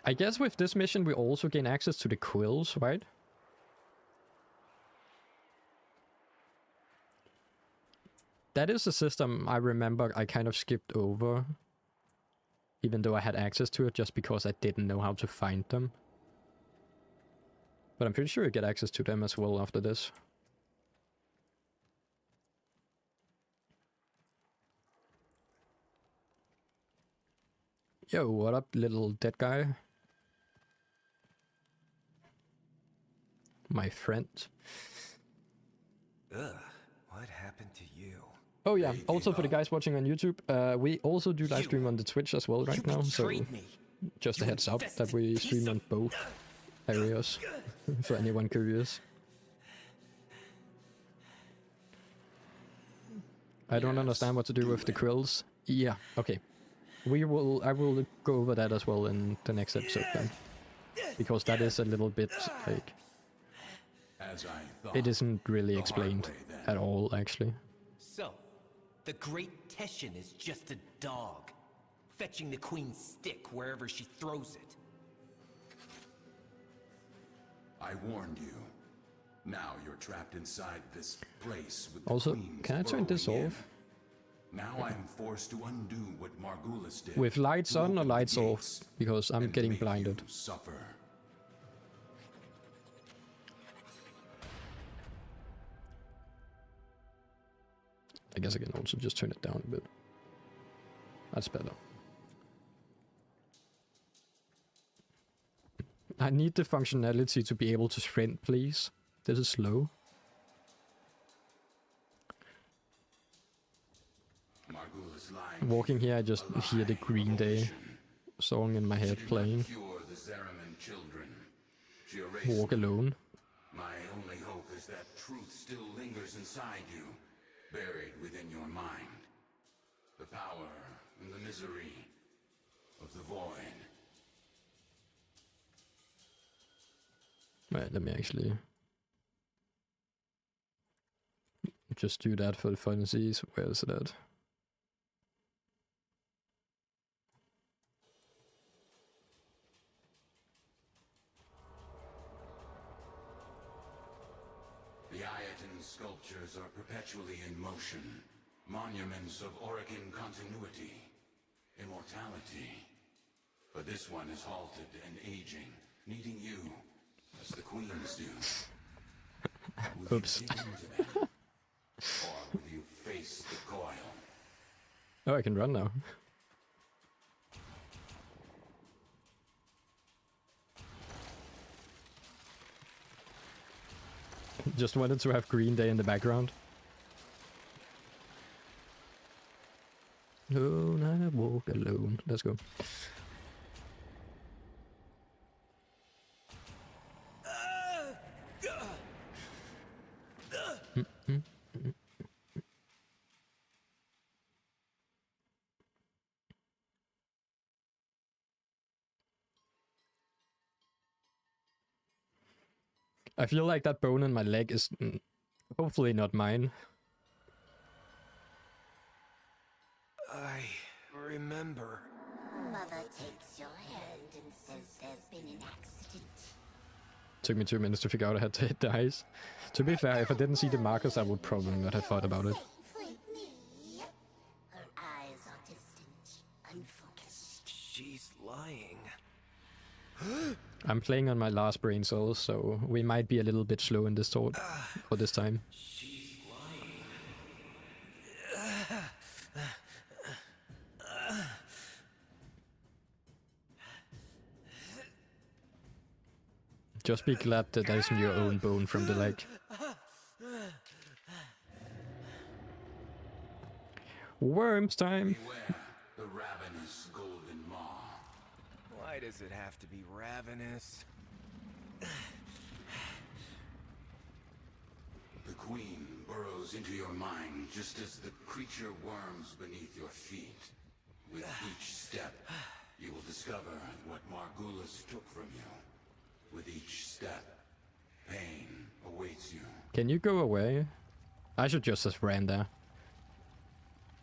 I guess with this mission we also gain access to the quills, right? That is a system I remember I kind of skipped over. Even though I had access to it, just because I didn't know how to find them. But I'm pretty sure you get access to them as well after this. Yo, what up, little dead guy? My friend. Ugh, what happened to you? Oh yeah, also for the guys watching on YouTube, we also do live stream on the Twitch as well right now, so just a heads up that we stream on both areas, for anyone curious. I don't understand what to do with the quills. Yeah, okay. I will go over that as well in the next episode then. Because that is a little bit, like... It isn't really explained at all, actually. So, the great Teshin is just a dog, fetching the Queen's stick wherever she throws it. I warned you. Now you're trapped inside this place with Also, the Queens can I turn this burrowing in. off? Now I'm forced to undo what Margulis did. With lights to on or open the lights off? gates Because I'm and getting make blinded. you suffer. I guess I can also just turn it down a bit. That's better. I need the functionality to be able to sprint, please. This is slow. Walking here, I just hear the Green Day song in my head playing. Walk alone. My only hope is is that truth still lingers inside you, buried within your mind. The power and the misery of the void. Right, let me actually just do that for the funsies. Where is it at? The Ayaton sculptures are perpetually in motion, monuments of Orican continuity, immortality. But this one is halted and aging, needing you, as the queens do. Will Oops. you dig into them, or will you face the coil? Oh, I can run now. Just wanted to have Green Day in the background. Alone I walk alone. Let's go. I feel like that bone in my leg is hopefully not mine. I remember. Mother takes your hand and says there's been an accident. Took me 2 minutes to figure out I had to hit the ice. To be fair, if I didn't see the markers, I would probably not have thought about it. Safe with me. Her eyes are distant, unfocused. She's lying. I'm playing on my last brain cells, so we might be a little bit slow in this thought for this time. She's lying. Just be glad that that isn't your own bone from the leg. Worms time! Beware the ravenous golden maw. Why does it have to be ravenous? The queen burrows into your mind just as the creature worms beneath your feet. With each step, you will discover what Margulis took from you. With each step, pain awaits you. Can you go away? I should just have ran there.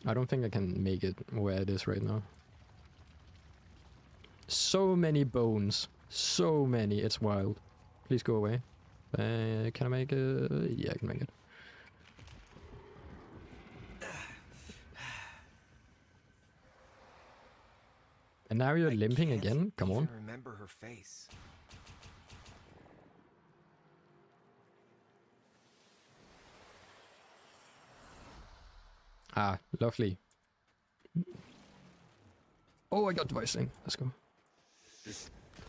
I don't think I can make it where it is right now. So many bones. So many. It's wild. Please go away. Can I make it? Yeah, I can make it. And now you're limping again? Come on. I remember her face. Ah, lovely. Oh, I got devising. Let's go.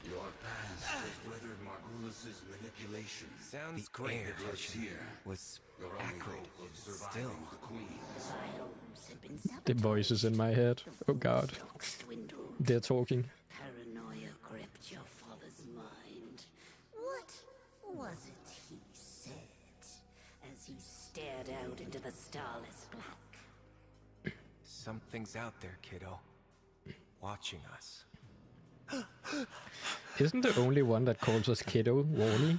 Your past has weathered Margulis' manipulation. Sounds the great. air lives here. Was Your only acrid. hope of surviving Still. the queens. Biomes have been The voices in my head. Oh god. stocks dwindled. They're talking. Paranoia gripped your father's mind. What was it he said as he stared out into the starless black? Something's out there, kiddo. Watching us. Isn't the only one that calls us kiddo Wally?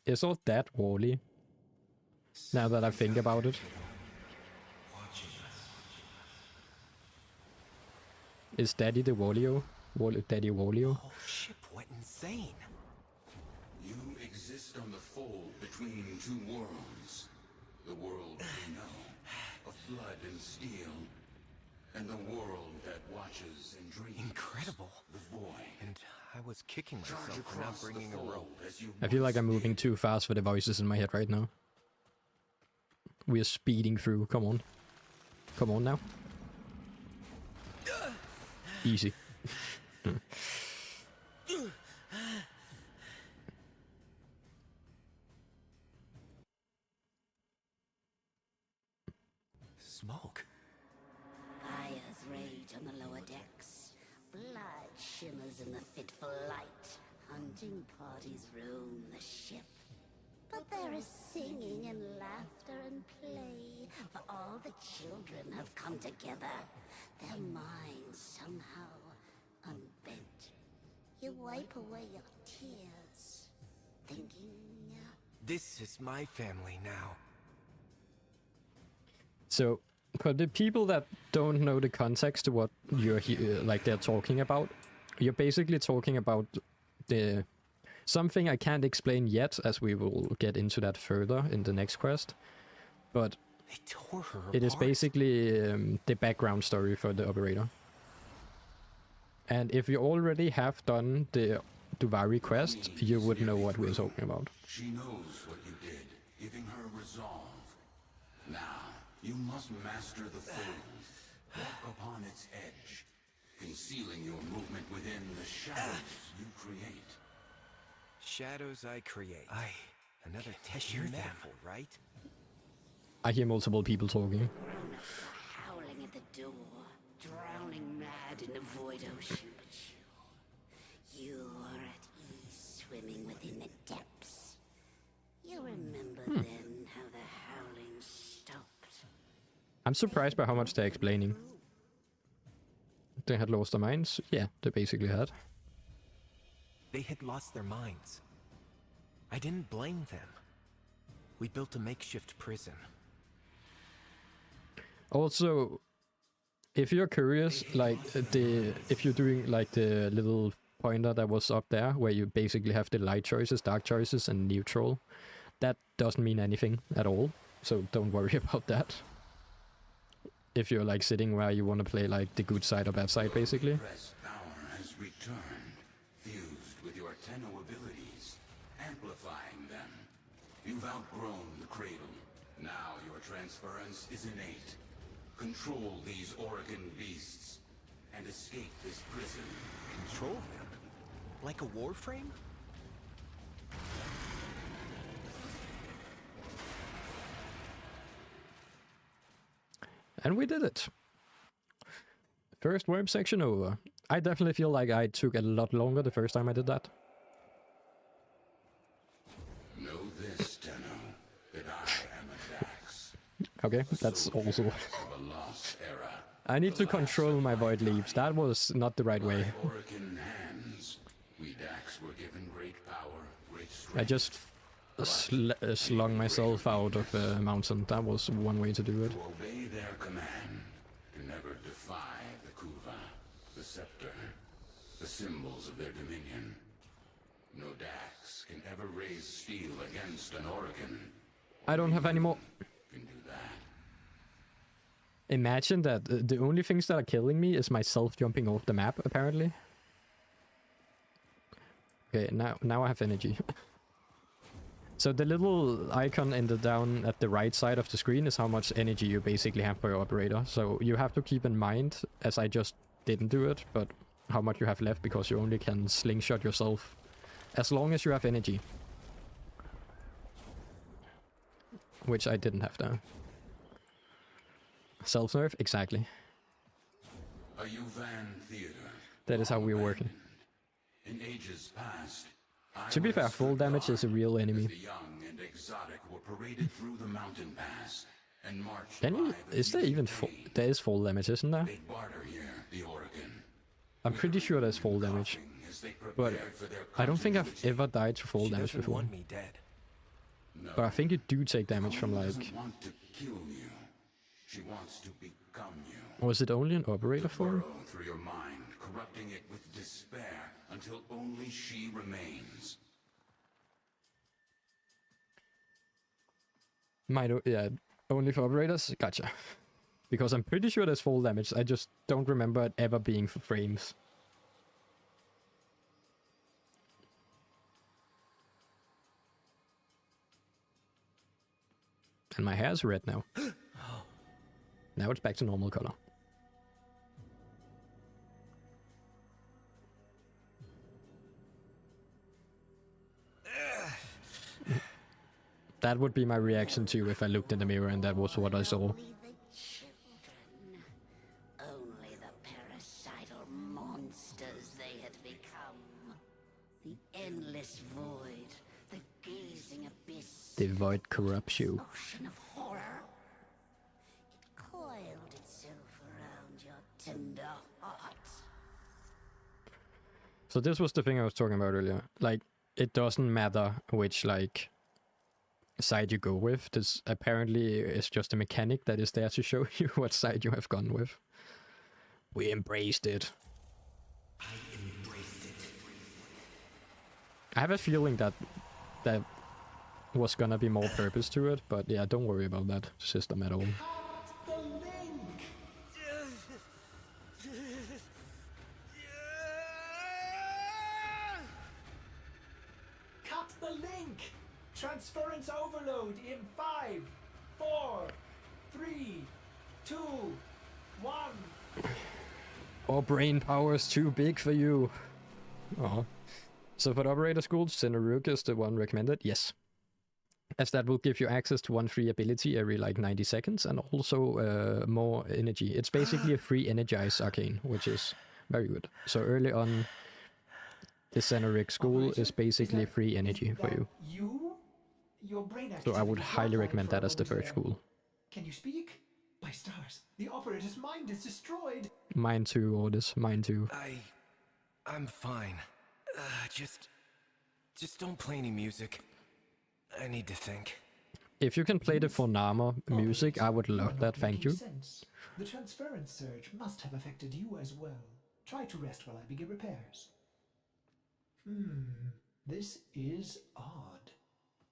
Is all that Wally? Now that I think about it. Watching us. Is Daddy the Wallio? Daddy Wallio? Whole ship went insane. You exist on the fold between two worlds. The world we know, of blood and steel, and the world that watches and dreams. Incredible. The void. And I was kicking Charge myself for not across the bringing a fold rope. as you I feel like I'm once moving did. too fast for the voices in my head right now. We are speeding through. Come on. Come on now. Easy. Smoke. Fires rage on the lower decks. Blood shimmers in the fitful light. Hunting parties roam the ship. But singing and laughter and play, for all the children have come together, their minds somehow unbent. You wipe away your tears, thinking... This is my family now. So, for the people that don't know the context to what you're like they're talking about, you're basically talking about the something I can't explain yet, as we will get into that further in the next quest. But They tore her it is apart. basically the background story for the operator. And if you already have done the Duvari quest, you would know what we're talking about. She knows what you did, giving her resolve. Now, you must master the fold. Walk upon its edge, concealing your movement within the shadows you create. Shadows I create. Another Teshin metaphor, right? I hear multiple people talking. Grown-ups are howling at the door, drowning mad in the void ocean, but you are at ease swimming within the depths. You remember then how the howling stopped. I'm surprised by how much they're explaining. They had lost their minds? Yeah, they basically had. They had lost their minds. I didn't blame them. We built a makeshift prison. Also, if you're curious, like if you're doing like the little pointer that was up there, where you basically have the light choices, dark choices, and neutral, that doesn't mean anything at all. So don't worry about that. If you're like sitting where you want to play like the good side or bad side, basically. Repressed power has returned, fused with your Tenno abilities, amplifying them. You've outgrown the cradle. Now your transference is innate. Control these Oregon beasts, and escape this prison. Control them? Like a Warframe? And we did it. First worm section over. I definitely feel like I took a lot longer the first time I did that. Know this, Tenno, that I am a Dax. Okay, that's also... Of a lost era. I need to control my void leaves. That was not the right way. By Oregon hands, we Dax were given great power, great strength. I just slung myself out of a mountain. That was one way to do it. To obey their command, to never defy the Kuva, the scepter, the symbols of their dominion. No Dax can ever raise steel against an Oregon. I don't have any more. Can do that. Imagine that the only things that are killing me is myself jumping off the map, apparently. Okay, now I have energy. So the little icon in the down at the right side of the screen is how much energy you basically have per operator. So you have to keep in mind, as I just didn't do it, but how much you have left, because you only can slingshot yourself as long as you have energy. Which I didn't have there. Self-nerf? Exactly. A Uvan theater. That is how we're working. In ages past, To be fair, full damage is a real enemy. the young and exotic were paraded through the mountain pass and marched Can you, by the is there even full, there is full damage, isn't there? They barter here, the Oregon. I'm pretty sure there's full damage. As they But prepared for their I don't think I've continuity. ever died to full She damage doesn't before. want me dead. No, But I think you do take damage from Chloe like... doesn't want to kill you. She wants to become you. Was it only an operator form? Burrow through your mind, corrupting it with despair until only she remains. Yeah, only for operators? Gotcha. Because I'm pretty sure there's full damage, I just don't remember it ever being for frames. And my hair's red now. Now it's back to normal color. That would be my reaction too if I looked in the mirror and that was what I saw. Only the children. Only the parasital monsters they had become. The endless void, the gazing abyss. The void corrupts you. Ocean of horror. It coiled itself around your tender heart. So this was the thing I was talking about earlier. Like, it doesn't matter which, like, side you go with. This apparently is just a mechanic that is there to show you what side you have gone with. We embraced it. I embraced it. I have a feeling that was gonna be more purpose to it, but yeah, don't worry about that system at all. The link! Cut the link! Transference overload in 5, 4, 3, 2, 1. Our brain power is too big for you. Oh. So for the operator school, Senaruk is the one recommended? Yes. As that will give you access to one free ability every like 90 seconds and also more energy. It's basically a free energize arcane, which is very good. So early on, the Senaruk school is basically free energy for you. Your brain So I would activity is highly offline recommend for a that as the moment first there. school. Can you speak? By stars, the operator's mind is destroyed. Mine too, Ordis. Mine too. I'm fine. Just don't play any music. I need to think. If you can play the Fornama music, I would love that, thank you. Sense. The transference surge must have affected you as well. Try to rest while I begin repairs. This is odd.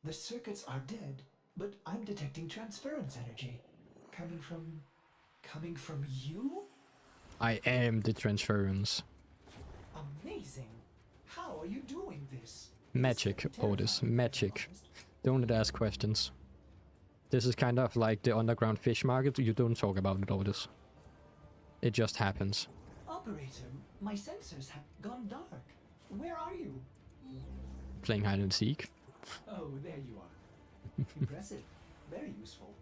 The circuits are dead, but I'm detecting transference energy. Coming from you? I am the transference. Amazing. How are you doing this? Magic, Ordis. Magic. Don't ask questions. This is kind of like the underground fish market. You don't talk about it, Ordis. It just happens. Operator, my sensors have gone dark. Where are you? Playing hide and seek. Oh, there you are. Impressive. Very useful.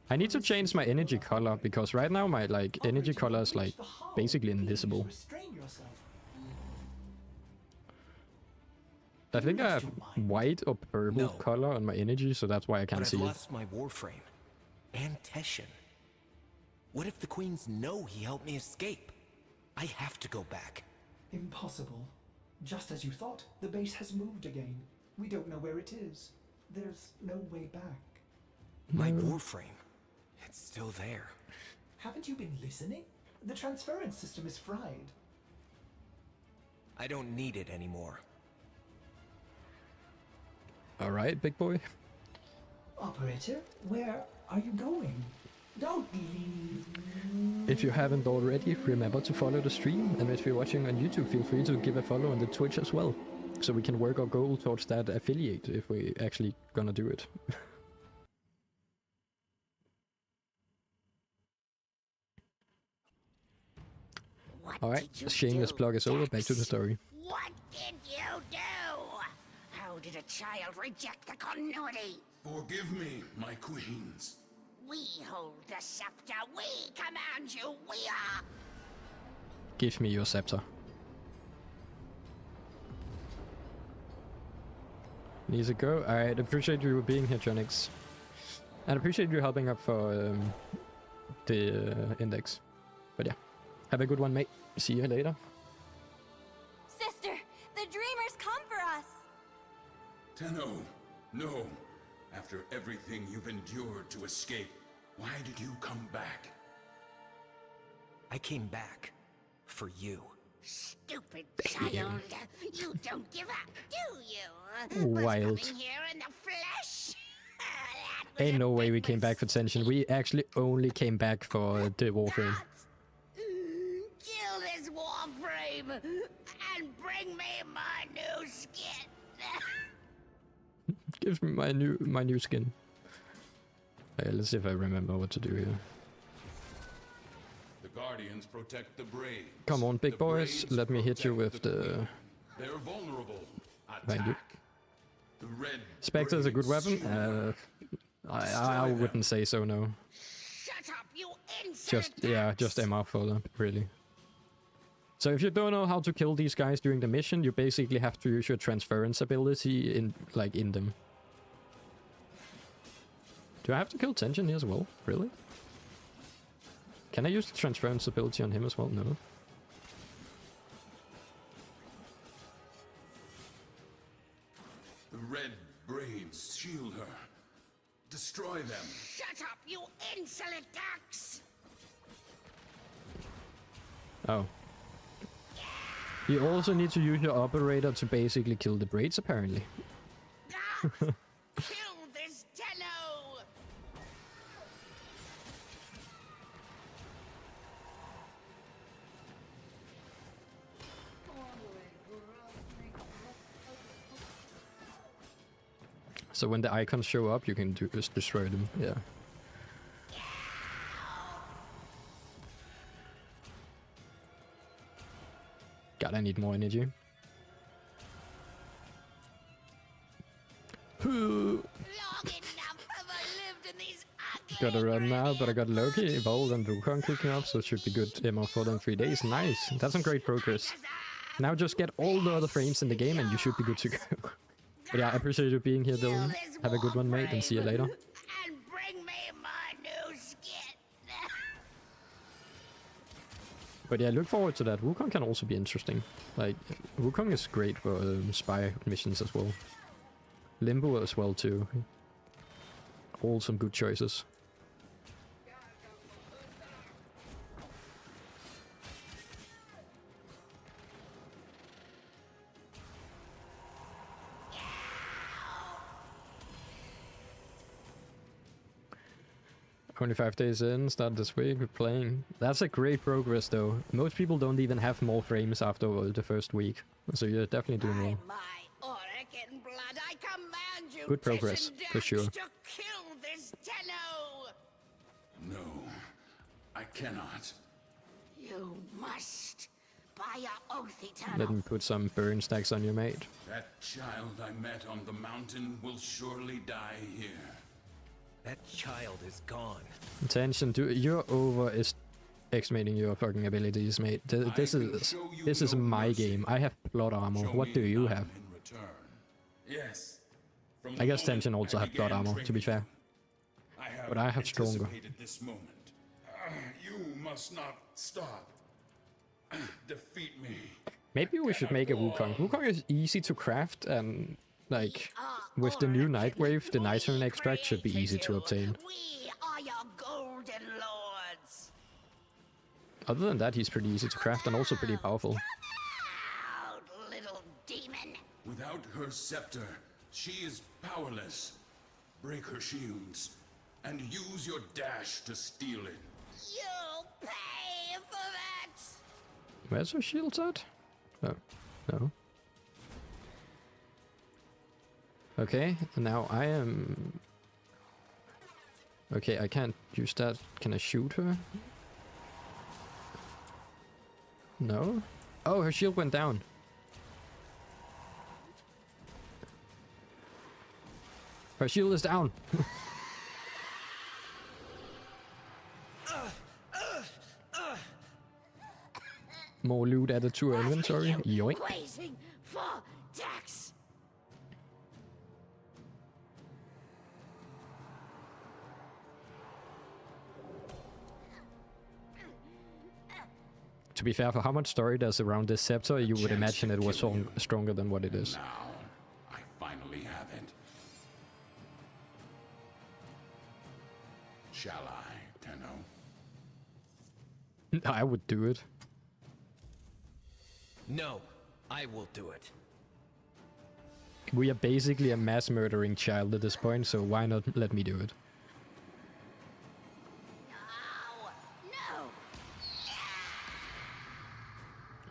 I need to change my energy color because right now my like energy color is like basically invisible. Restrain yourself. I think I have white or purple No. color on my energy, so that's why I can't But see I've it. lost my Warframe. And Teshin. What if the Queens know he helped me escape? I have to go back. Impossible. Just as you thought, the base has moved again. We don't know where it is. There's no way back. My Warframe. It's still there. Haven't you been listening? The transference system is fried. I don't need it anymore. Alright, big boy. Operator, where are you going? Don't leave. If you haven't already, remember to follow the stream, and if you're watching on YouTube, feel free to give a follow on the Twitch as well, so we can work our goal towards that affiliate if we actually gonna do it. Alright, shameless plug is over, back to the story. What did you do? How did a child reject the continuity? Forgive me, my queens. We hold the scepter. We command you. We are. Give me your scepter. Needs a go? Alright, appreciate you being here, Jonix. And appreciate you helping up for the index. But yeah, have a good one, mate. See you later. Sister, the dreamers come for us. Tenno, no. After everything you've endured to escape, why did you come back? I came back. For you. Stupid child. You don't give up, do you? Wild. Was coming here in the flesh? Ain't no way we came back for tension. We actually only came back for the Warframe. Kill this Warframe and bring me my new skin. Gives me my new skin. Let's see if I remember what to do here. The Guardians protect the brave. Come on, big boys. Let me hit you with the... They're vulnerable. Thank you. Attack. The red Spectre is a good Braves weapon. soar. I wouldn't say so, no. Shut up, you insolent Just MR for them, really. So if you don't know how to kill these guys during the mission, you basically have to use your transference ability in them. Do I have to kill Tension here as well? Really? Can I use the transference ability on him as well? No. The red braids shield her. Destroy them. Shut up, you insolent ducks! Oh. You also need to use your operator to basically kill the braids, apparently. Kill this Tenno! So when the icons show up, you can just destroy them. Yeah. God, I need more energy. Gotta run now, but I got Loki, Evolved, and Wukong kicking off, so it should be good ammo for them 3 days. Nice, that's some great progress. Now just get all the other frames in the game and you should be good to go. But yeah, I appreciate you being here, Dylan. Have a good one, mate, and see you later. And bring me my new skin! But yeah, look forward to that. Wukong can also be interesting. Like, Wukong is great for spy missions as well. Limbo as well too. All some good choices. Only 5 days in, start this week, we're playing. That's a great progress though. Most people don't even have more frames after the first week. So you're definitely doing well. My Oregon blood, I command you, Good progress, for sure. to kill this Tenno! No, I cannot. You must, by your oath, Eternal. Let me put some burn stacks on your mate. That child I met on the mountain will surely die here. That child is gone. Attention, you're over estimating your fucking abilities, mate. This is my game. I have plot armor. What do you have? Yes. I guess Tension also have plot armor, to be fair. But I have stronger. This moment. You must not stop. Defeat me. Maybe we should make a Wukong. Wukong is easy to craft and, like, with the new Nightwave, the Nitrogen extract should be easy to obtain. We are your golden lords. Other than that, he's pretty easy to craft and also pretty powerful. Out, little demon. Without her scepter, she is powerless. Break her shields and use your dash to steal it. You'll pay for that. Where's her shields at? Oh, no. Okay, now I am... Okay, I can't use that. Can I shoot her? No? Oh, her shield went down. Her shield is down. More loot added to her inventory. Yoink. Waiting for Dax. To be fair, for how much story there's around this scepter, you would imagine it was stronger than what it is. Now, I finally have it. Shall I, Tenno? I would do it. No, I will do it. We are basically a mass murdering child at this point, so why not let me do it? No.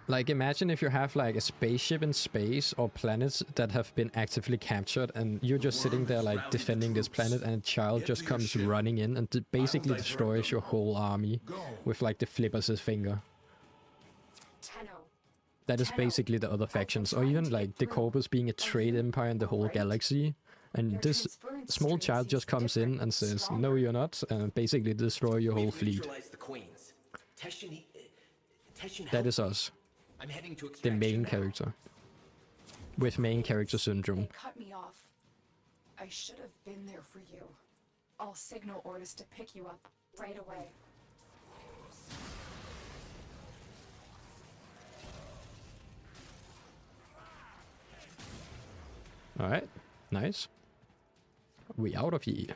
Like, imagine if you have like a spaceship in space or planets that have been actively captured and you're just sitting there like defending this planet and a child just comes running in and basically destroys your whole army with like the flippers his finger. Tenno. That is basically the other factions, or even like the Corpus being a trade empire in the whole galaxy. And this small child just comes in and says, no you're not, and basically destroy your whole fleet. Neutralize the Queens. Teshin That is us. I'm heading to The Extraction main now. character. With main character syndrome. They cut me off. I should have been there for you. I'll signal orders to pick you up right away. Alright, nice. We out of here.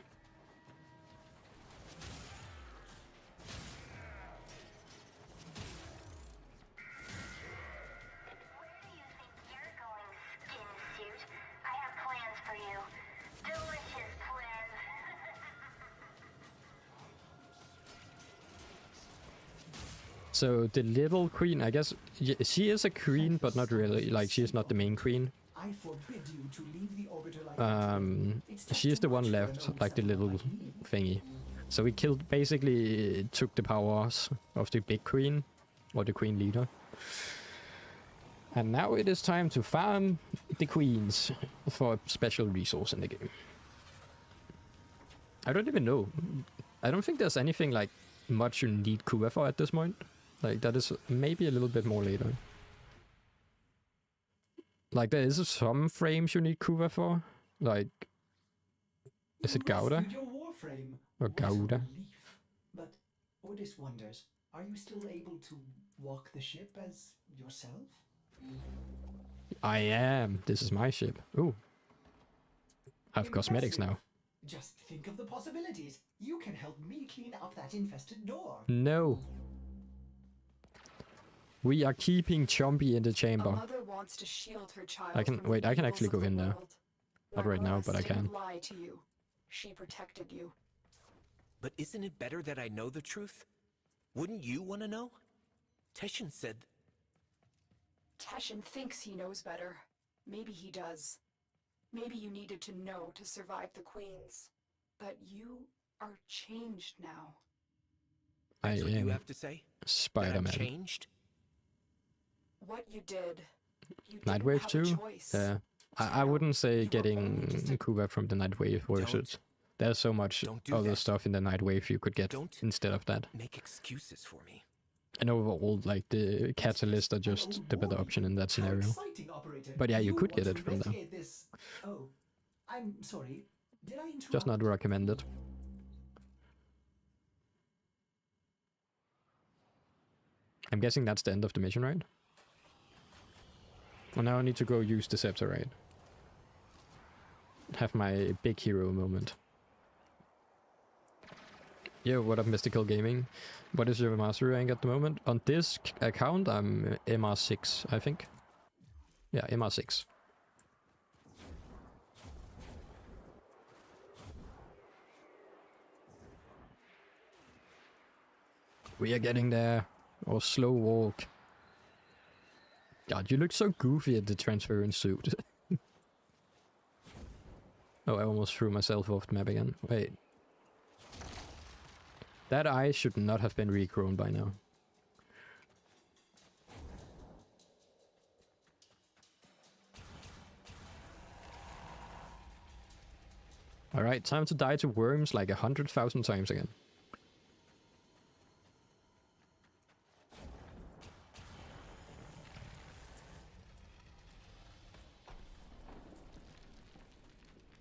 So the little queen, I guess, she is a queen, but not really. Like, she is not the main queen. I forbid you to leave the orbiter like She is the one left, like the little thingy. So we killed, basically took the powers of the big queen, or the queen leader. And now it is time to farm the queens for a special resource in the game. I don't even know. I don't think there's anything like much you need Kuva for at this point. Like, that is maybe a little bit more later. Like, there is some frames you need Kuva for. Like, is it Gouda? Your Warframe. Or What a Gouda? relief. But Odys wonders, are you still able to walk the ship as yourself? I am. This is my ship. Ooh. I have cosmetics now. Just think of the possibilities. You can help me clean up that infested door. No. We are keeping Chompy in the A chamber. mother wants to shield her child. I can- from wait, the I can evils actually of go the in there. world. Not right now, but I Ragnar's can. didn't lie to you. She protected you. But isn't it better that I know the truth? Wouldn't you want to know? Teshin said... Teshin thinks he knows better. Maybe he does. Maybe you needed to know to survive the queens. But you are changed now. That's what you am have to say? That I'm Spider-Man. changed? What you did, you didn't Nightwave have a too? choice. Yeah. I wouldn't say You were getting only just a- Kuva from the Nightwave worth it. There's so much Don't do other that. stuff in the Nightwave you could get Don't instead of that. Make excuses for me. And overall, like, the Catalyst are just the better option in that How scenario. exciting, operator. But yeah, you could want get to it from there. investigate this. Oh, I'm sorry. Did I interrupt? Just not recommended. I'm guessing that's the end of the mission, right? Well, now I need to go use the scepter, right? Have my big hero moment. Yo, what up, Mystical Gaming? What is your mastery rank at the moment? On this account, I'm MR6, I think. Yeah, MR6. We are getting there. Or slow walk. God, you look so goofy at the transference suit. Oh, I almost threw myself off the map again. Wait. That eye should not have been regrown by now. Alright, time to die to worms like 100,000 times again.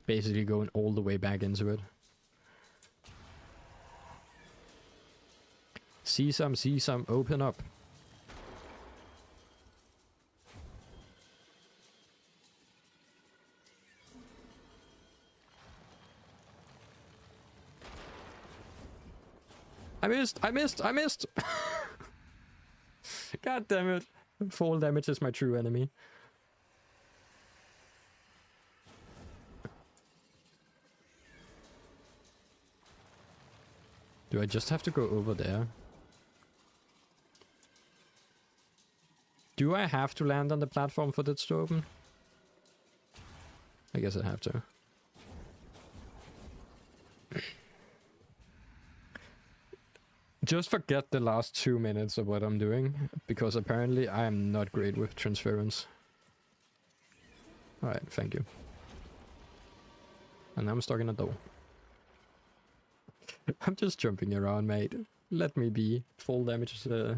Basically going all the way back into it. Sesame, open up. I missed! God damn it. Fall damage is my true enemy. Do I just have to go over there? Do I have to land on the platform for this to open? I guess I have to. Just forget the last 2 minutes of what I'm doing, because apparently I am not great with transference. Alright, thank you. And I'm stuck in a door. I'm just jumping around, mate. Let me be. Fall damage is, I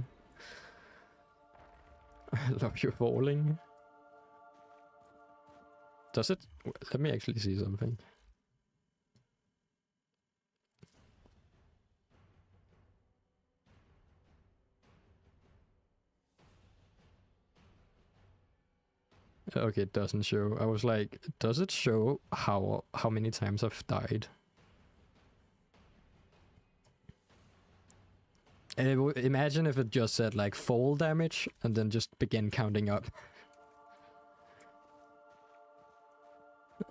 love you falling. Does it? Let me actually see something. Okay, it doesn't show. I was like, does it show how many times I've died? Imagine if it just said like fall damage and then just begin counting up.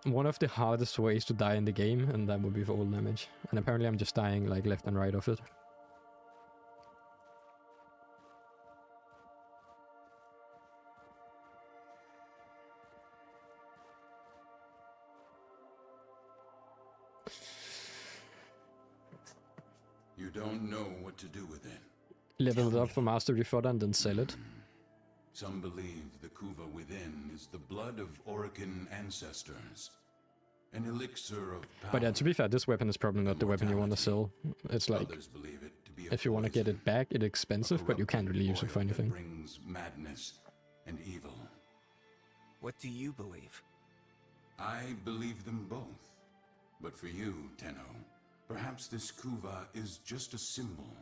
One of the hardest ways to die in the game, and that would be fall damage. And apparently I'm just dying like left and right of it. You don't know what to do with it. Level it up for mastery fodder and then sell it. Some believe the Kuva within is the blood of Orokin ancestors. An elixir of power. But yeah, to be fair, this weapon is probably not the weapon you want to sell. It's like, Others believe it to be a if you want to get it back, it's expensive, but you can't really use it for oil that anything. brings madness and evil. What do you believe? I believe them both. But for you, Tenno, perhaps this Kuva is just a symbol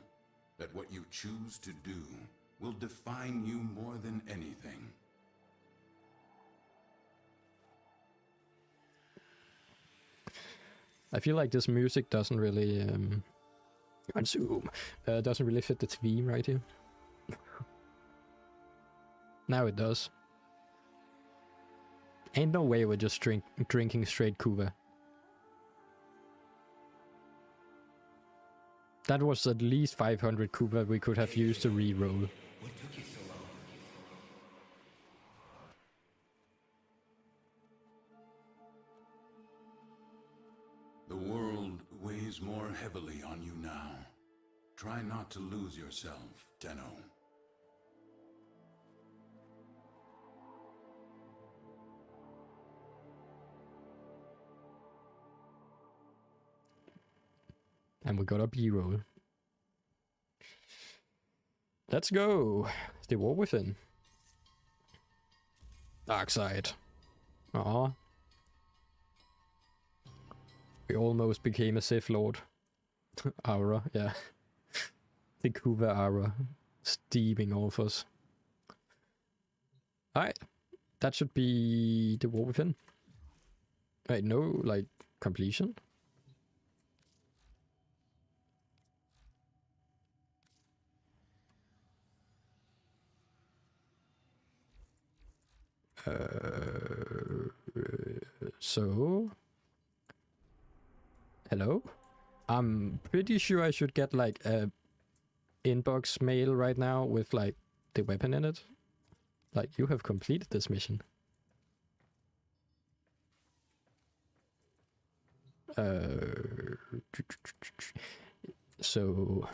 that what you choose to do will define you more than anything. I feel like this music doesn't really doesn't really fit the theme right here. Now it does. Ain't no way we're just drinking straight Kuva. That was at least 500 Kuva we could have used to re-roll. What took you so long? The world weighs more heavily on you now. Try not to lose yourself, Tenno. And we got a B-roll. Let's go! The War Within. Dark Side. Aw. We almost became a Sith Lord. Aura, yeah. The Kuva Aura. Steaming off us. Alright. That should be the War Within. Wait, no, like, completion? So hello? I'm pretty sure I should get like a inbox mail right now with like the weapon in it. Like, you have completed this mission. So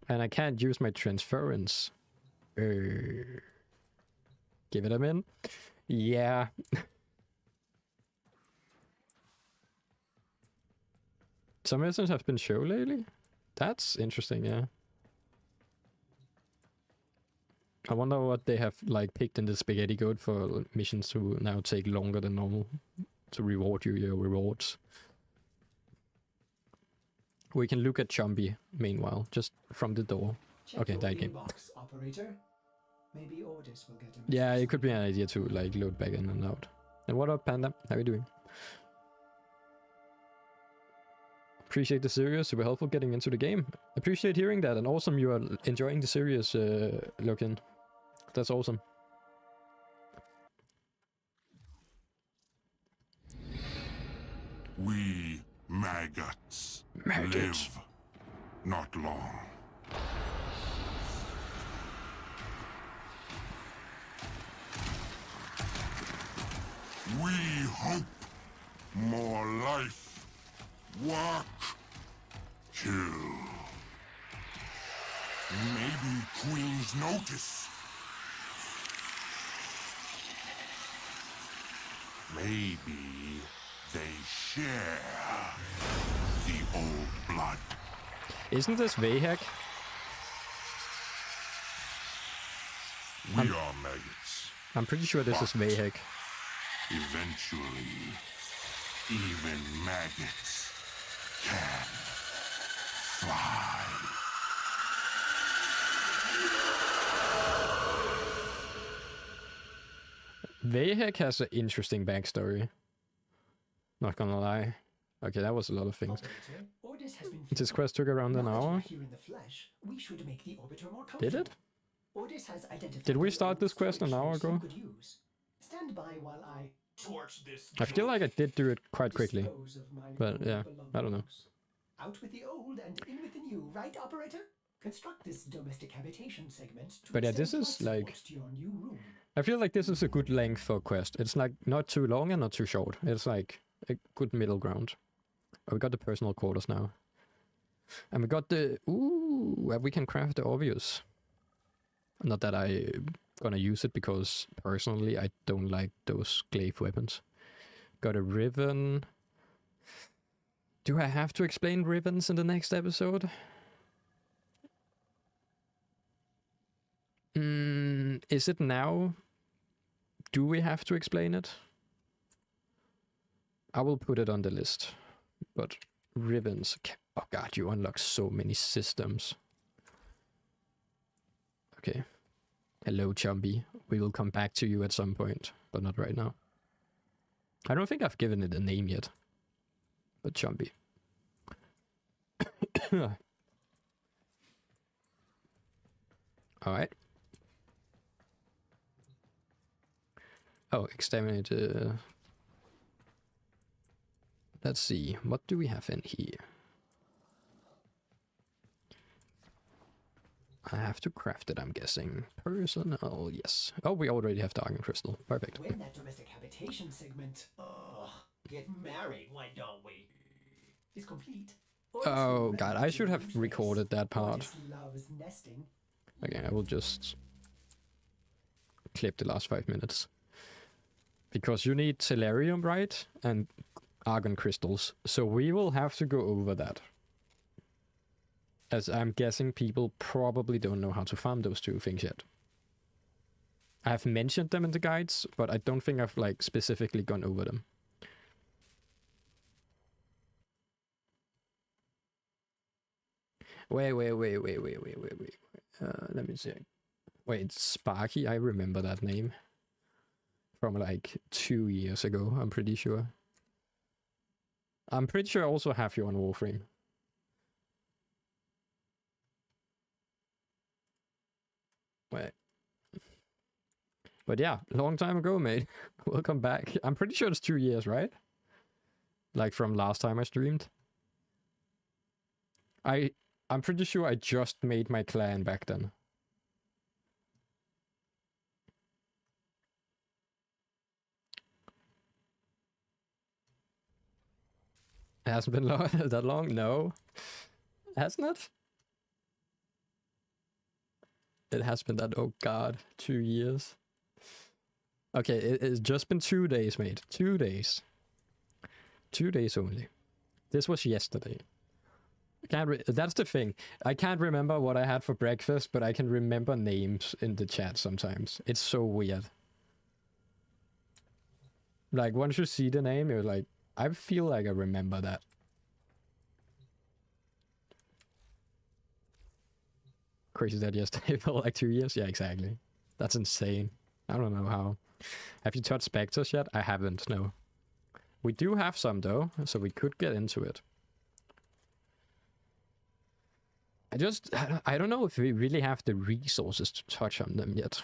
and I can't use my transference. Give it a min. Yeah. Some missions have been shown lately. That's interesting, yeah. I wonder what they have like picked in the spaghetti goat for missions to now take longer than normal to reward you your rewards. We can look at Chompy meanwhile, just from the door. Check Okay, your that game. inbox, operator. Maybe orders will get a Yeah, message it could from be an idea to like load back in and out. And what up, Panda? How you doing? Appreciate the series, super helpful getting into the game. Appreciate hearing that, and awesome you are enjoying the series, Lokin. That's awesome. We maggots Maggots. live not long. We hope more life, work, kill. Maybe queens notice. Maybe they share the old blood. Isn't this Vahek? We are maggots. I'm pretty sure this is Vahek. Eventually, even maggots can fly. Vehek has an interesting backstory. Not gonna lie. Okay, that was a lot of things. Operator, orders has been This quest took around an Now that you are hour. here in the flesh, we should make the orbiter more Did it? comfortable. Orders has identified Did we an start old this quest an storage hour space you ago? could use. Stand by while I Torch this. I feel like I did do it quite quickly. dispose of my But old yeah, I don't know. belongings. Out with the old and in with the new, right, operator? Construct this domestic habitation segment to But yeah, extend this is life like- support to your new room. I feel like this is a good length for a quest. It's like not too long and not too short. It's like a good middle ground. Oh, we got the personal quarters now. And we got the... Ooh, we can craft the obvious. Not that I'm gonna use it, because personally I don't like those glaive weapons. Got a ribbon. Do I have to explain ribbons in the next episode? Is it now? Do we have to explain it? I will put it on the list. But ribbons... Oh god, you unlock so many systems. Okay. Hello, Chumby. We will come back to you at some point, but not right now. I don't think I've given it a name yet. But Chumby. Alright. Oh, exterminate. Let's see. What do we have in here? I have to craft it, I'm guessing. Personal, yes. Oh, we already have the Argon Crystal. Perfect. We're in that domestic habitation segment. Get married, why don't we? Is complete. Oh god, I should have recorded that part. Otis loves nesting. Okay, I will just clip the last 5 minutes. Because you need Tellurium, right? And Argon Crystals. So we will have to go over that. As I'm guessing people probably don't know how to farm those two things yet. I have mentioned them in the guides, but I don't think I've like specifically gone over them. Wait. Let me see. Wait, Sparky, I remember that name. From like 2 years ago, I'm pretty sure. I'm pretty sure I also have you on Warframe. Wait. But yeah, long time ago, mate. Welcome back. I'm pretty sure it's 2 years, right? Like from last time I streamed. I'm pretty sure I just made my clan back then. It hasn't been that long? No. Hasn't it? It has been that, oh god, 2 years. Okay, it's just been 2 days, mate. 2 days. 2 days only. This was yesterday. That's the thing. I can't remember what I had for breakfast, but I can remember names in the chat sometimes. It's so weird. Like, once you see the name, you're like, I feel like I remember that. Crazy that yesterday felt like 2 years? Yeah, exactly. That's insane. I don't know how. Have you touched Spectres yet? I haven't, no. We do have some though, so we could get into it. I don't know if we really have the resources to touch on them yet.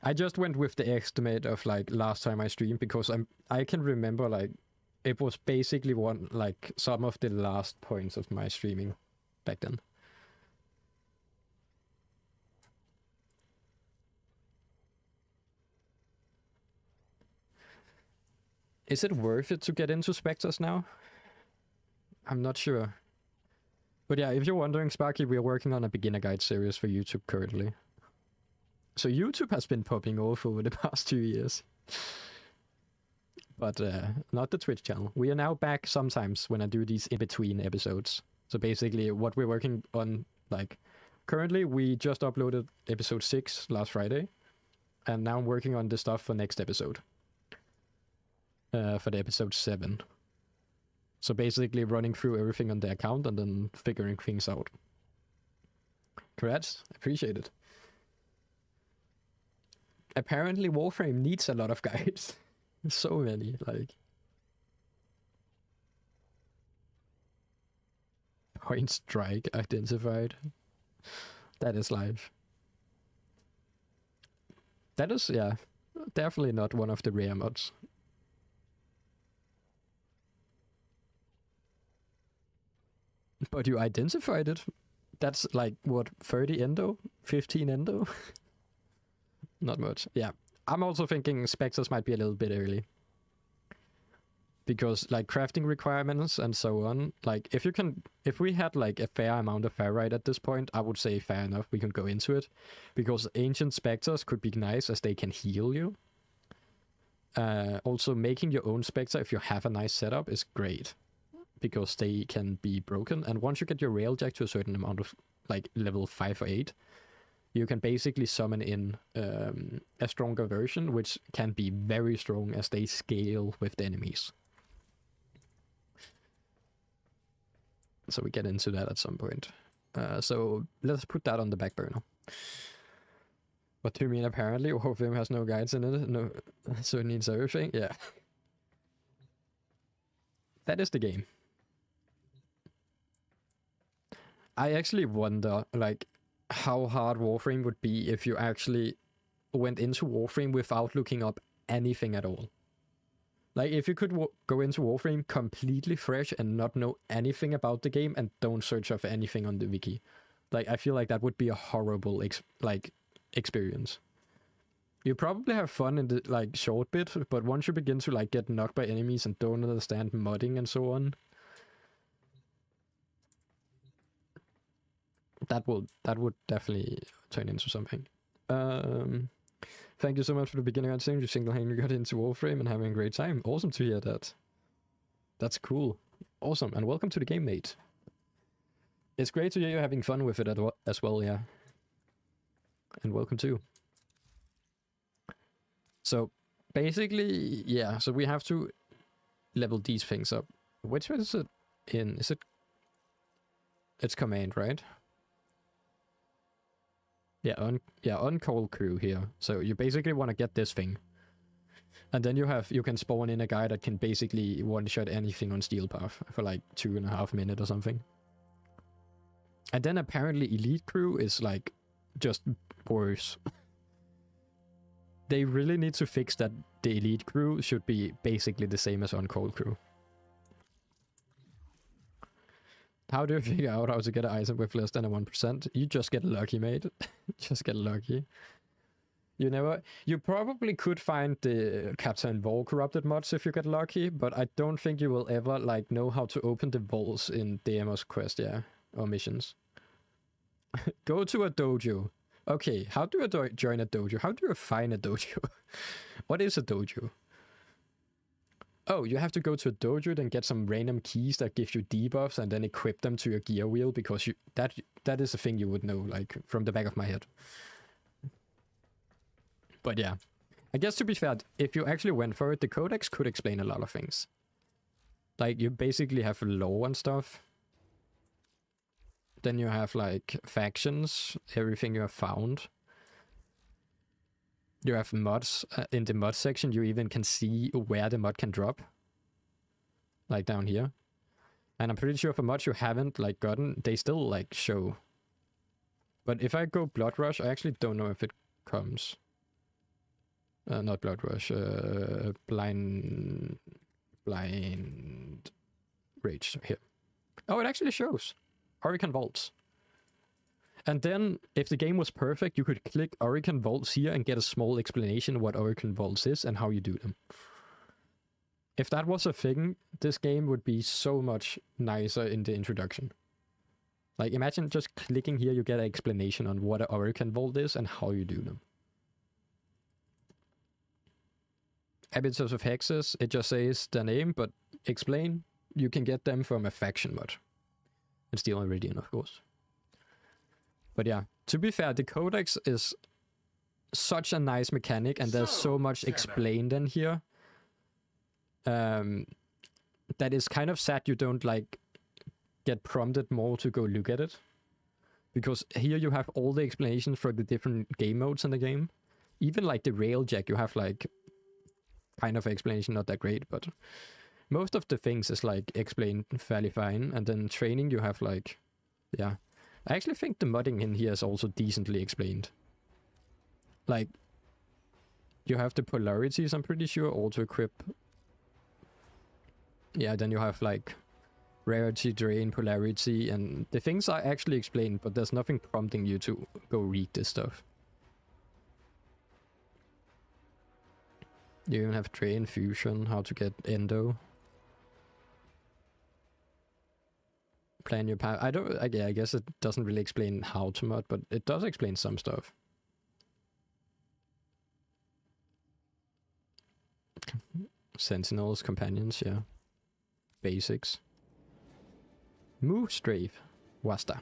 I just went with the estimate of like last time I streamed because I can remember like it was basically some of the last points of my streaming back then. Is it worth it to get into Spectres now? I'm not sure. But yeah, if you're wondering, Sparky, we are working on a beginner guide series for YouTube currently. So YouTube has been popping off over the past 2 years. But not the Twitch channel. We are now back sometimes when I do these in-between episodes. So basically what we're working on, like, currently we just uploaded episode 6 last Friday. And now I'm working on the stuff for next episode. For the episode 7. So basically running through everything on the account and then figuring things out. Congrats, appreciate it. Apparently Warframe needs a lot of guides. So many, like. Point strike identified. That is live. That is, yeah, definitely not one of the rare mods. But you identified it. That's like, what, 30 endo? 15 endo? Not much. Yeah. I'm also thinking Spectres might be a little bit early. Because, like, crafting requirements and so on, like, if we had, like, a fair amount of ferrite at this point, I would say fair enough, we can go into it. Because Ancient Spectres could be nice as they can heal you. Also, making your own Spectre, if you have a nice setup, is great. Because they can be broken, and once you get your railjack to a certain amount of, like, level 5 or 8, you can basically summon in a stronger version, which can be very strong as they scale with the enemies. So we get into that at some point. So let's put that on the back burner. What do you mean apparently? Warframe has no guides in it? No, so it needs everything? Yeah. That is the game. I actually wonder, like, how hard Warframe would be if you actually went into Warframe without looking up anything at all. Like, if you could go into Warframe completely fresh and not know anything about the game and don't search up anything on the wiki. Like, I feel like that would be a horrible, experience. You probably have fun in the, like, short bit, but once you begin to, like, get knocked by enemies and don't understand modding and so on, that would definitely turn into something. Thank you so much for the beginning of saying you single-handedly got into Warframe and having a great time. Awesome to hear that. That's cool. Awesome, and welcome to the game, mate. It's great to hear you having fun with it as well, yeah. And welcome too. So, basically, yeah, so we have to level these things up. Which one is it in? Is it... It's command, right? Yeah, on call crew here. So you basically want to get this thing. And then you can spawn in a guy that can basically one-shot anything on Steel Path for like 2.5 minutes or something. And then apparently Elite Crew is like just worse. They really need to fix that the Elite Crew should be basically the same as on call crew. How do you figure out how to get an item with less than a 1%? You just get lucky, mate. Just get lucky. You probably could find the Captain Vol corrupted mods if you get lucky, but I don't think you will ever, like, know how to open the vaults in Deimos quest, yeah, or missions. Go to a dojo. Okay, how do I join a dojo? How do I find a dojo? What is a dojo? Oh, you have to go to a dojo, then get some random keys that give you debuffs, and then equip them to your gear wheel, because that is a thing you would know, like, from the back of my head. But yeah, I guess to be fair, if you actually went for it, the codex could explain a lot of things. Like, you basically have lore and stuff. Then you have, like, factions, everything you have found. You have mods. In the mod section, you even can see where the mod can drop. Like down here. And I'm pretty sure for mods you haven't, like, gotten, they still, like, show. But if I go Blood Rush, I actually don't know if it comes. Not Blood Rush. Blind Rage. Here. Oh, it actually shows. Oricon Vaults. And then, if the game was perfect, you could click Oricon Vaults here and get a small explanation what Oricon Vaults is and how you do them. If that was a thing, this game would be so much nicer in the introduction. Like, imagine just clicking here, you get an explanation on what an Oricon Vault is and how you do them. Habits of Hexes, it just says the name, but explain, you can get them from a faction mod. And Steel Iridian, of course. But yeah, to be fair, the codex is such a nice mechanic, and there's so much explained in here. That is kind of sad you don't, like, get prompted more to go look at it. Because here you have all the explanations for the different game modes in the game. Even like the railjack, you have like kind of explanation, not that great, but most of the things is like explained fairly fine. And then training, you have like, yeah. I actually think the modding in here is also decently explained. Like, you have the polarities, I'm pretty sure, auto-equip. Yeah, then you have like rarity, drain, polarity, and the things are actually explained, but there's nothing prompting you to go read this stuff. You even have drain, fusion, how to get endo. Plan your path. Yeah, I guess it doesn't really explain how to mod, but it does explain some stuff. Sentinels, companions, yeah. Basics. Move strafe. Wasta.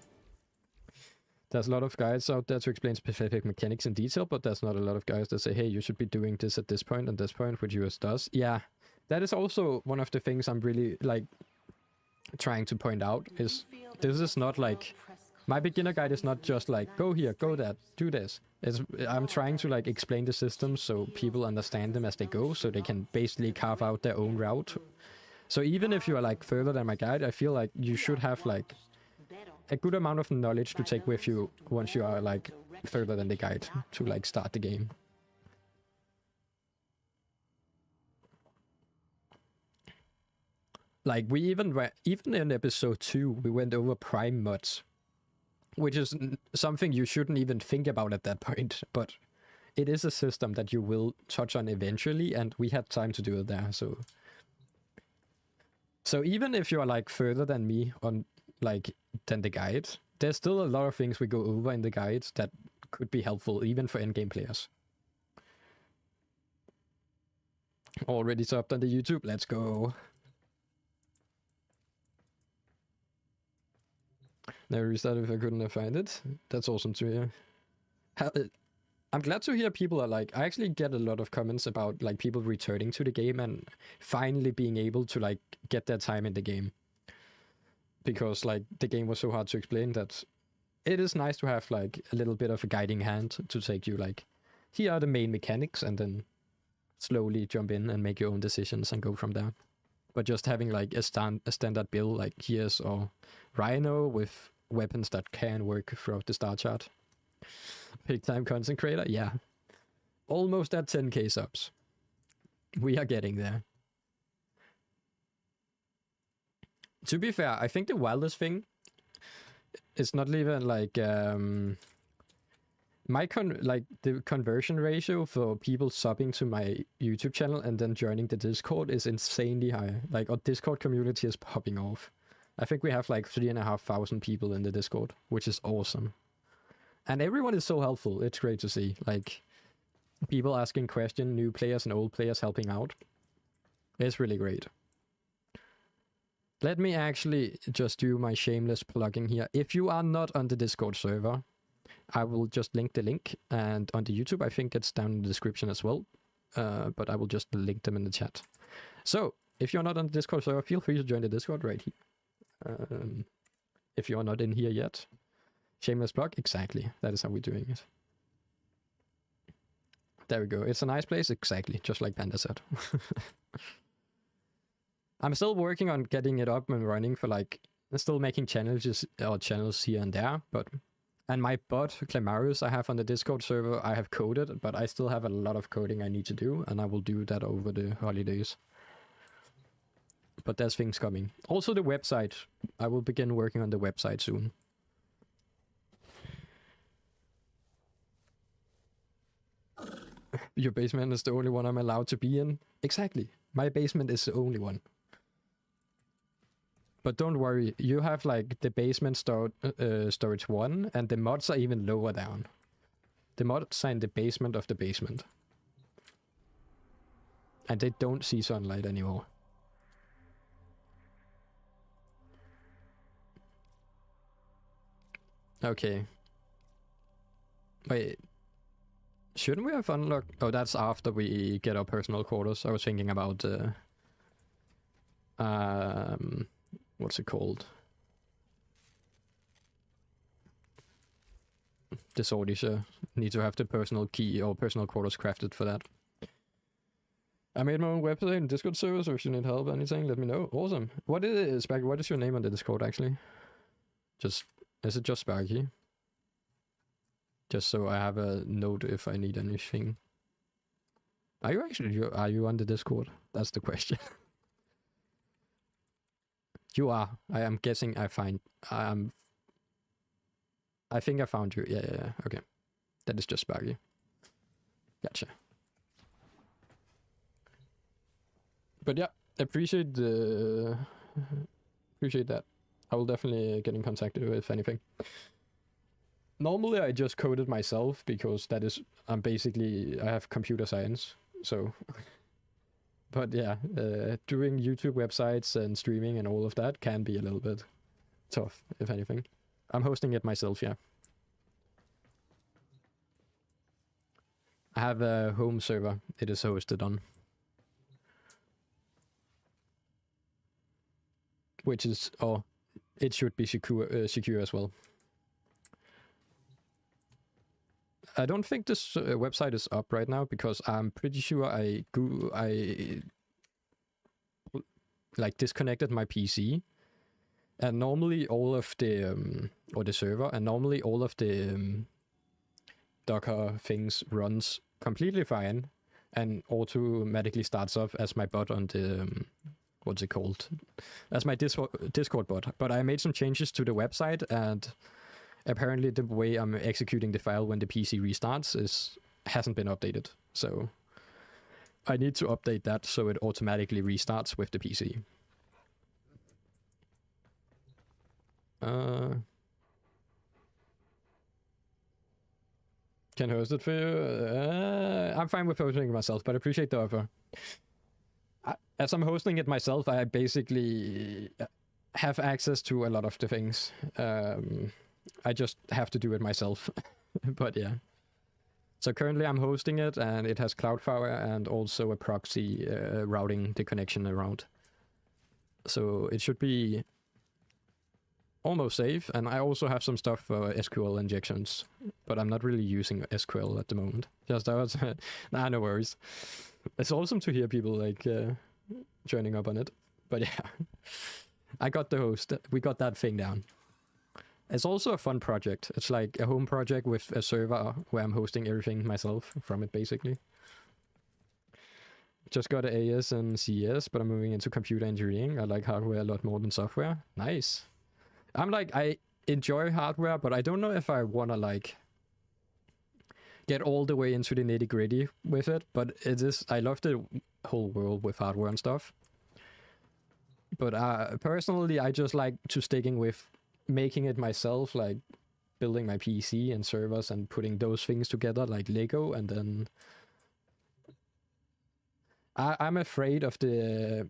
There's a lot of guides out there to explain specific mechanics in detail, but there's not a lot of guys that say, hey, you should be doing this at this point and this point, which yours does. Yeah, that is also one of the things I'm really, like, trying to point out, is this is not like... My beginner guide is not just like, go here, go that, do this. I'm trying to, like, explain the systems so people understand them as they go, so they can basically carve out their own route. So even if you are, like, further than my guide, I feel like you should have, like, a good amount of knowledge to take with you once you are, like, further than the guide to, like, start the game. Like, we even in episode 2, we went over prime mods, which is something you shouldn't even think about at that point, but it is a system that you will touch on eventually, and we had time to do it there, so... So even if you're, like, further than me on, like, than the guide, there's still a lot of things we go over in the guide that could be helpful, even for endgame players. Already subbed on the YouTube, let's go! Never restarted if I couldn't find it. That's awesome to hear. I'm glad to hear people are like... I actually get a lot of comments about, like, people returning to the game and finally being able to, like, get their time in the game. Because, like, the game was so hard to explain that it is nice to have, like, a little bit of a guiding hand to take you, like, here are the main mechanics, and then slowly jump in and make your own decisions and go from there. But just having, like, a standard build, like Gears or Rhino with weapons that can work throughout the star chart. Big time content creator, yeah. Almost at 10k subs. We are getting there. To be fair, I think the wildest thing is not even like the conversion ratio for people subbing to my YouTube channel and then joining the Discord is insanely high. Like, our Discord community is popping off. I think we have like 3,500 people in the Discord, which is awesome. And everyone is so helpful. It's great to see. Like, people asking questions, new players and old players helping out. It's really great. Let me actually just do my shameless plugging here. If you are not on the Discord server, I will just link the link. And on the YouTube, I think it's down in the description as well. But I will just link them in the chat. So, if you're not on the Discord server, feel free to join the Discord right here. If you're not in here yet. Shameless plug, exactly. That is how we're doing it. There we go. It's a nice place, exactly. Just like Panda said. I'm still working on getting it up and running for like... I'm still making channels here and there, but... And my bot, Clamarius, I have on the Discord server, I have coded, but I still have a lot of coding I need to do, and I will do that over the holidays. But there's things coming. Also the website. I will begin working on the website soon. Your basement is the only one I'm allowed to be in? Exactly. My basement is the only one. But don't worry, you have like the basement storage 1, and the mods are even lower down. The mods are in the basement of the basement. And they don't see sunlight anymore. Okay. Wait. Shouldn't we have unlocked... Oh, that's after we get our personal quarters. I was thinking about... what's it called? the sortie, need to have the personal key or personal quarters crafted for that. I made my own website and Discord server, so if you need help anything, let me know. Awesome. What is Sparky? What is your name on the Discord actually? Is it just Sparky? Just so I have a note if I need anything. Are you on the Discord? That's the question. You are. I am guessing I think I found you. Yeah. Okay. That is just Sparky. Gotcha. But yeah, appreciate that. I will definitely get in contact with you if anything. Normally I just code it myself because I have computer science, so. But yeah, doing YouTube websites and streaming and all of that can be a little bit tough, if anything. I'm hosting it myself, yeah. I have a home server it is hosted on. Which is, it should be secure as well. I don't think this website is up right now because I'm pretty sure I disconnected my PC, and normally all of the or the server, and normally all of the Docker things runs completely fine and automatically starts up as my bot on the what's it called? As my Discord bot. But I made some changes to the website, and apparently the way I'm executing the file when the PC restarts hasn't been updated. So I need to update that so it automatically restarts with the PC. Can host it for you? I'm fine with hosting it myself, but I appreciate the offer. As I'm hosting it myself, I basically have access to a lot of the things. I just have to do it myself. But yeah. So currently I'm hosting it, and it has Cloudflare and also a proxy routing the connection around. So it should be almost safe, and I also have some stuff for SQL injections, but I'm not really using SQL at the moment. Just nah, no worries. It's awesome to hear people like joining up on it. But yeah, I got the host. We got that thing down. It's also a fun project. It's like a home project with a server where I'm hosting everything myself from it, basically. Just got an AS and CS, but I'm moving into computer engineering. I like hardware a lot more than software. Nice. I enjoy hardware, but I don't know if I want to get all the way into the nitty gritty with it. But I love the whole world with hardware and stuff. But personally, I just like to sticking with making it myself, like building my PC and servers and putting those things together like Lego, and then I'm afraid of the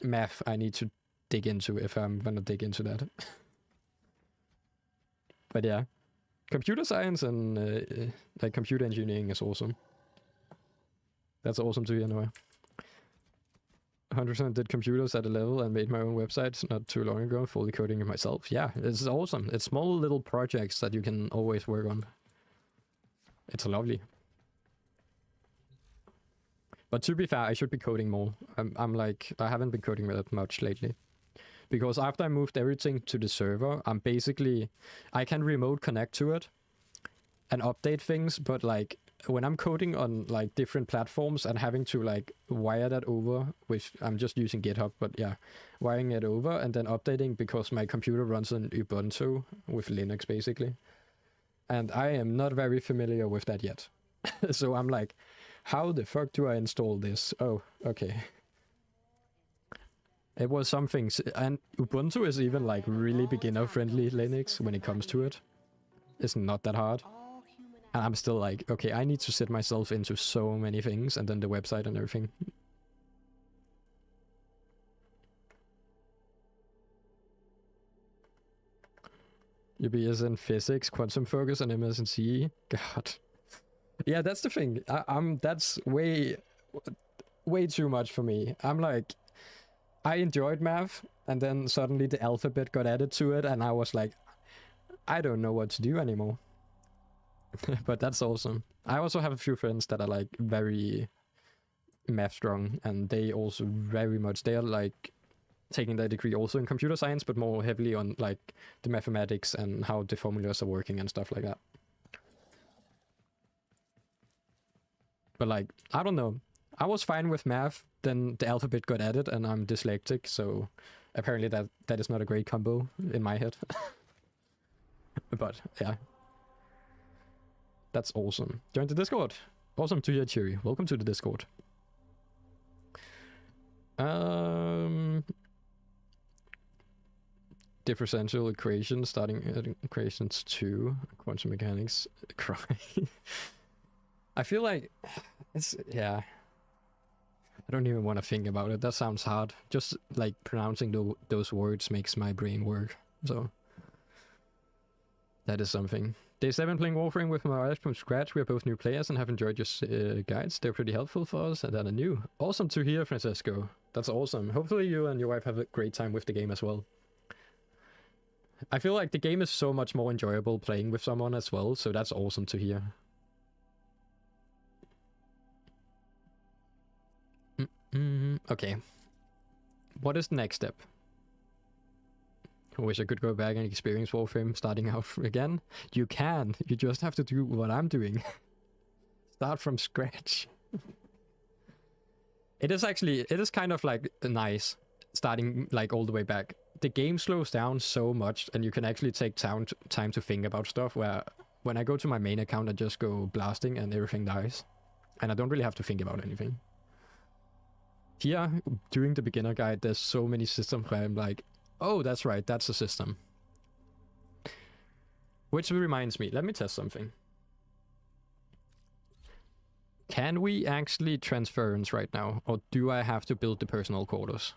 math I need to dig into if I'm gonna dig into that. But yeah, computer science and computer engineering is awesome. That's awesome to hear, Noah. 100% did computers at a level and made my own websites not too long ago, fully coding it myself. Yeah, it's awesome. It's small little projects that you can always work on. It's lovely. But to be fair, I should be coding more. I haven't been coding that much lately. Because after I moved everything to the server, I can remote connect to it and update things, but when I'm coding on different platforms and having to wire that over with, I'm just using GitHub, but yeah, wiring it over and then updating because my computer runs on Ubuntu with Linux basically. And I am not very familiar with that yet. So I'm like, how the fuck do I install this? Oh, okay. It was some things, and Ubuntu is even really beginner friendly Linux when it comes to it. It's not that hard. And I'm still okay, I need to set myself into so many things, and then the website and everything. UBS in physics, quantum focus, and MS and CE. God. Yeah, that's the thing. That's way too much for me. I enjoyed math, and then suddenly the alphabet got added to it, and I was like, I don't know what to do anymore. But that's awesome. I also have a few friends that are like very math strong, and they also very much, they are like taking their degree also in computer science, but more heavily on like the mathematics and how the formulas are working and stuff like that. But like, I don't know. I was fine with math, then the alphabet got added, and I'm dyslexic, so apparently that is not a great combo in my head. But yeah. That's awesome. Join the Discord. Awesome to hear, Cheery. Welcome to the Discord. Differential equations, starting at equations 2, quantum mechanics, cry. I feel like it's, yeah. I don't even want to think about it. That sounds hard. Just like pronouncing those words makes my brain work. So that is something. Day 7 playing Warframe with my wife from scratch. We are both new players and have enjoyed your guides. They're pretty helpful for us and that are new. Awesome to hear, Francesco. That's awesome. Hopefully you and your wife have a great time with the game as well. I feel like the game is so much more enjoyable playing with someone as well, so that's awesome to hear. Okay. What is the next step? I wish I could go back and experience Warframe starting out again. You can. You just have to do what I'm doing. Start from scratch. It is kind of like nice starting like all the way back. The game slows down so much and you can actually take time to think about stuff, where when I go to my main account I just go blasting and everything dies. And I don't really have to think about anything. Here, during the beginner guide, there's so many systems where I'm like, oh, that's right, that's a system. Which reminds me, let me test something. Can we actually transference right now, or do I have to build the personal quarters?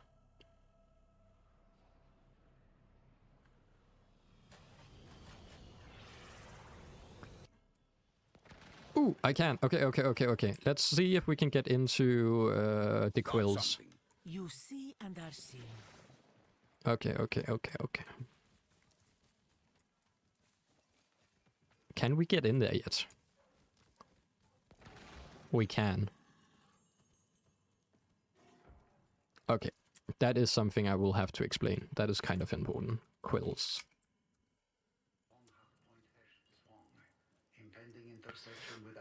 Ooh, I can. Okay. Let's see if we can get into the quills. You see and are seen. Okay. Can we get in there yet? We can. Okay, that is something I will have to explain. That is kind of important. Quills.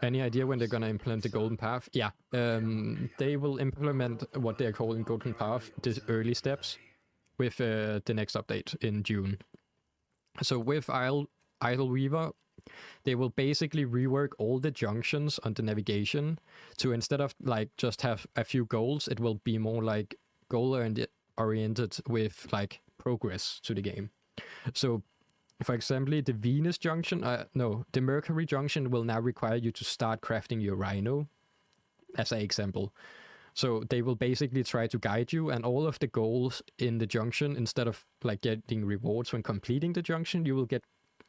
Any idea when they're gonna implement the golden path? Yeah, they will implement what they're calling golden path, the early steps, with the next update in June. So with Idle Weaver, they will basically rework all the junctions on the navigation to, instead of like just have a few goals, it will be more like goal oriented with like progress to the game. So for example, the Venus junction, the Mercury junction will now require you to start crafting your Rhino, as an example. So they will basically try to guide you, and all of the goals in the junction, instead of like getting rewards when completing the junction, you will get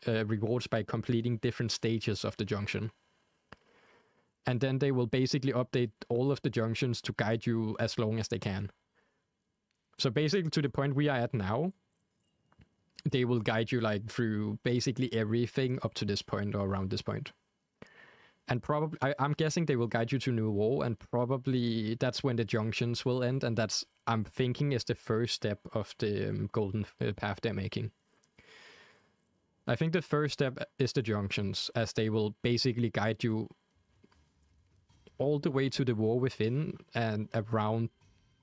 rewards by completing different stages of the junction. And then they will basically update all of the junctions to guide you as long as they can. So basically to the point we are at now, they will guide you like through basically everything up to this point or around this point. And probably, I'm guessing they will guide you to New War, and probably that's when the junctions will end, and that's, I'm thinking, is the first step of the golden path they're making. I think the first step is the junctions, as they will basically guide you all the way to the war within and around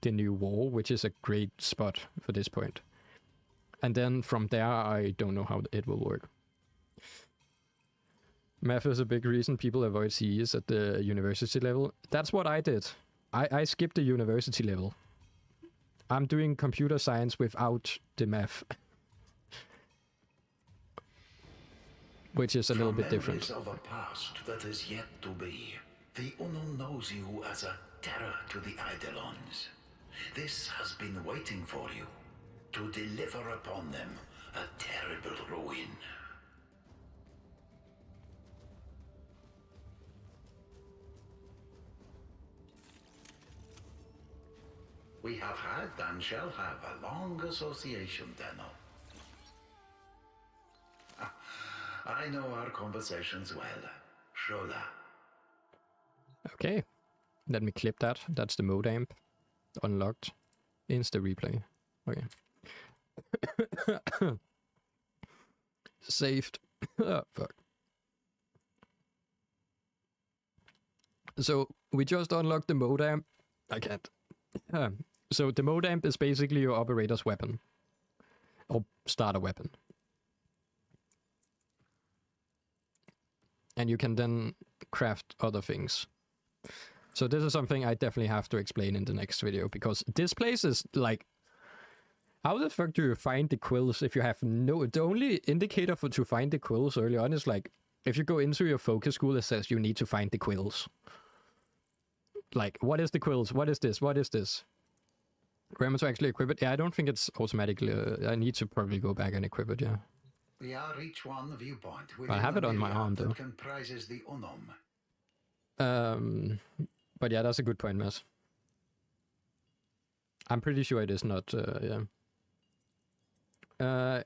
the New War, which is a great spot for this point. And then from there, I don't know how it will work. Math is a big reason people avoid CEs at the university level. That's what I did. I skipped the university level. I'm doing computer science without the math. Which is a little bit different. From memories of a past that is yet to be, the Unknown knows you as a terror to the Eidolons. This has been waiting for you, to deliver upon them a terrible ruin. We have had and shall have a long association, Deno. I know our conversations well. Shola. Okay. Let me clip that. That's the mode amp. Unlocked. Insta replay. Okay. Saved. Oh, fuck. So we just unlocked the mode amp. I can't. So the mode amp is basically your operator's weapon. Or starter weapon. And you can then craft other things. So this is something I definitely have to explain in the next video, because this place is like, how the fuck do you find the quills if you have no... The only indicator to find the quills early on is like, if you go into your focus school, it says you need to find the quills. Like, what is the quills? What is this? What is this? Remember to actually equip it? Yeah, I don't think it's automatically... I need to probably go back and equip it, yeah. We are each one viewpoint. I have it on my arm, though. Comprises the Unum. But yeah, that's a good point, Mass. I'm pretty sure it is not, yeah.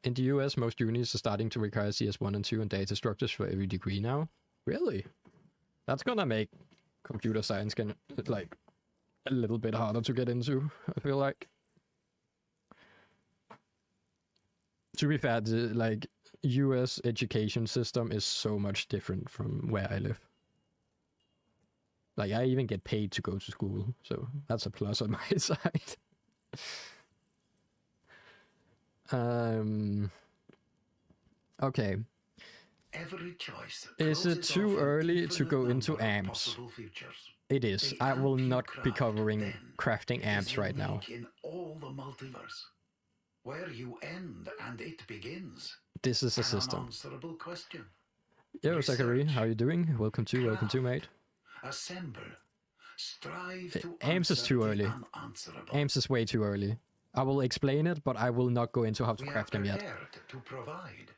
In the US, most unis are starting to require CS1 and 2 and data structures for every degree now. Really? That's gonna make computer science like a little bit harder to get into, I feel like. To be fair, the like US education system is so much different from where I live. Like, I even get paid to go to school, so that's a plus on my side. Okay. Every choice is it too early to go into amps? It is. I will not be covering crafting amps right now. In all the multiverse, where you end and it begins. This is a system. Unanswerable question. Yo, Zachary, how are you doing? Welcome to, mate. Assemble. Strive to amps is too early. Amps is way too early. I will explain it, but I will not go into how to craft them yet. To provide.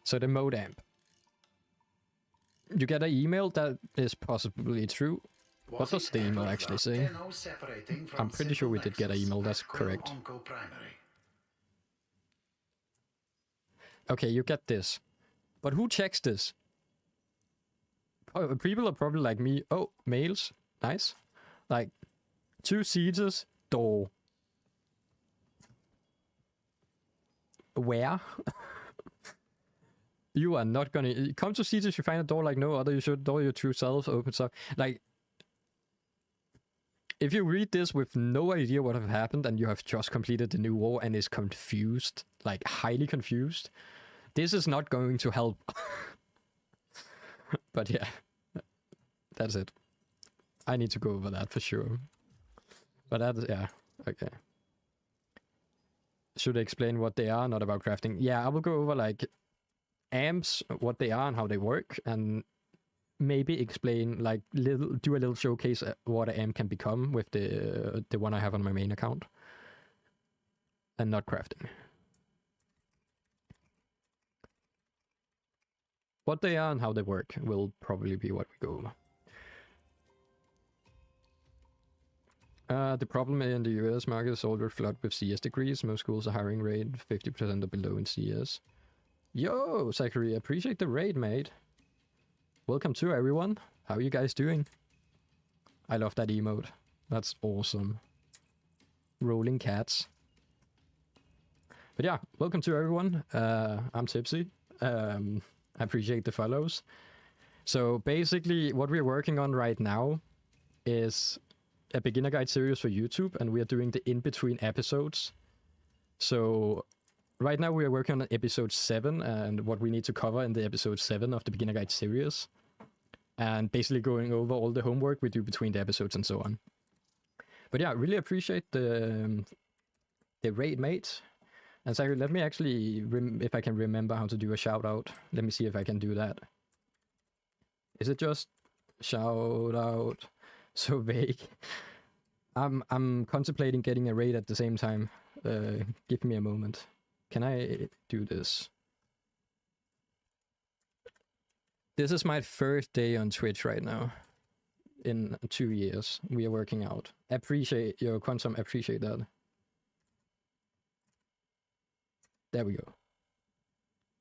So the mode amp. You get an email that is possibly true. What does the email actually say? I'm pretty sure we did get an email, that's correct. Okay, you get this. But who checks this? People are probably like me. Oh, mails. Nice. Like, 2 seaters, door. Where? You are not gonna... Come to seaters, you find a door like no other. You should door your true self, open stuff. Like, if you read this with no idea what have happened and you have just completed the new war and is confused, like highly confused, this is not going to help. But yeah, that's it. I need to go over that for sure. But that's, yeah, okay. Should I explain what they are, not about crafting? Yeah, I will go over like amps, what they are and how they work, and maybe explain like do a little showcase what an amp can become with the one I have on my main account, and not crafting. What they are and how they work will probably be what we go over. The problem in the US market is already flooded with CS degrees. Most schools are hiring rate 50% or below in CS. Yo, Zachary, appreciate the raid, mate. Welcome to everyone. How are you guys doing? I love that emote. That's awesome. Rolling cats. But yeah, welcome to everyone. I'm Tipsy. I appreciate the follows. So basically what we're working on right now is a beginner guide series for YouTube, and we are doing the in-between episodes. So right now we are working on episode 7 and what we need to cover in the episode 7 of the beginner guide series. And basically going over all the homework we do between the episodes and so on. But yeah, really appreciate the raid, mate. And so let me actually, if I can remember how to do a shout out. Let me see if I can do that. Is it just shout out? So vague. I'm contemplating getting a raid at the same time. Give me a moment. Can I do this? This is my first day on Twitch right now. In 2 years. We are working out. Appreciate your quantum, appreciate that. There we go.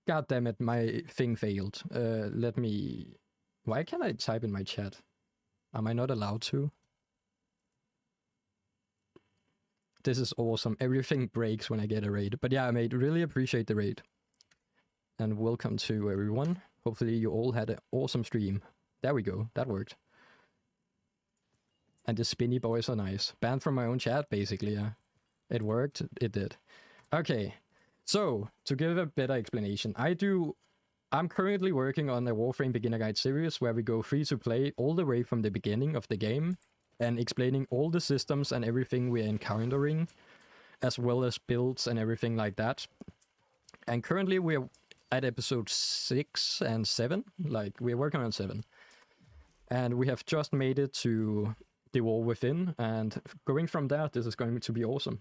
God damn it, my thing failed. Let me Why can't I type in my chat? Am I not allowed to? This is awesome. Everything breaks when I get a raid. But yeah, mate, really appreciate the raid. And welcome to everyone. Hopefully you all had an awesome stream. There we go. That worked. And the spinny boys are nice. Banned from my own chat, basically, yeah. It worked. It did. Okay. So, to give a better explanation, I'm currently working on a Warframe beginner guide series where we go free to play all the way from the beginning of the game and explaining all the systems and everything we're encountering, as well as builds and everything like that. And currently we're at episode 6 and 7, like we're working on 7. And we have just made it to the War Within, and going from there, this is going to be awesome.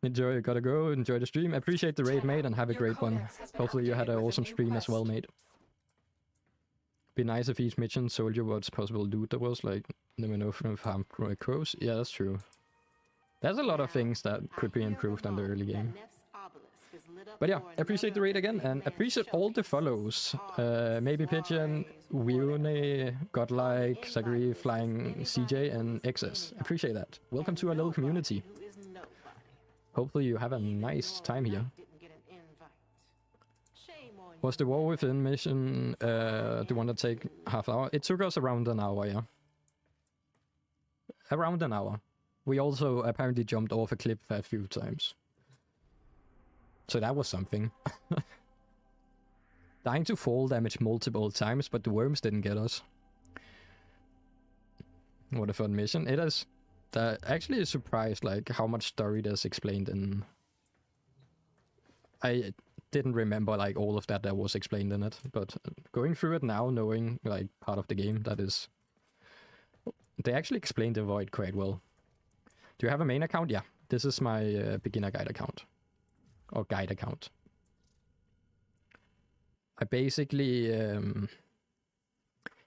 Enjoy, gotta go, enjoy the stream. Appreciate the raid, mate, and have a great one. Hopefully you had an awesome stream as well, mate. Be nice if each mission told you what's possible loot there was, like, never know from farm crows. Yeah, that's true. There's a lot of things that could be improved on the early game. But yeah, appreciate the raid again, and appreciate all the follows. Maybe Pigeon, Wione, Godlike, Zachary, Flying CJ, and XS. Appreciate that. Welcome to our little community. Hopefully you have a nice time here. Was the War Within mission the one that take half an hour? It took us around an hour, yeah. Around an hour. We also apparently jumped off a cliff a few times. So that was something. Dying to fall damage multiple times, but the worms didn't get us. What a fun mission. It is actually surprised like how much story there's explained in. I didn't remember like all of that was explained in it, but going through it now, knowing like part of the game, that is... They actually explained the void quite well. Do you have a main account? Yeah, this is my beginner guide account. Or guide account. I basically...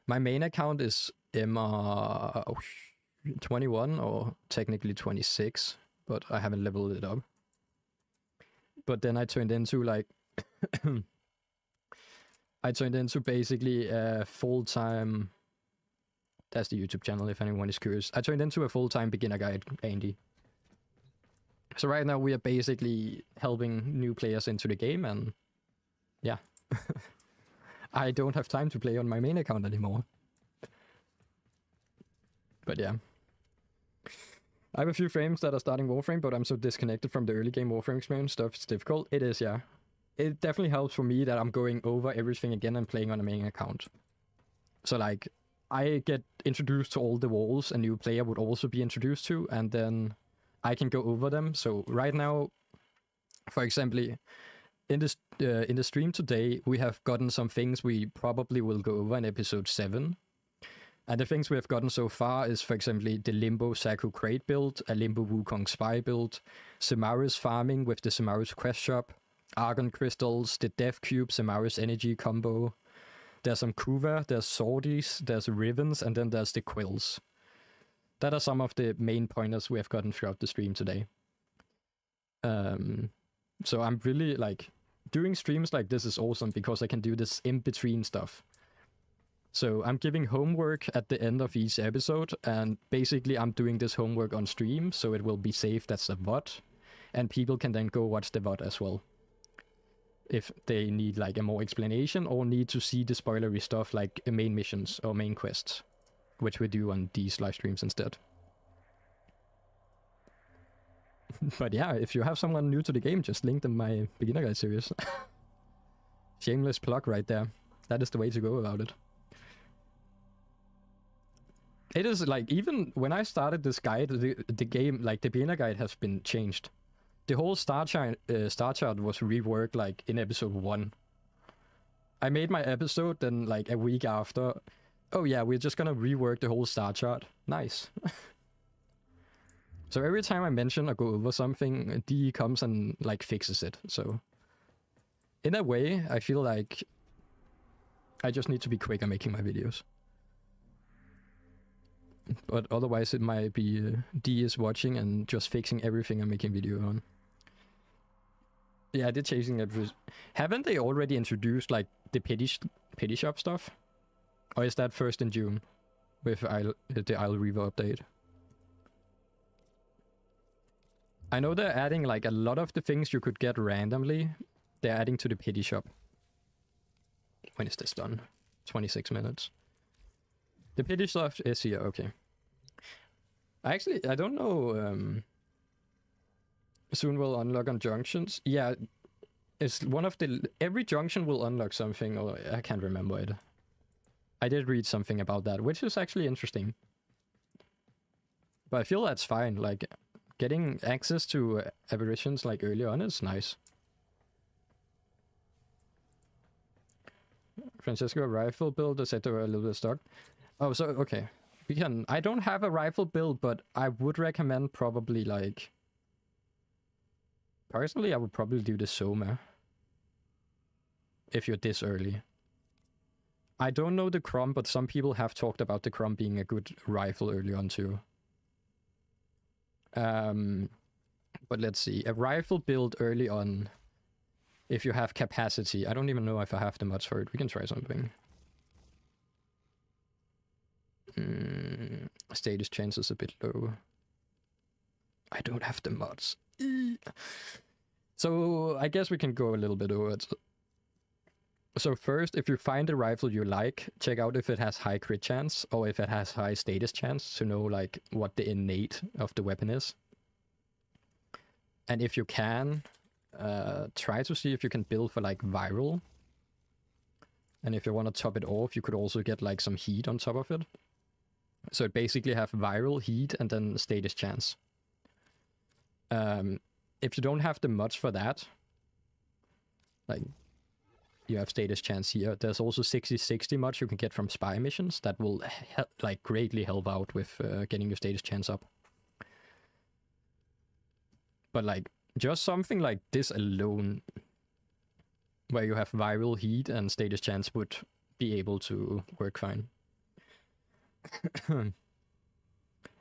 my main account is Emma 21 or technically 26, but I haven't leveled it up. But then I turned into like... I turned into basically a full-time... That's the YouTube channel if anyone is curious. I turned into a full-time beginner guide, Andy. So right now we are basically helping new players into the game, and yeah. I don't have time to play on my main account anymore. But yeah. I have a few frames that are starting Warframe, but I'm so disconnected from the early game Warframe experience. Stuff is difficult. It is, yeah. It definitely helps for me that I'm going over everything again and playing on a main account. So like, I get introduced to all the walls a new player would also be introduced to, and then I can go over them. So right now, for example, in the stream today, we have gotten some things we probably will go over in episode 7. And the things we have gotten so far is, for example, the Limbo Saku Crate build, a Limbo Wukong Spy build, Samaris farming with the Samaris Quest Shop, Argon Crystals, the Death Cube Samaris Energy combo. There's some Kuva, there's Swordies, there's Rivens, and then there's the Quills. That are some of the main pointers we have gotten throughout the stream today. So I'm really, like, doing streams like this is awesome because I can do this in-between stuff. So I'm giving homework at the end of each episode, and basically I'm doing this homework on stream, so it will be saved as a VOD, and people can then go watch the VOD as well. If they need like a more explanation or need to see the spoilery stuff like main missions or main quests, which we do on these live streams instead. But yeah, if you have someone new to the game, just link them my beginner guide series. Shameless plug right there. That is the way to go about it. It is like, even when I started this guide, the game, like the beginner guide has been changed. The whole star chart was reworked like in episode 1. I made my episode, then like a week after, oh yeah, we're just gonna rework the whole star chart. Nice. So every time I mention or go over something, DE comes and like fixes it. So in a way, I feel like I just need to be quicker making my videos. But otherwise it might be D is watching and just fixing everything I'm making video on. Yeah, they're chasing it. Haven't they already introduced like the petty Pity Shop stuff? Or is that first in June with the Isle Reaver update? I know they're adding like a lot of the things you could get randomly. They're adding to the Pity Shop. When is this done? 26 minutes. The Pity Shop is here, okay. I don't know. Soon will unlock on junctions. Yeah, it's one of the... Every junction will unlock something, or I can't remember it. I did read something about that, which is actually interesting. But I feel that's fine, like, getting access to aberrations like early on is nice. Francisco, rifle build, I said they were a little bit stuck. Oh, so, okay. We can... I don't have a rifle build, but I would recommend probably, like... Personally, I would probably do the Soma. If you're this early. I don't know the Crom, but some people have talked about the Crom being a good rifle early on too. But let's see. A rifle build early on, if you have capacity. I don't even know if I have the mods for it. We can try something. Status chance is a bit low. I don't have the mods. So I guess we can go a little bit over it. So first, if you find a rifle you like, check out if it has high crit chance or if it has high status chance to know like what the innate of the weapon is. And if you can, try to see if you can build for like viral. And if you want to top it off, you could also get like some heat on top of it. So it basically have viral, heat, and then status chance. If you don't have the mods for that, like you have status chance here, there's also 60-60 mods you can get from spy missions that will like greatly help out with getting your status chance up. But like just something like this alone, where you have viral, heat, and status chance would be able to work fine.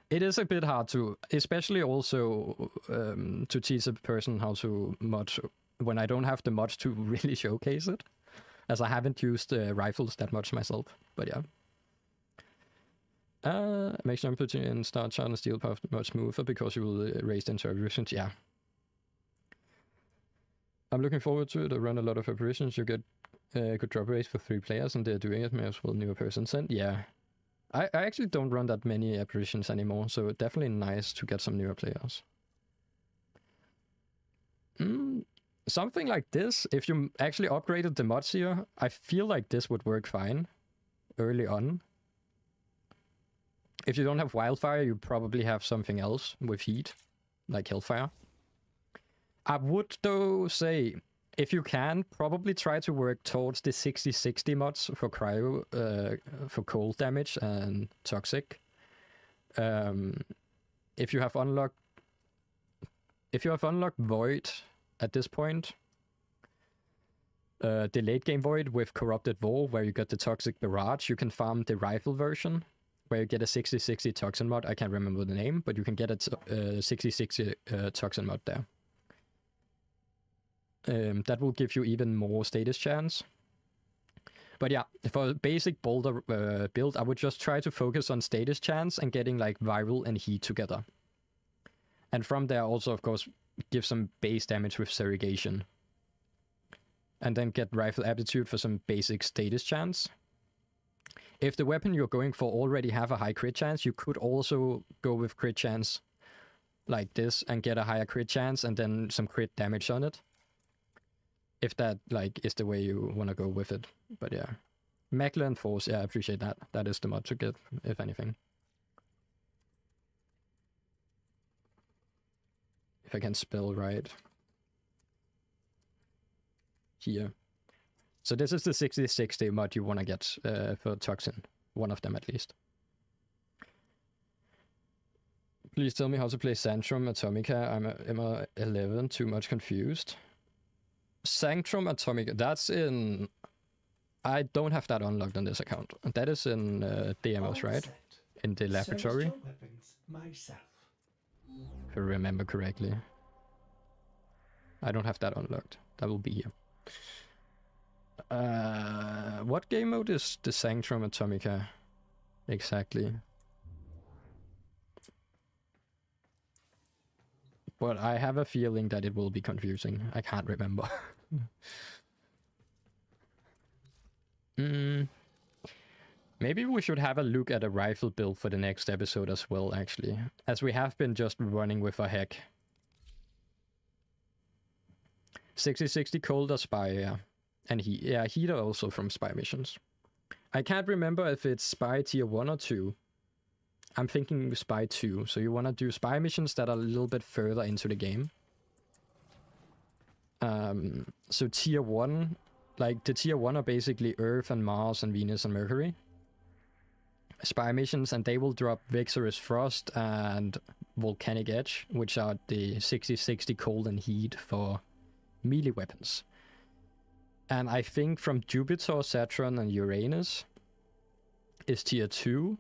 It is a bit hard to, especially also to teach a person how to mod when I don't have the mods to really showcase it, as I haven't used rifles that much myself. But yeah. Make sure I'm putting in start shot and steel path much smoother because you will raise the interruptions. Yeah. I'm looking forward to it. I run a lot of apparitions. You get good drop rates for 3 players and they're doing it. May as well newer person sent. Yeah. I actually don't run that many apparitions anymore, so definitely nice to get some newer players. Something like this, if you actually upgraded the mods here, I feel like this would work fine early on. If you don't have wildfire, you probably have something else with heat, like hellfire. I would though say, if you can, probably try to work towards the 60-60 mods for cryo, for cold damage and toxic. If you have unlocked Void at this point, the late game Void with Corrupted War, where you get the Toxic Barrage, you can farm the rifle version, where you get a 60-60 toxin mod. I can't remember the name, but you can get a 60-60 toxin mod there. That will give you even more status chance. But yeah, for a basic boulder build, I would just try to focus on status chance and getting like viral and heat together. And from there also, of course, give some base damage with Surrogation. And then get rifle aptitude for some basic status chance. If the weapon you're going for already have a high crit chance, you could also go with crit chance like this and get a higher crit chance and then some crit damage on it. If that like is the way you want to go with it. But yeah. Macklin Force, yeah, I appreciate that. That is the mod to get, if anything. If I can spell right. Here. So this is the 60-60 mod you want to get for Toxin. One of them at least. Please tell me how to play Sanctum Atomica. I'm a 11, too much confused. Sanctum Atomica, that's in... I don't have that unlocked on this account. That is in Deimos, right? In the laboratory. If I remember correctly. I don't have that unlocked. That will be here. What game mode is the Sanctum Atomica? Exactly. But I have a feeling that it will be confusing. I can't remember. Maybe we should have a look at a rifle build for the next episode as well, actually. As we have been just running with a heck. 6060 Cold or Spy, yeah. And Heater also from Spy missions. I can't remember if it's Spy tier 1 or 2. I'm thinking Spy 2. So you want to do Spy missions that are a little bit further into the game. So tier 1, like the tier 1 are basically Earth and Mars and Venus and Mercury. Spy missions, and they will drop Vexorous Frost and Volcanic Edge, which are the 6060 Cold and Heat for melee weapons. And I think from Jupiter, Saturn, and Uranus is tier 2.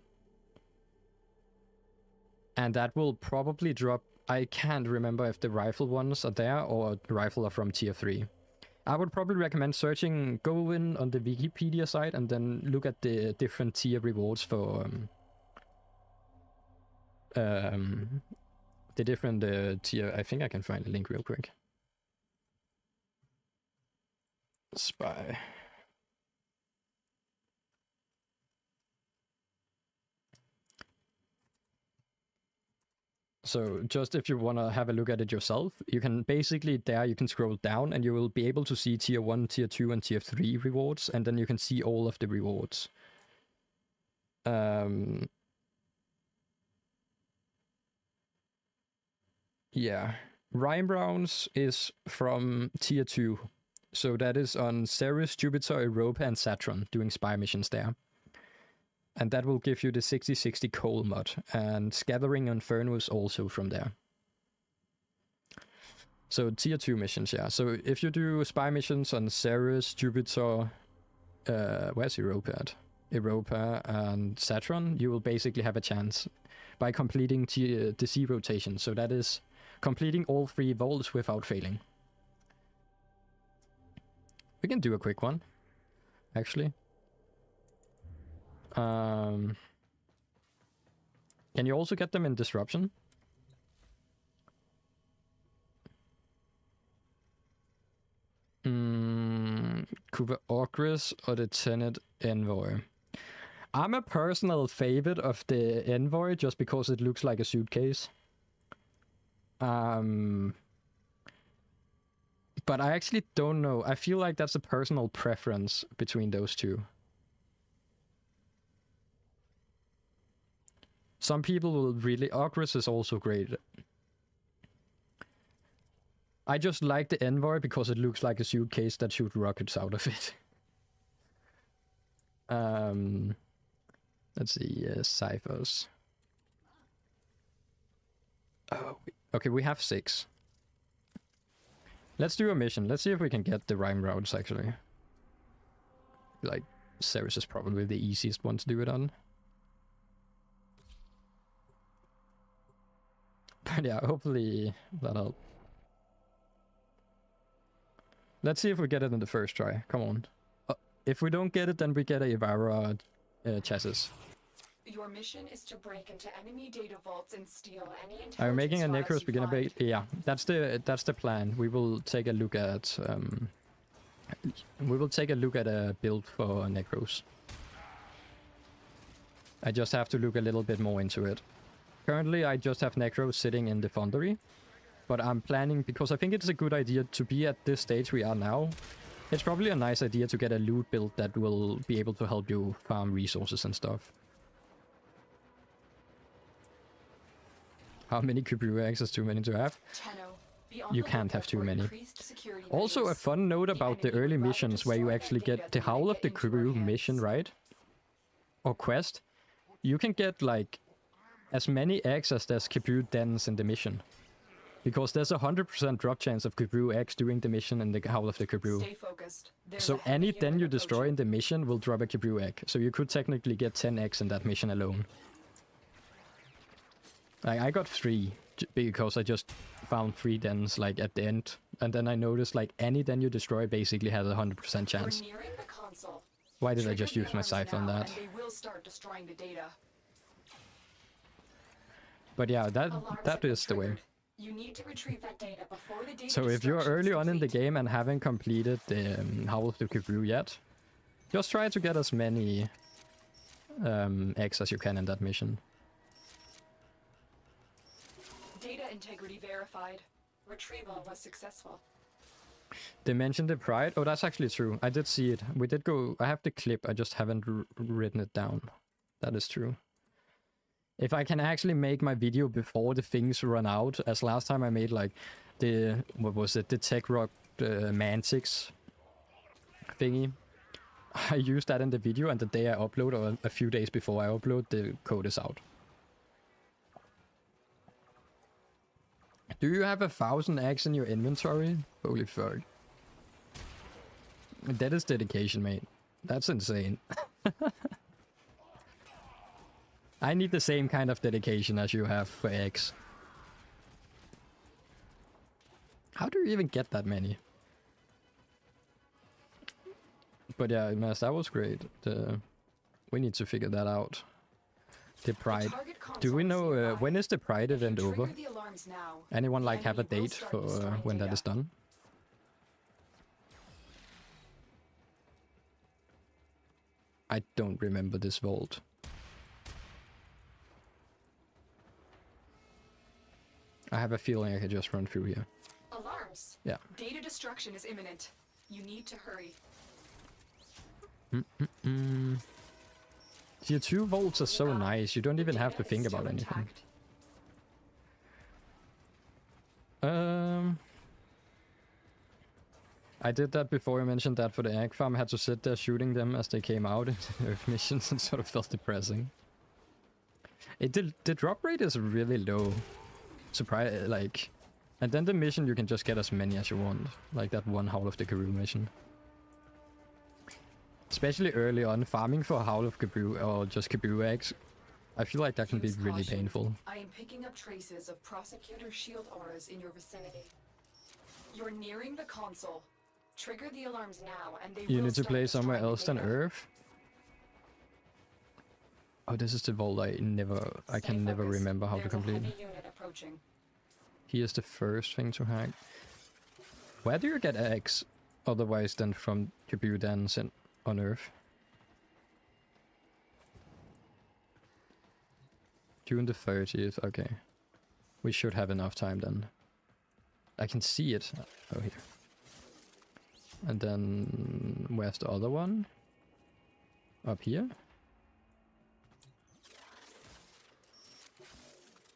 And that will probably drop... I can't remember if the rifle ones are there or the rifle are from tier 3. I would probably recommend searching, go in on the Wikipedia site and then look at the different tier rewards for the different tier. I think I can find a link real quick. Spy. So just if you want to have a look at it yourself, you can basically there you can scroll down and you will be able to see tier 1, tier 2 and tier 3 rewards, and then you can see all of the rewards. Yeah. Rhyme rounds is from tier 2. So that is on Ceres, Jupiter, Europa and Saturn doing spy missions there. And that will give you the 6060 Coal mod, and Scattering Inferno is also from there. So tier 2 missions, yeah. So if you do spy missions on Ceres, Jupiter, where's Europa at? Europa and Saturn, you will basically have a chance by completing the C rotation. So that is completing all 3 vaults without failing. We can do a quick one, actually. Can you also get them in Disruption? Cooper Ogris or the Tenet Envoy? I'm a personal favorite of the Envoy just because it looks like a suitcase. But I actually don't know. I feel like that's a personal preference between those two. Some people will really... Ogris is also great. I just like the Envoy because it looks like a suitcase that shoots rockets out of it. Let's see, ciphers. Oh, okay, we have 6. Let's do a mission. Let's see if we can get the rhyme routes, actually. Like, Ceres is probably the easiest one to do it on. But yeah, hopefully that'll... Let's see if we get it in the first try. Come on. If we don't get it, then we get a Ivara chassis. Your mission is to break into enemy data vaults and steal any intelligence. Are we making a files Necros you beginner find. bait? Yeah, that's the plan. We will take a look at a build for Necros. I just have to look a little bit more into it. Currently, I just have Necros sitting in the Foundry, but I'm planning, because I think it's a good idea to be at this stage we are now. It's probably a nice idea to get a loot build that will be able to help you farm resources and stuff. How many Kubrick eggs is too many to have? You can't have too many. Also, a fun note about the early missions where you actually get the Howl of the Kubrick mission, right? Or quest. You can get like as many eggs as there's Kubrick dens in the mission. Because there's a 100% drop chance of Kubrick eggs during the mission in the Howl of the Kubrick. So any den you destroy in the mission will drop a Kubrick egg. So you could technically get 10 eggs in that mission alone. Like, I got 3, because I just found 3 dens like at the end, and then I noticed like any den you destroy basically has a 100% chance. We're nearing the console. Why did I Trigger just the use my alarms scythe on now, that? and they will start destroying the data. But yeah, Alarms that have been is the way. triggered. You need to retrieve that data before the data So if you're destruction is early on in the complete. game and haven't completed the Howl of the Kibru yet, just try to get as many eggs as you can in that mission. Data integrity verified. Retrieval was successful. They mentioned the pride. Oh, that's actually true. I did see it. We did go. I have the clip. I just haven't written it down. That is true. If I can actually make my video before the things run out, as last time I made like the, what was it, the Tech Rock Mantics thingy. I used that in the video, and the day I upload, or a few days before I upload, the code is out. Do you have 1,000 eggs in your inventory? Holy fuck. That is dedication, mate. That's insane. I need the same kind of dedication as you have for eggs. How do you even get that many? But yeah, Mas, that was great. We need to figure that out. The Pride. Do we know when is the Pride event over? Trigger the alarms now. Anyone The like have a enemy will date start for destroying when that data. is done? I don't remember this vault. I have a feeling I could just run through here. Alarms. Yeah. Data destruction is imminent. You need to hurry. Tier 2 vaults are so nice, you don't even have to Data think is about still anything. intact. I did that before you mentioned that for the egg farm. I had to sit there shooting them as they came out in Earth missions and sort of felt depressing. The drop rate is really low. Surprise, like... And then the mission you can just get as many as you want. Like that one Howl of the Karoo mission. Especially early on, farming for Howl of Kaboo or just Kaboo eggs, I feel like that can be Use really caution. painful. I am picking up traces of prosecutor shield auras in your vicinity. You're nearing the console. Trigger the alarms now, and they You will need to start play somewhere destroying else the than data. Earth? Oh, this is the vault I Stay can never focused. remember how to There's a complete. heavy unit approaching. Here's the first thing to hack. Where do you get eggs otherwise than from Kaboo dens on Earth? June the 30th, okay. We should have enough time then. I can see it. Oh, here. And then, where's the other one? Up here?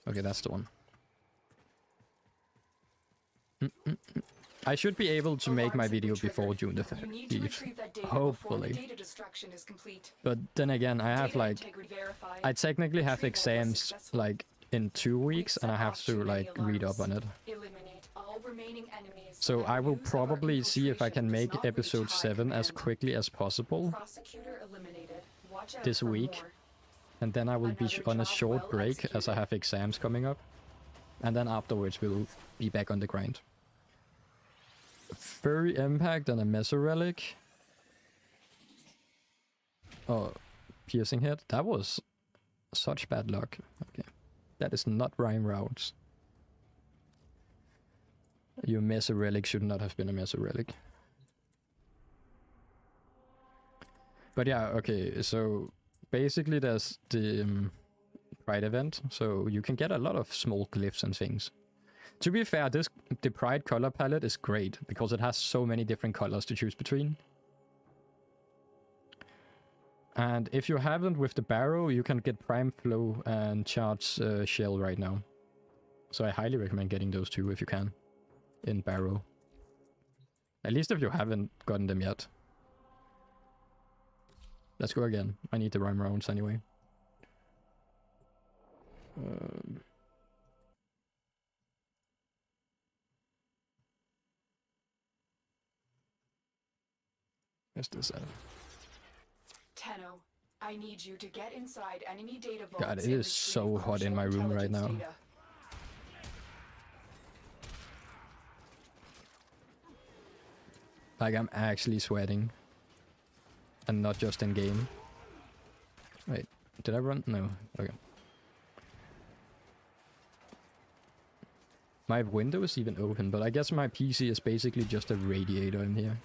Okay, that's the one. I should be able to make Alarms my have been video before triggered. June the You need to 30th. retrieve that data before the Hopefully. data destruction is complete. But then again, I have Data like... integrity verified. I technically have Retrieval was exams successful. like in 2 weeks, and I have to Set off like too many read up on it. alarms. Eliminate all remaining enemies So without I will use of our probably see if I can infiltration make does not reach episode high 7 as command. quickly as possible Prosecutor eliminated. Watch out this for week. more. And then I will be Another on a job short well break as I executed. have exams coming up. And then afterwards we'll be back on the grind. Furry Impact and a Meso Relic. Oh, Piercing Head. That was such bad luck. Okay. That is not Rhyme Routes. Your Meso Relic should not have been a Meso Relic. But yeah, okay, so basically there's the Pride event, so you can get a lot of small glyphs and things. To be fair, the Pride color palette is great, because it has so many different colors to choose between. And if you haven't with the Barrow, you can get Prime Flow and Charge Shell right now. So I highly recommend getting those two if you can, in Barrow. At least if you haven't gotten them yet. Let's go again. I need the Rhyme rounds anyway. Where's this at? Tenno, I need you to get inside enemy data vaults. God, it and is so retrieve hot in my crucial room right intelligence now. data. Like, I'm actually sweating. And not just in game. Wait, did I run? No. Okay. My window is even open, but I guess my PC is basically just a radiator in here.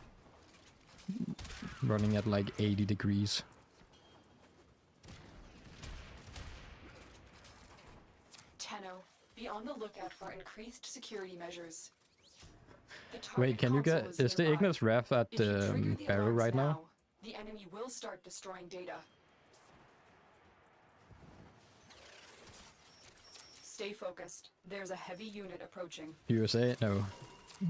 Running at like 80 degrees. Tenno, be on the lookout for increased security measures. Wait, can you get... Is the Ignis ref at the Barrow right now? The enemy will start destroying data. Stay focused. There's a heavy unit approaching. USA? No.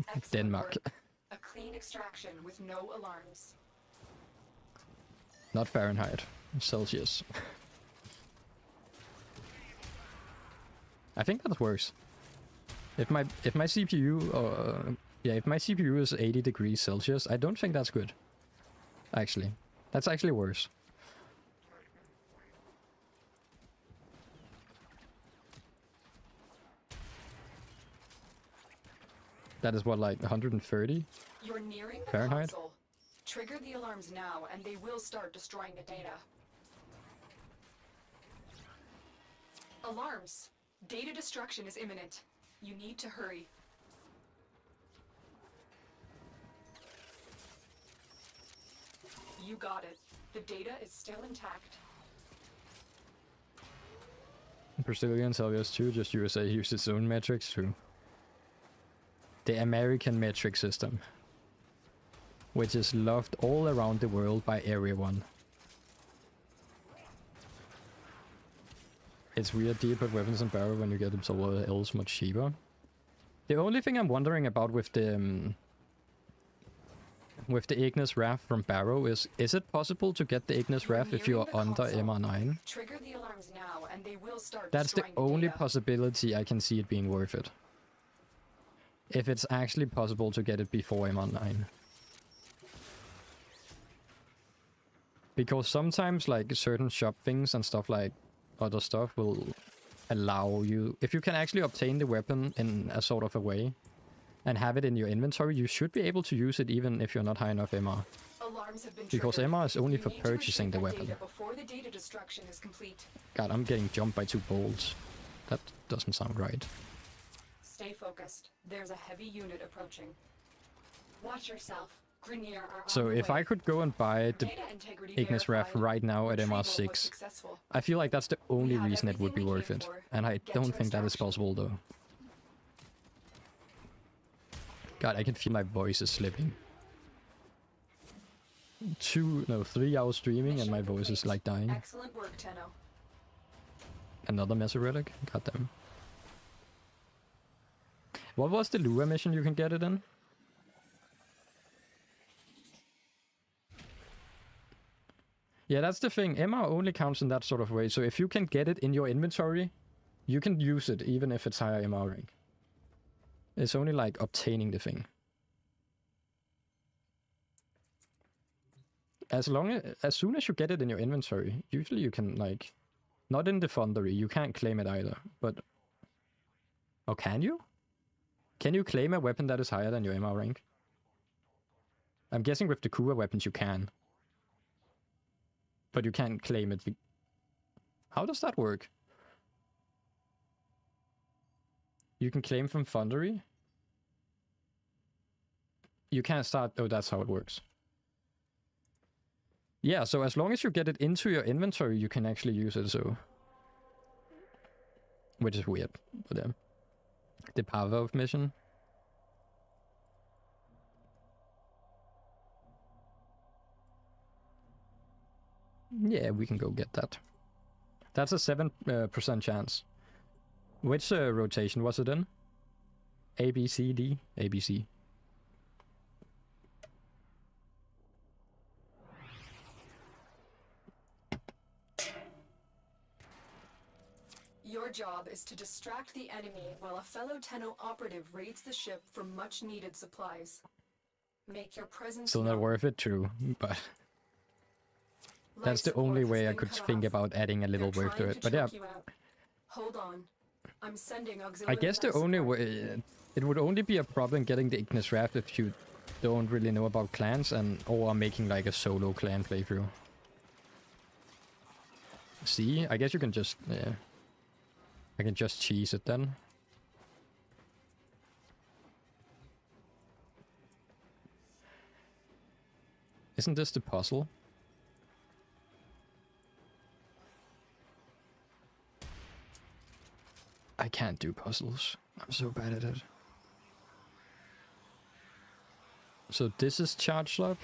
Excellent Denmark. work. A clean extraction with no alarms. Not Fahrenheit. Celsius. I think that's worse. If my CPU if my CPU is 80 degrees Celsius, I don't think that's good. Actually. That's actually worse. That is what, like 130? You're nearing the Fahrenheit? console. Trigger the alarms now and they will start destroying the data. Alarms. Data destruction is imminent. You need to hurry. You got it. The data is still intact. Brazilian Celsius 2, just USA used its own metrics too. The American metric system, which is loved all around the world by everyone. It's weird to put weapons in barrel when you get them somewhere else much cheaper. The only thing I'm wondering about with the Ignis Wrath from Barrow is it possible to get the Ignis Wrath if you are under MR9? Trigger the alarms now and they will start That's the destroying only data. possibility I can see it being worth it. If it's actually possible to get it before MR9. Because sometimes like certain shop things and stuff like other stuff will allow you, if you can actually obtain the weapon in a sort of a way and have it in your inventory, you should be able to use it even if you're not high enough MR. Alarms have been Because triggered. MR is only You for need to purchasing the retrieve weapon. data before the data destruction is complete. God, I'm getting jumped by 2 bolts. That doesn't sound right. Stay focused. There's a heavy unit approaching. Watch yourself. Grenier are So on the if way. I could go and buy the Data integrity Ignis Wrath verified. right now at Retrieval was MR6, successful. I feel like that's the only have reason it would be everything we worth came it. for. And I Get don't to think that is extraction. possible though. God, I can feel my voice is slipping. 3 hours streaming and Mission my voice is complete. like dying. Excellent work, Tenno. Another Mesoretic? Goddamn. What was the Lua mission you can get it in? Yeah, that's the thing. MR only counts in that sort of way. So if you can get it in your inventory, you can use it even if it's higher MR rank. It's only like obtaining the thing. As soon as you get it in your inventory, usually you can like, not in the Foundry, you can't claim it either, but... Or can you? Can you claim a weapon that is higher than your MR rank? I'm guessing with the Kua weapons you can. But you can't claim it. How does that work? You can claim from Foundry? You can't start... Oh, that's how it works. Yeah, so as long as you get it into your inventory, you can actually use it, so... Which is weird, but yeah. The Pavlov mission. Yeah, we can go get that. That's a 7% chance. Which rotation was it in? A, B, C, D? A, B, C. Your job is to distract the enemy while a fellow Tenno operative raids the ship for much-needed supplies. Make your presence Still not known. worth it, true, but... Life That's the support only has way I been could cut think off. about adding a little They're work to trying it. But yeah, choke you out. Hold on. I'm sending I auxiliary guess the life only support. way... It would only be a problem getting the Ignis Wrath if you don't really know about clans or are making like a solo clan playthrough. See, I guess you can just, yeah. I can just cheese it then. Isn't this the puzzle? I can't do puzzles. I'm so bad at it. So this is charge slab.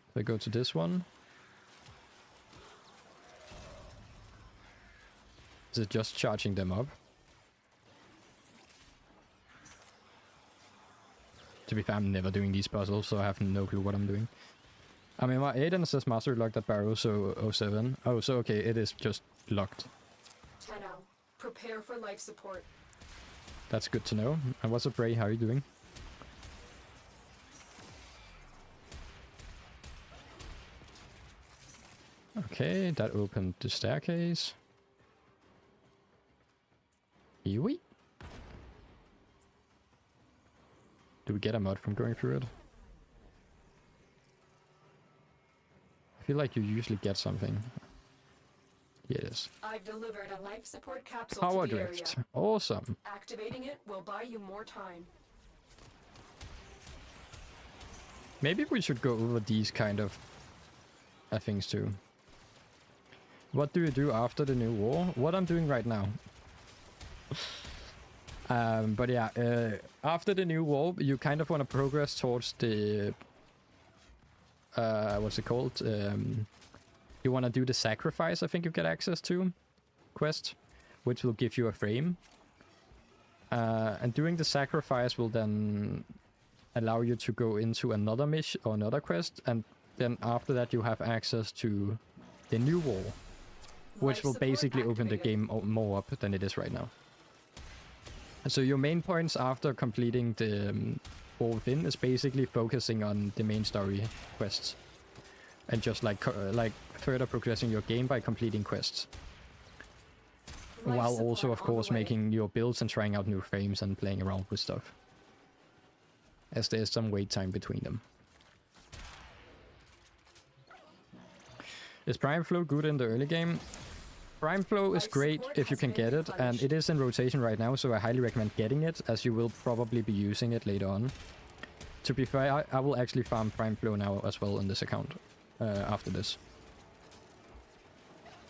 If I go to this one. Is it just charging them up? To be fair, I'm never doing these puzzles, so I have no clue what I'm doing. I mean, my Aiden says master locked at barrow, so 07. Oh, so okay, it is just locked. Tenno, prepare for life support. That's good to know. And what's up, Ray? How are you doing? Okay, that opened the staircase. Here we. Do we get a mod from going through it? I feel like you usually get something. Yes. I've delivered a life support capsule Power to the drift. area. Awesome. Activating it will buy you more time. Maybe we should go over these kind of things too. What do you do after the new war? What I'm doing right now. But yeah, after the new war, you kind of want to progress towards the what's it called? You want to do the sacrifice, I think you get access to quest, which will give you a frame. And doing the sacrifice will then allow you to go into another mission or another quest, and then after that you have access to the new wall, which will basically open the game more up than it is right now. So your main points after completing the War Within is basically focusing on the main story quests, and just like further progressing your game by completing quests, while also of course making your builds and trying out new frames and playing around with stuff, as there's some wait time between them. Is Prime Flow good in the early game? Prime Flow is great if you can get it, and it is in rotation right now, so I highly recommend getting it, as you will probably be using it later on. To be fair, I will actually farm Prime Flow now as well on this account, after this.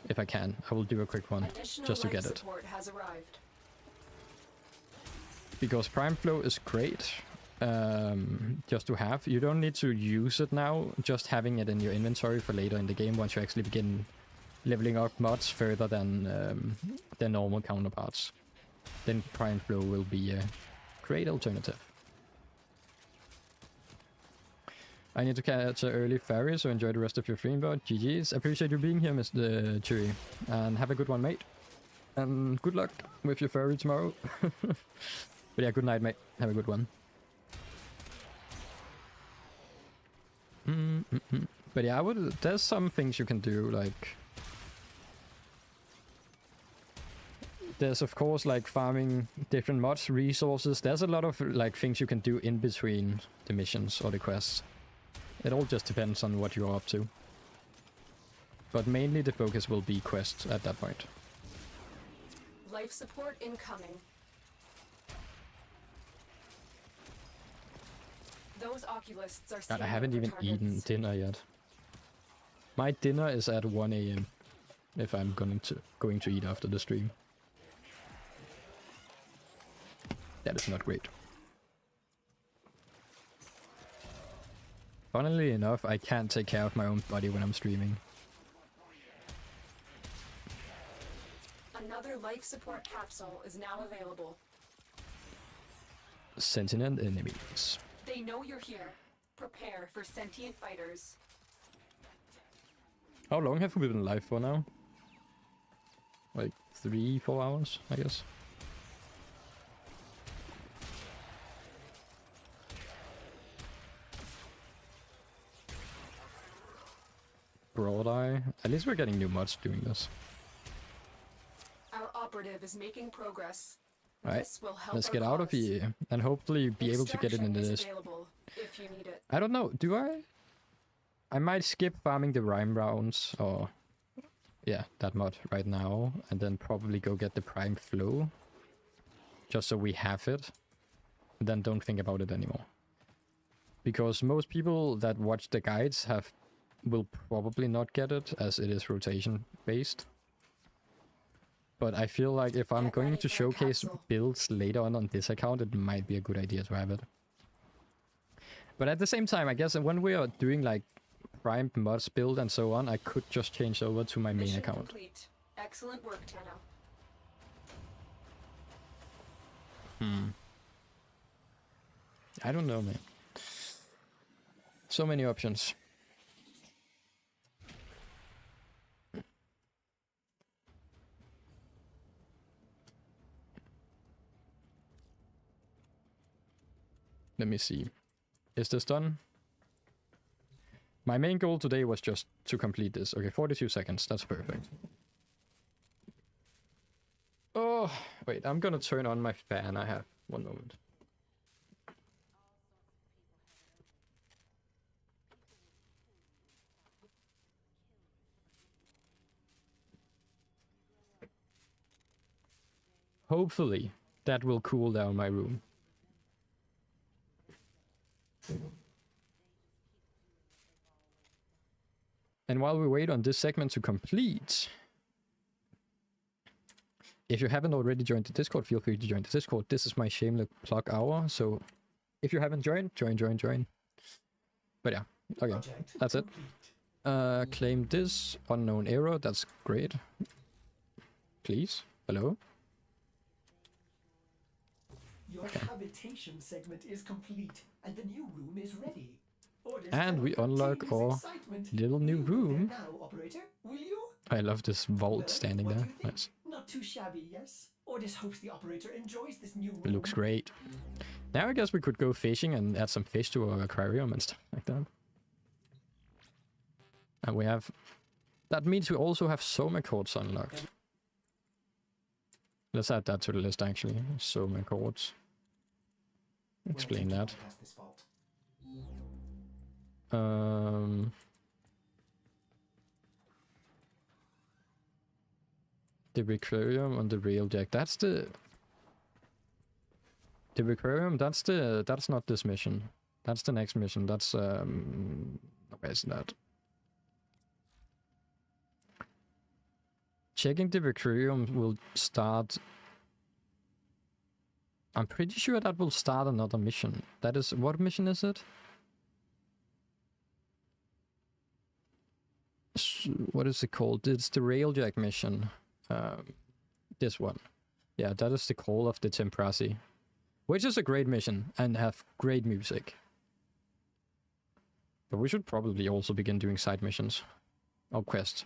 If I can, I will do a quick one, just to get it. Has arrived. Because Prime Flow is great, just to have. You don't need to use it now, just having it in your inventory for later in the game once you actually begin leveling up mods further than their normal counterparts. Then Prime Flow will be a great alternative. I need to catch an early ferry, so enjoy the rest of your stream, but GG's. Appreciate you being here, Mr. Chewy. And have a good one, mate. And good luck with your ferry tomorrow. But yeah, good night, mate. Have a good one. But yeah, there's some things you can do, like... There's of course like farming different mods, resources. There's a lot of like things you can do in between the missions or the quests. It all just depends on what you're up to. But mainly the focus will be quests at that point. Life support incoming. Those oculists are God, I haven't even eaten dinner yet. My dinner is at 1 AM. If I'm going to eat after the stream. That is not great. Funnily enough, I can't take care of my own body when I'm streaming. Another life support capsule is now available. Sentient enemies. They know you're here. Prepare for sentient fighters. How long have we been live for now? Like 3-4 hours, I guess. Broad Eye. At least we're getting new mods doing this. Our operative is making progress. Alright, This will help let's our get out of cause. here and hopefully be able to get it in Extraction is this available. if you need it. I don't know. Do I? I might skip farming the Rhyme rounds, or yeah, that mod right now, and then probably go get the Prime Flow, just so we have it, and then don't think about it anymore. Because most people that watch the guides will probably not get it, as it is rotation based. But I feel like if I'm going to showcase builds later on this account, it might be a good idea to have it. But at the same time, I guess when we are doing like Prime mods build and so on, I could just change over to my main account. Complete. Excellent work, Tenno. I don't know, man. So many options. Let me see. Is this done? My main goal today was just to complete this. Okay, 42 seconds. That's perfect. Oh, wait. I'm gonna turn on my fan. I have one moment. Hopefully, that will cool down my room. And while we wait on this segment to complete, if you haven't already joined the Discord, feel free to join the Discord. This is my shameless plug hour, so if you haven't joined, join. But yeah, okay, that's it. Claim this unknown error, that's great. Please, hello? Your habitation segment is complete, and the new room is ready. Orders And we unlock our excitement. little new room. Now, operator, will you? I love this vault Well, standing what there. do you think? Nice. Not too shabby, yes? Orders hopes the operator enjoys this new room. It looks great. Now I guess we could go fishing and add some fish to our aquarium and stuff like that. And we have... That means we also have Soma codes unlocked. Let's add that to the list actually. Soma codes. Explain that. The aquarium on the railjack. That's the aquarium. That's not this mission. That's the next mission. That's where is that? Checking the aquarium will start. I'm pretty sure that will start another mission. That is, what mission is it? What is it called? It's the railjack mission. This one. Yeah, that is the Call of the Temprasi. Which is a great mission and have great music. But we should probably also begin doing side missions. Or quests.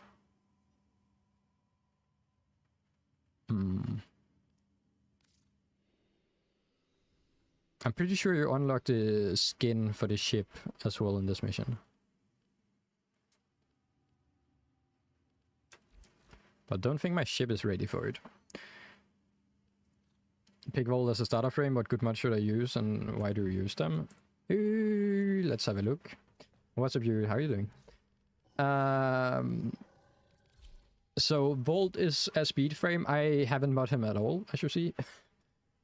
I'm pretty sure you unlock the skin for the ship as well in this mission. But don't think my ship is ready for it. Pick Vault as a starter frame. What good mods should I use and why do you use them? Let's have a look. What's up, you? How are you doing? So Vault is a speed frame. I haven't mod him at all, as you see.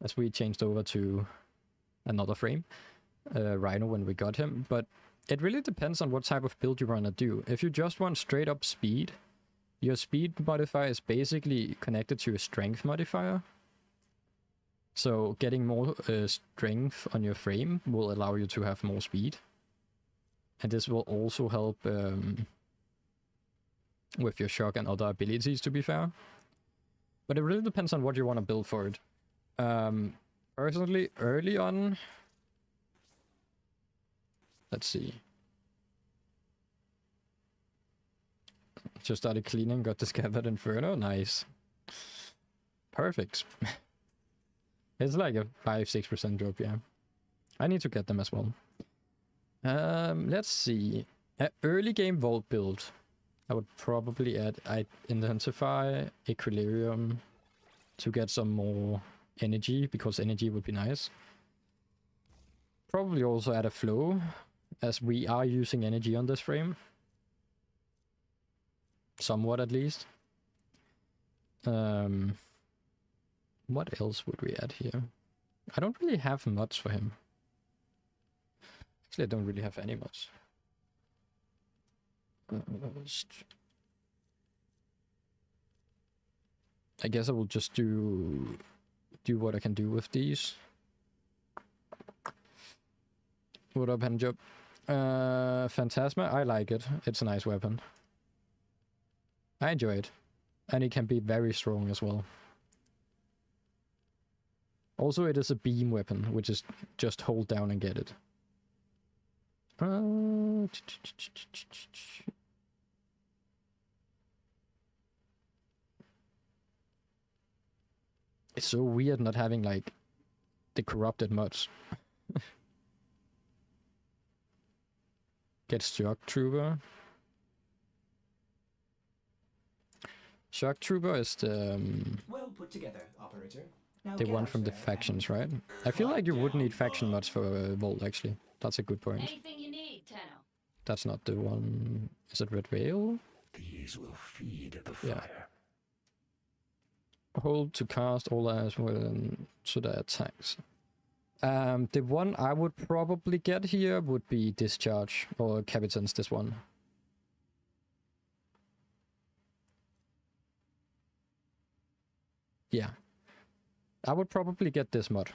As we changed over to another frame. Rhino when we got him. But it really depends on what type of build you want to do. If you just want straight up speed, your speed modifier is basically connected to a strength modifier. So getting more strength on your frame will allow you to have more speed. And this will also help with your shock and other abilities, to be fair. But it really depends on what you want to build for it. Personally, early on... Let's see. Just started cleaning, got the Scabbard Inferno. Nice. Perfect. It's like a 5-6% drop, yeah. I need to get them as well. Let's see. Early game Vault build. I would probably add Intensify, Equilibrium to get some more energy, because energy would be nice. probably also add a flow, as we are using energy on this frame. Somewhat, at least. What else would we add here? I don't really have mods for him. Actually, I don't really have any mods. I guess I will just do what I can do with these. What up, handjob? Phantasma, I like it. It's a nice weapon. I enjoy it. And it can be very strong as well. Also, it is a beam weapon, which is just hold down and get it. It's so weird not having, like, the corrupted mods. Get Shock Trooper. Shock Trooper is the... Well put together, operator. Now the get one out from the there and factions, right? I feel like you would need faction mods for Volt, actually. That's a good point. Anything you need, Tenno. That's not the one... Is it Red Veil? These will feed the fire. Yeah. Hold to cast all as well to the attacks. The one I would probably get here would be Discharge, or Captain's this one. Yeah. I would probably get this mod.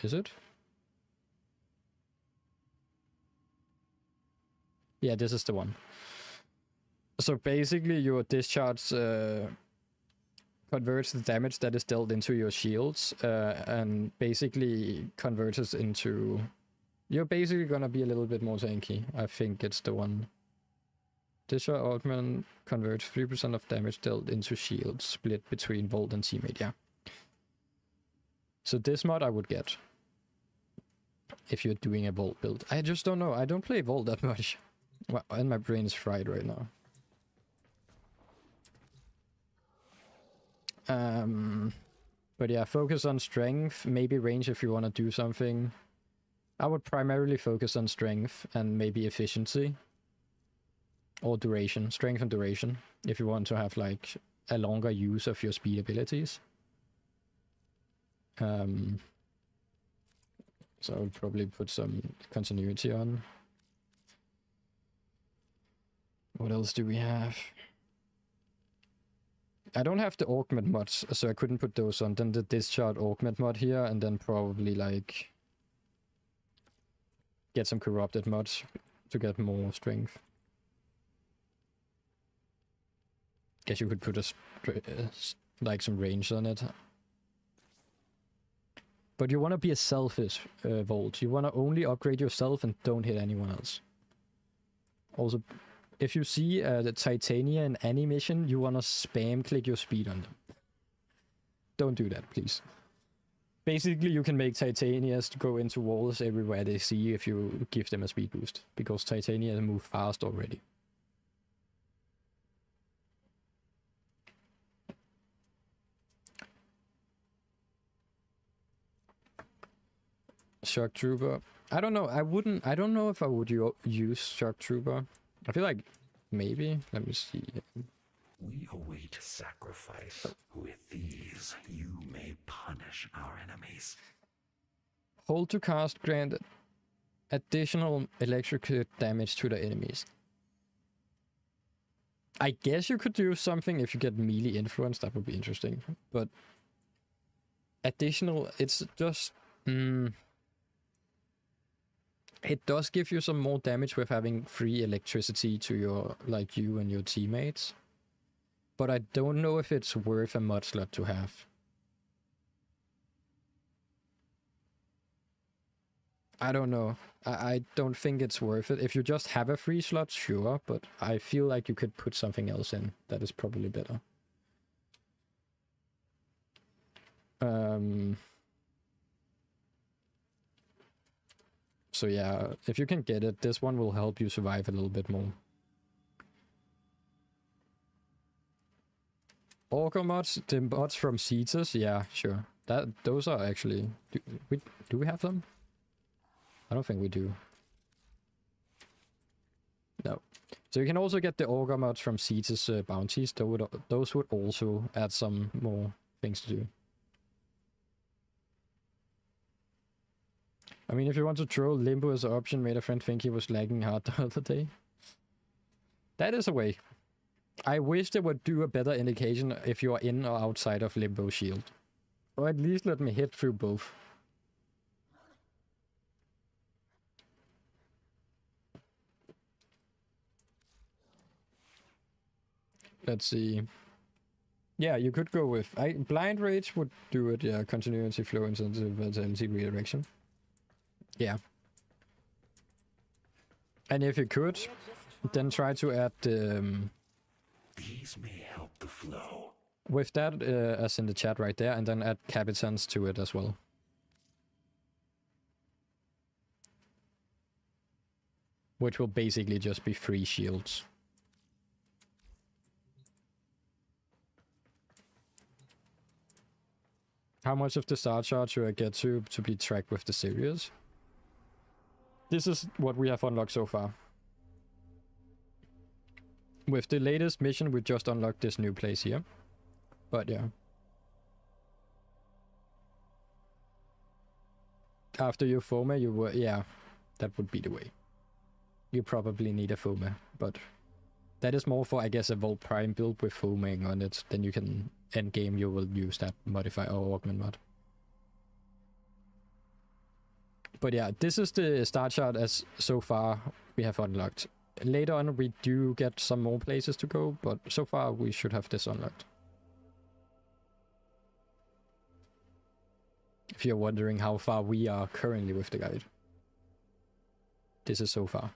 Is it? Yeah, this is the one. So basically your discharge converts the damage that is dealt into your shields and basically converts it into... You're basically gonna be a little bit more tanky. I think it's the one. Discharge augment converts 3% of damage dealt into shields, split between Volt and teammate, yeah. So this mod I would get. If you're doing a Volt build. I just don't know. I don't play Volt that much. Well, and my brain is fried right now. But yeah, focus on strength, maybe range if you want to do something. I would primarily focus on strength and maybe efficiency. Or duration, strength and duration, if you want to have like a longer use of your speed abilities. So I would probably put some continuity on. What else do we have? I don't have the augment mods, so I couldn't put those on. Then the discharge augment mod here, and then probably like get some corrupted mods to get more strength. Guess you could put like some range on it. But you want to be a selfish Volt. You want to only upgrade yourself and don't hit anyone else. Also, if you see the Titania in any mission, you want to spam click your speed on them. Don't do that, please. Basically, you can make Titanias to go into walls everywhere they see if you give them a speed boost. Because Titania move fast already. Shock Trooper. I don't know. I don't know if I would use Shock Trooper. I feel like maybe. Let me see. We await sacrifice. With these, you may punish our enemies. Hold to cast grant additional electric damage to the enemies. I guess you could do something if you get melee influence. That would be interesting. But additional, it's just... It does give you some more damage with having free electricity to your, like, you and your teammates. But I don't know if it's worth a mod slot to have. I don't know. I don't think it's worth it. If you just have a free slot, sure, but I feel like you could put something else in that is probably better. So yeah, if you can get it, this one will help you survive a little bit more. Orca mods, the mods from Cetus, yeah, sure. Those are actually... Do we have them? I don't think we do. No. So you can also get the Augur mods from Cetus bounties. Those would also add some more things to do. I mean, if you want to throw Limbo as an option, made a friend think he was lagging hard the other day. That is a way. I wish they would do a better indication if you are in or outside of Limbo Shield. Or at least let me hit through both. Let's see. Yeah, you could go with... Blind Rage would do it, yeah. Continuity, flow, incentive, vitality, redirection. Yeah. And if you could, then try to add... These may help the flow. With that, as in the chat right there, and then add Capitans to it as well. Which will basically just be free shields. How much of the star chart should I get to be tracked with the series? This is what we have unlocked so far. With the latest mission, we just unlocked this new place here. But yeah. After you Foma, you were... Yeah, that would be the way. You probably need a Foma, but... That is more for, I guess, a Volt Prime build with foaming on it. Then you can... End game, you will use that modify or augment mod. But yeah, this is the star chart as so far we have unlocked. Later on, we do get some more places to go, but so far we should have this unlocked. If you're wondering how far we are currently with the guide. This is so far.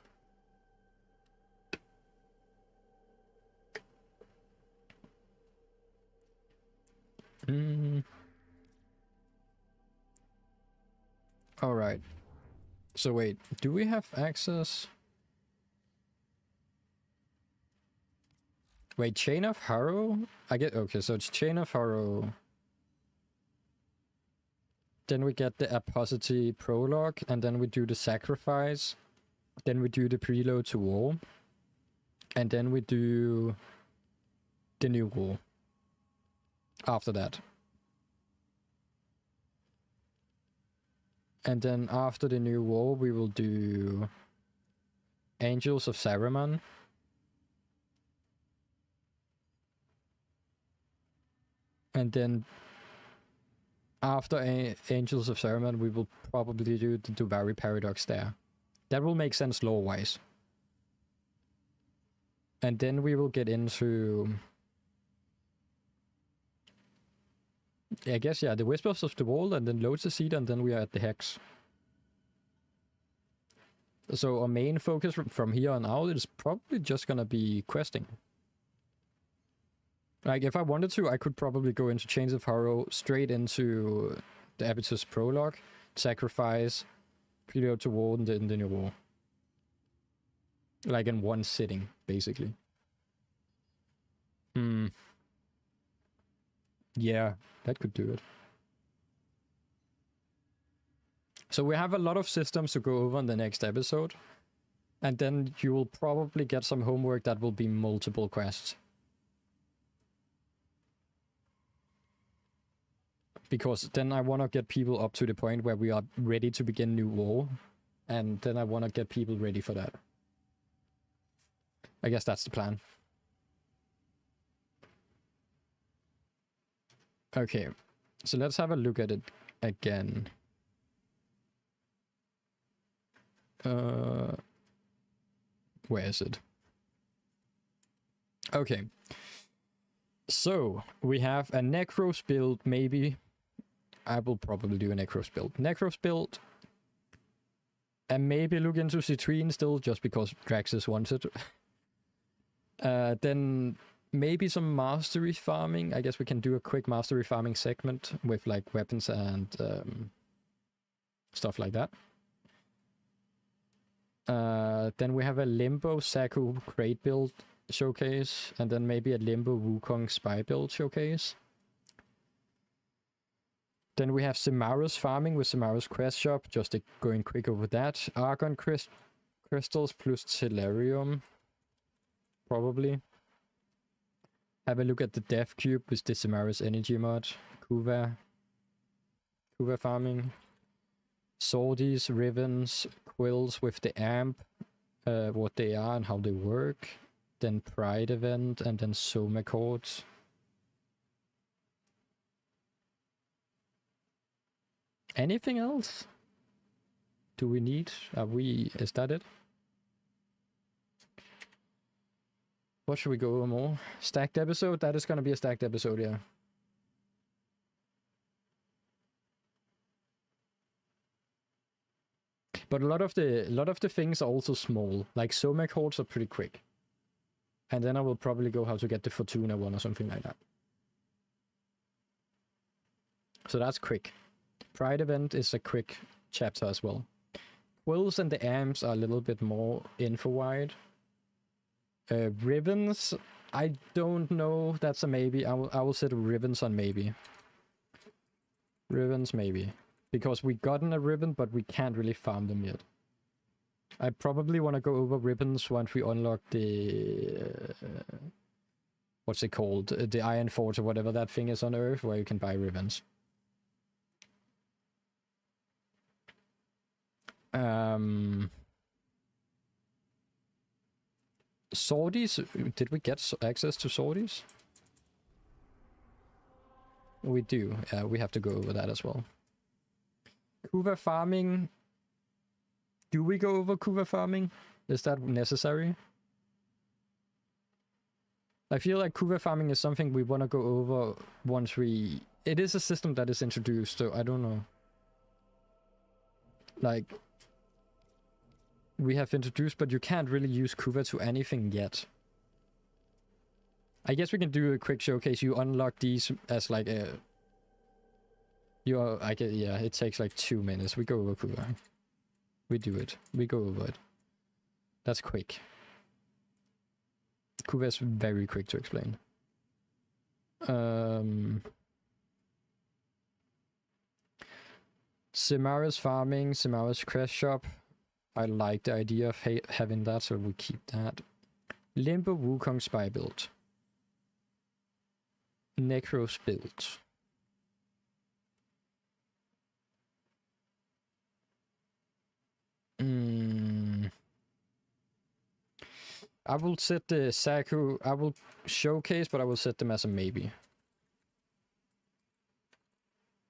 Alright. So wait, do we have access? Wait, Chain of Harrow? Okay, so it's Chain of Harrow. Then we get the Apostasy Prologue, and then we do the Sacrifice. Then we do the Prelude to War. And then we do the New War. After that. And then after the New War, we will do Angels of Saruman. And then after Angels of Saruman, we will probably do the Duvari Paradox there. That will make sense lore-wise. And then we will get into... I guess, yeah, the Whispers of the World, and then Lotus Seed, and then we are at the Hex. So our main focus from here on out is probably just gonna be questing. Like, if I wanted to, I could probably go into Chains of Horror, straight into the Abitus Prologue, Sacrifice, Prelude to War, and then the New War. Like in one sitting, basically. Yeah, that could do it. So we have a lot of systems to go over in the next episode. And then you will probably get some homework that will be multiple quests. Because then I want to get people up to the point where we are ready to begin New War. And then I want to get people ready for that. I guess that's the plan. Okay, so let's have a look at it again. Where is it? Okay. So, we have a Necros build, maybe. I will probably do a Necros build. Necros build. And maybe look into Citrine still, just because Draxus wants it. Then maybe some mastery farming. I guess we can do a quick mastery farming segment with like weapons and stuff like that. Then we have a Limbo Saku crate build showcase, and then maybe a Limbo Wukong spy build showcase. Then we have Simaris farming with Simaris quest shop, just going quick over that. Argon crystals plus Tellurium, probably. Have a look at the Death Cube with the Simaris energy mod. Kuva farming. Swordies, ribbons, quills with the amp, what they are and how they work. Then Pride event, and then Soma chords. Anything else? Do we need? Is that it? What should we go over more? Stacked episode? That is gonna be a stacked episode, yeah. But a lot of the things are also small. Like Soma chords are pretty quick. And then I will probably go how to get the Fortuna one or something like that. So that's quick. Pride event is a quick chapter as well. Quills and the amps are a little bit more info-wide. Ribbons, I don't know. That's a maybe. I will set ribbons on maybe. Ribbons maybe. Because we gotten a ribbon, but we can't really farm them yet. I probably want to go over ribbons once we unlock the... what's it called? The Iron Forge or whatever that thing is on Earth, where you can buy ribbons. Swordies, did we get access to Swordies? We do, we have to go over that as well. Kuva farming, do we go over Kuva farming? Is that necessary? I feel like Kuva farming is something we want to go over once we... It is a system that is introduced, so I don't know. Like... We have introduced, but you can't really use Kuva to anything yet. I guess we can do a quick showcase. You unlock these as like a... I get, yeah, it takes like 2 minutes. We go over Kuva. We do it. We go over it. That's quick. Kuva is very quick to explain. Simaris farming, Simaris crest shop. I like the idea of having that, so we keep that. Limbo Wukong spy build. Necros build. I will set the Saku, I will showcase, but I will set them as a maybe.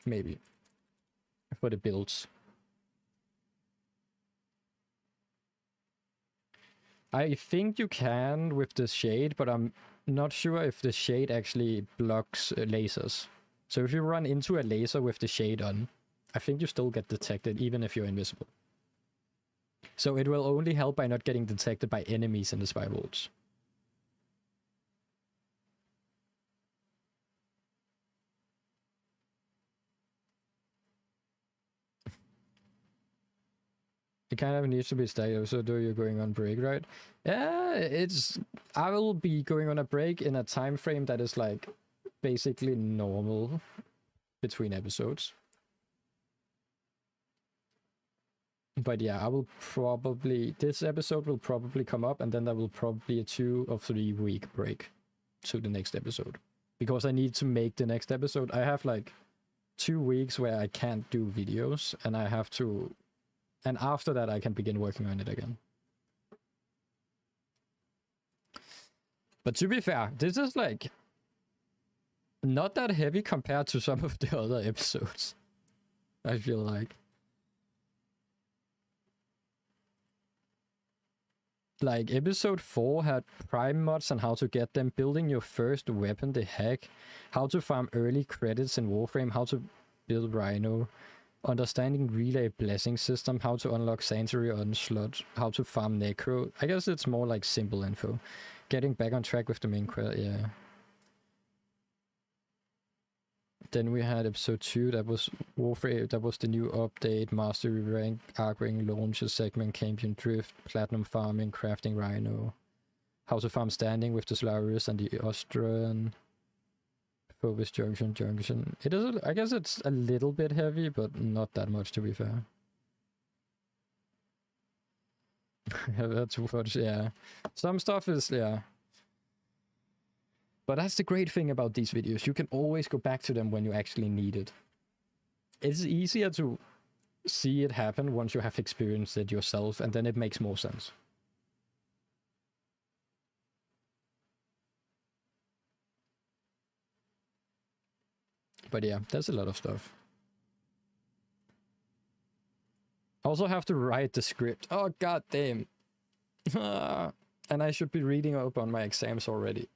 Maybe. For the builds. I think you can with the shade, but I'm not sure if the shade actually blocks lasers. So if you run into a laser with the shade on, I think you still get detected even if you're invisible. So it will only help by not getting detected by enemies in the spy worlds. It kind of needs to be staggered, so you're going on break, right? Yeah, I will be going on a break in a time frame that is like basically normal between episodes. But yeah, I will probably... This episode will probably come up, and then there will probably be a 2 or 3 week break to the next episode. Because I need to make the next episode. I have like 2 weeks where I can't do videos, and I have to... And after that, I can begin working on it again. But to be fair, this is like... not that heavy compared to some of the other episodes. I feel like... Like, episode 4 had prime mods and how to get them, building your first weapon, the hack, how to farm early credits in Warframe, how to build Rhino, understanding relay blessing system, how to unlock Sanctuary Onslaught, how to farm Necro. I guess it's more like simple info. Getting back on track with the main quest, yeah. Then we had episode 2, that was Warframe, that was the new update, Mastery Rank, Arc Ring, Launcher Segment, Campion Drift, Platinum Farming, Crafting Rhino, how to farm Standing with the Solaris and the Ostran, Phobos Junction. It is. I guess it's a little bit heavy, but not that much to be fair. That's what. Yeah, some stuff is But that's the great thing about these videos. You can always go back to them when you actually need it. It's easier to see it happen once you have experienced it yourself, and then it makes more sense. But yeah, there's a lot of stuff. I also have to write the script. Oh, god damn. And I should be reading up on my exams already.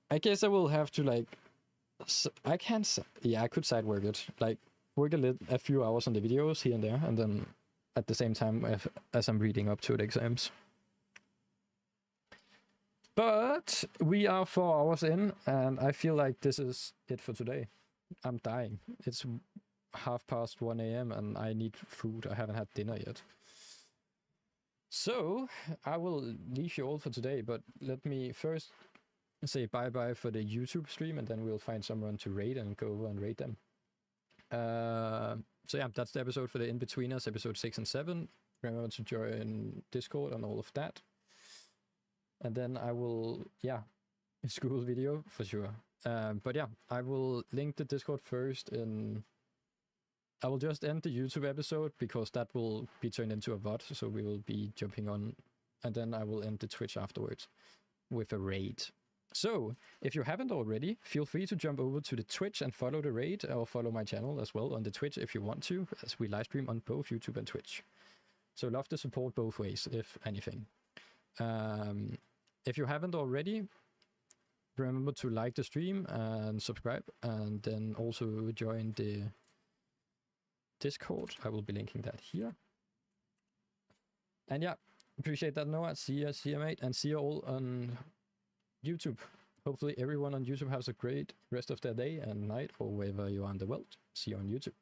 I guess I will have to, like... I can't... Yeah, I could side work it. Like, work a few hours on the videos here and there, and then at the same time as I'm reading up to the exams. But we are 4 hours in, and I feel like this is it for today. I'm dying. It's 1:30 a.m. and I need food. I haven't had dinner yet. So, I will leave you all for today, but let me first say bye-bye for the YouTube stream, and then we'll find someone to raid and go over and raid them. So yeah, that's the episode for the In-Betweeners, episode 6 and 7. Remember to join Discord and all of that. And then I will, school video for sure. But yeah, I will link the Discord first I will just end the YouTube episode because that will be turned into a VOD, so we will be jumping on, and then I will end the Twitch afterwards with a raid. So, if you haven't already, feel free to jump over to the Twitch and follow the raid, or follow my channel as well on the Twitch if you want to, as we live stream on both YouTube and Twitch. So love the support both ways, if anything. If you haven't already, remember to like the stream and subscribe, and then also join the Discord. I will be linking that here. And yeah, appreciate that, Noah. See ya, mate, and see you all on YouTube. Hopefully everyone on YouTube has a great rest of their day and night, or wherever you are in the world. See you on YouTube.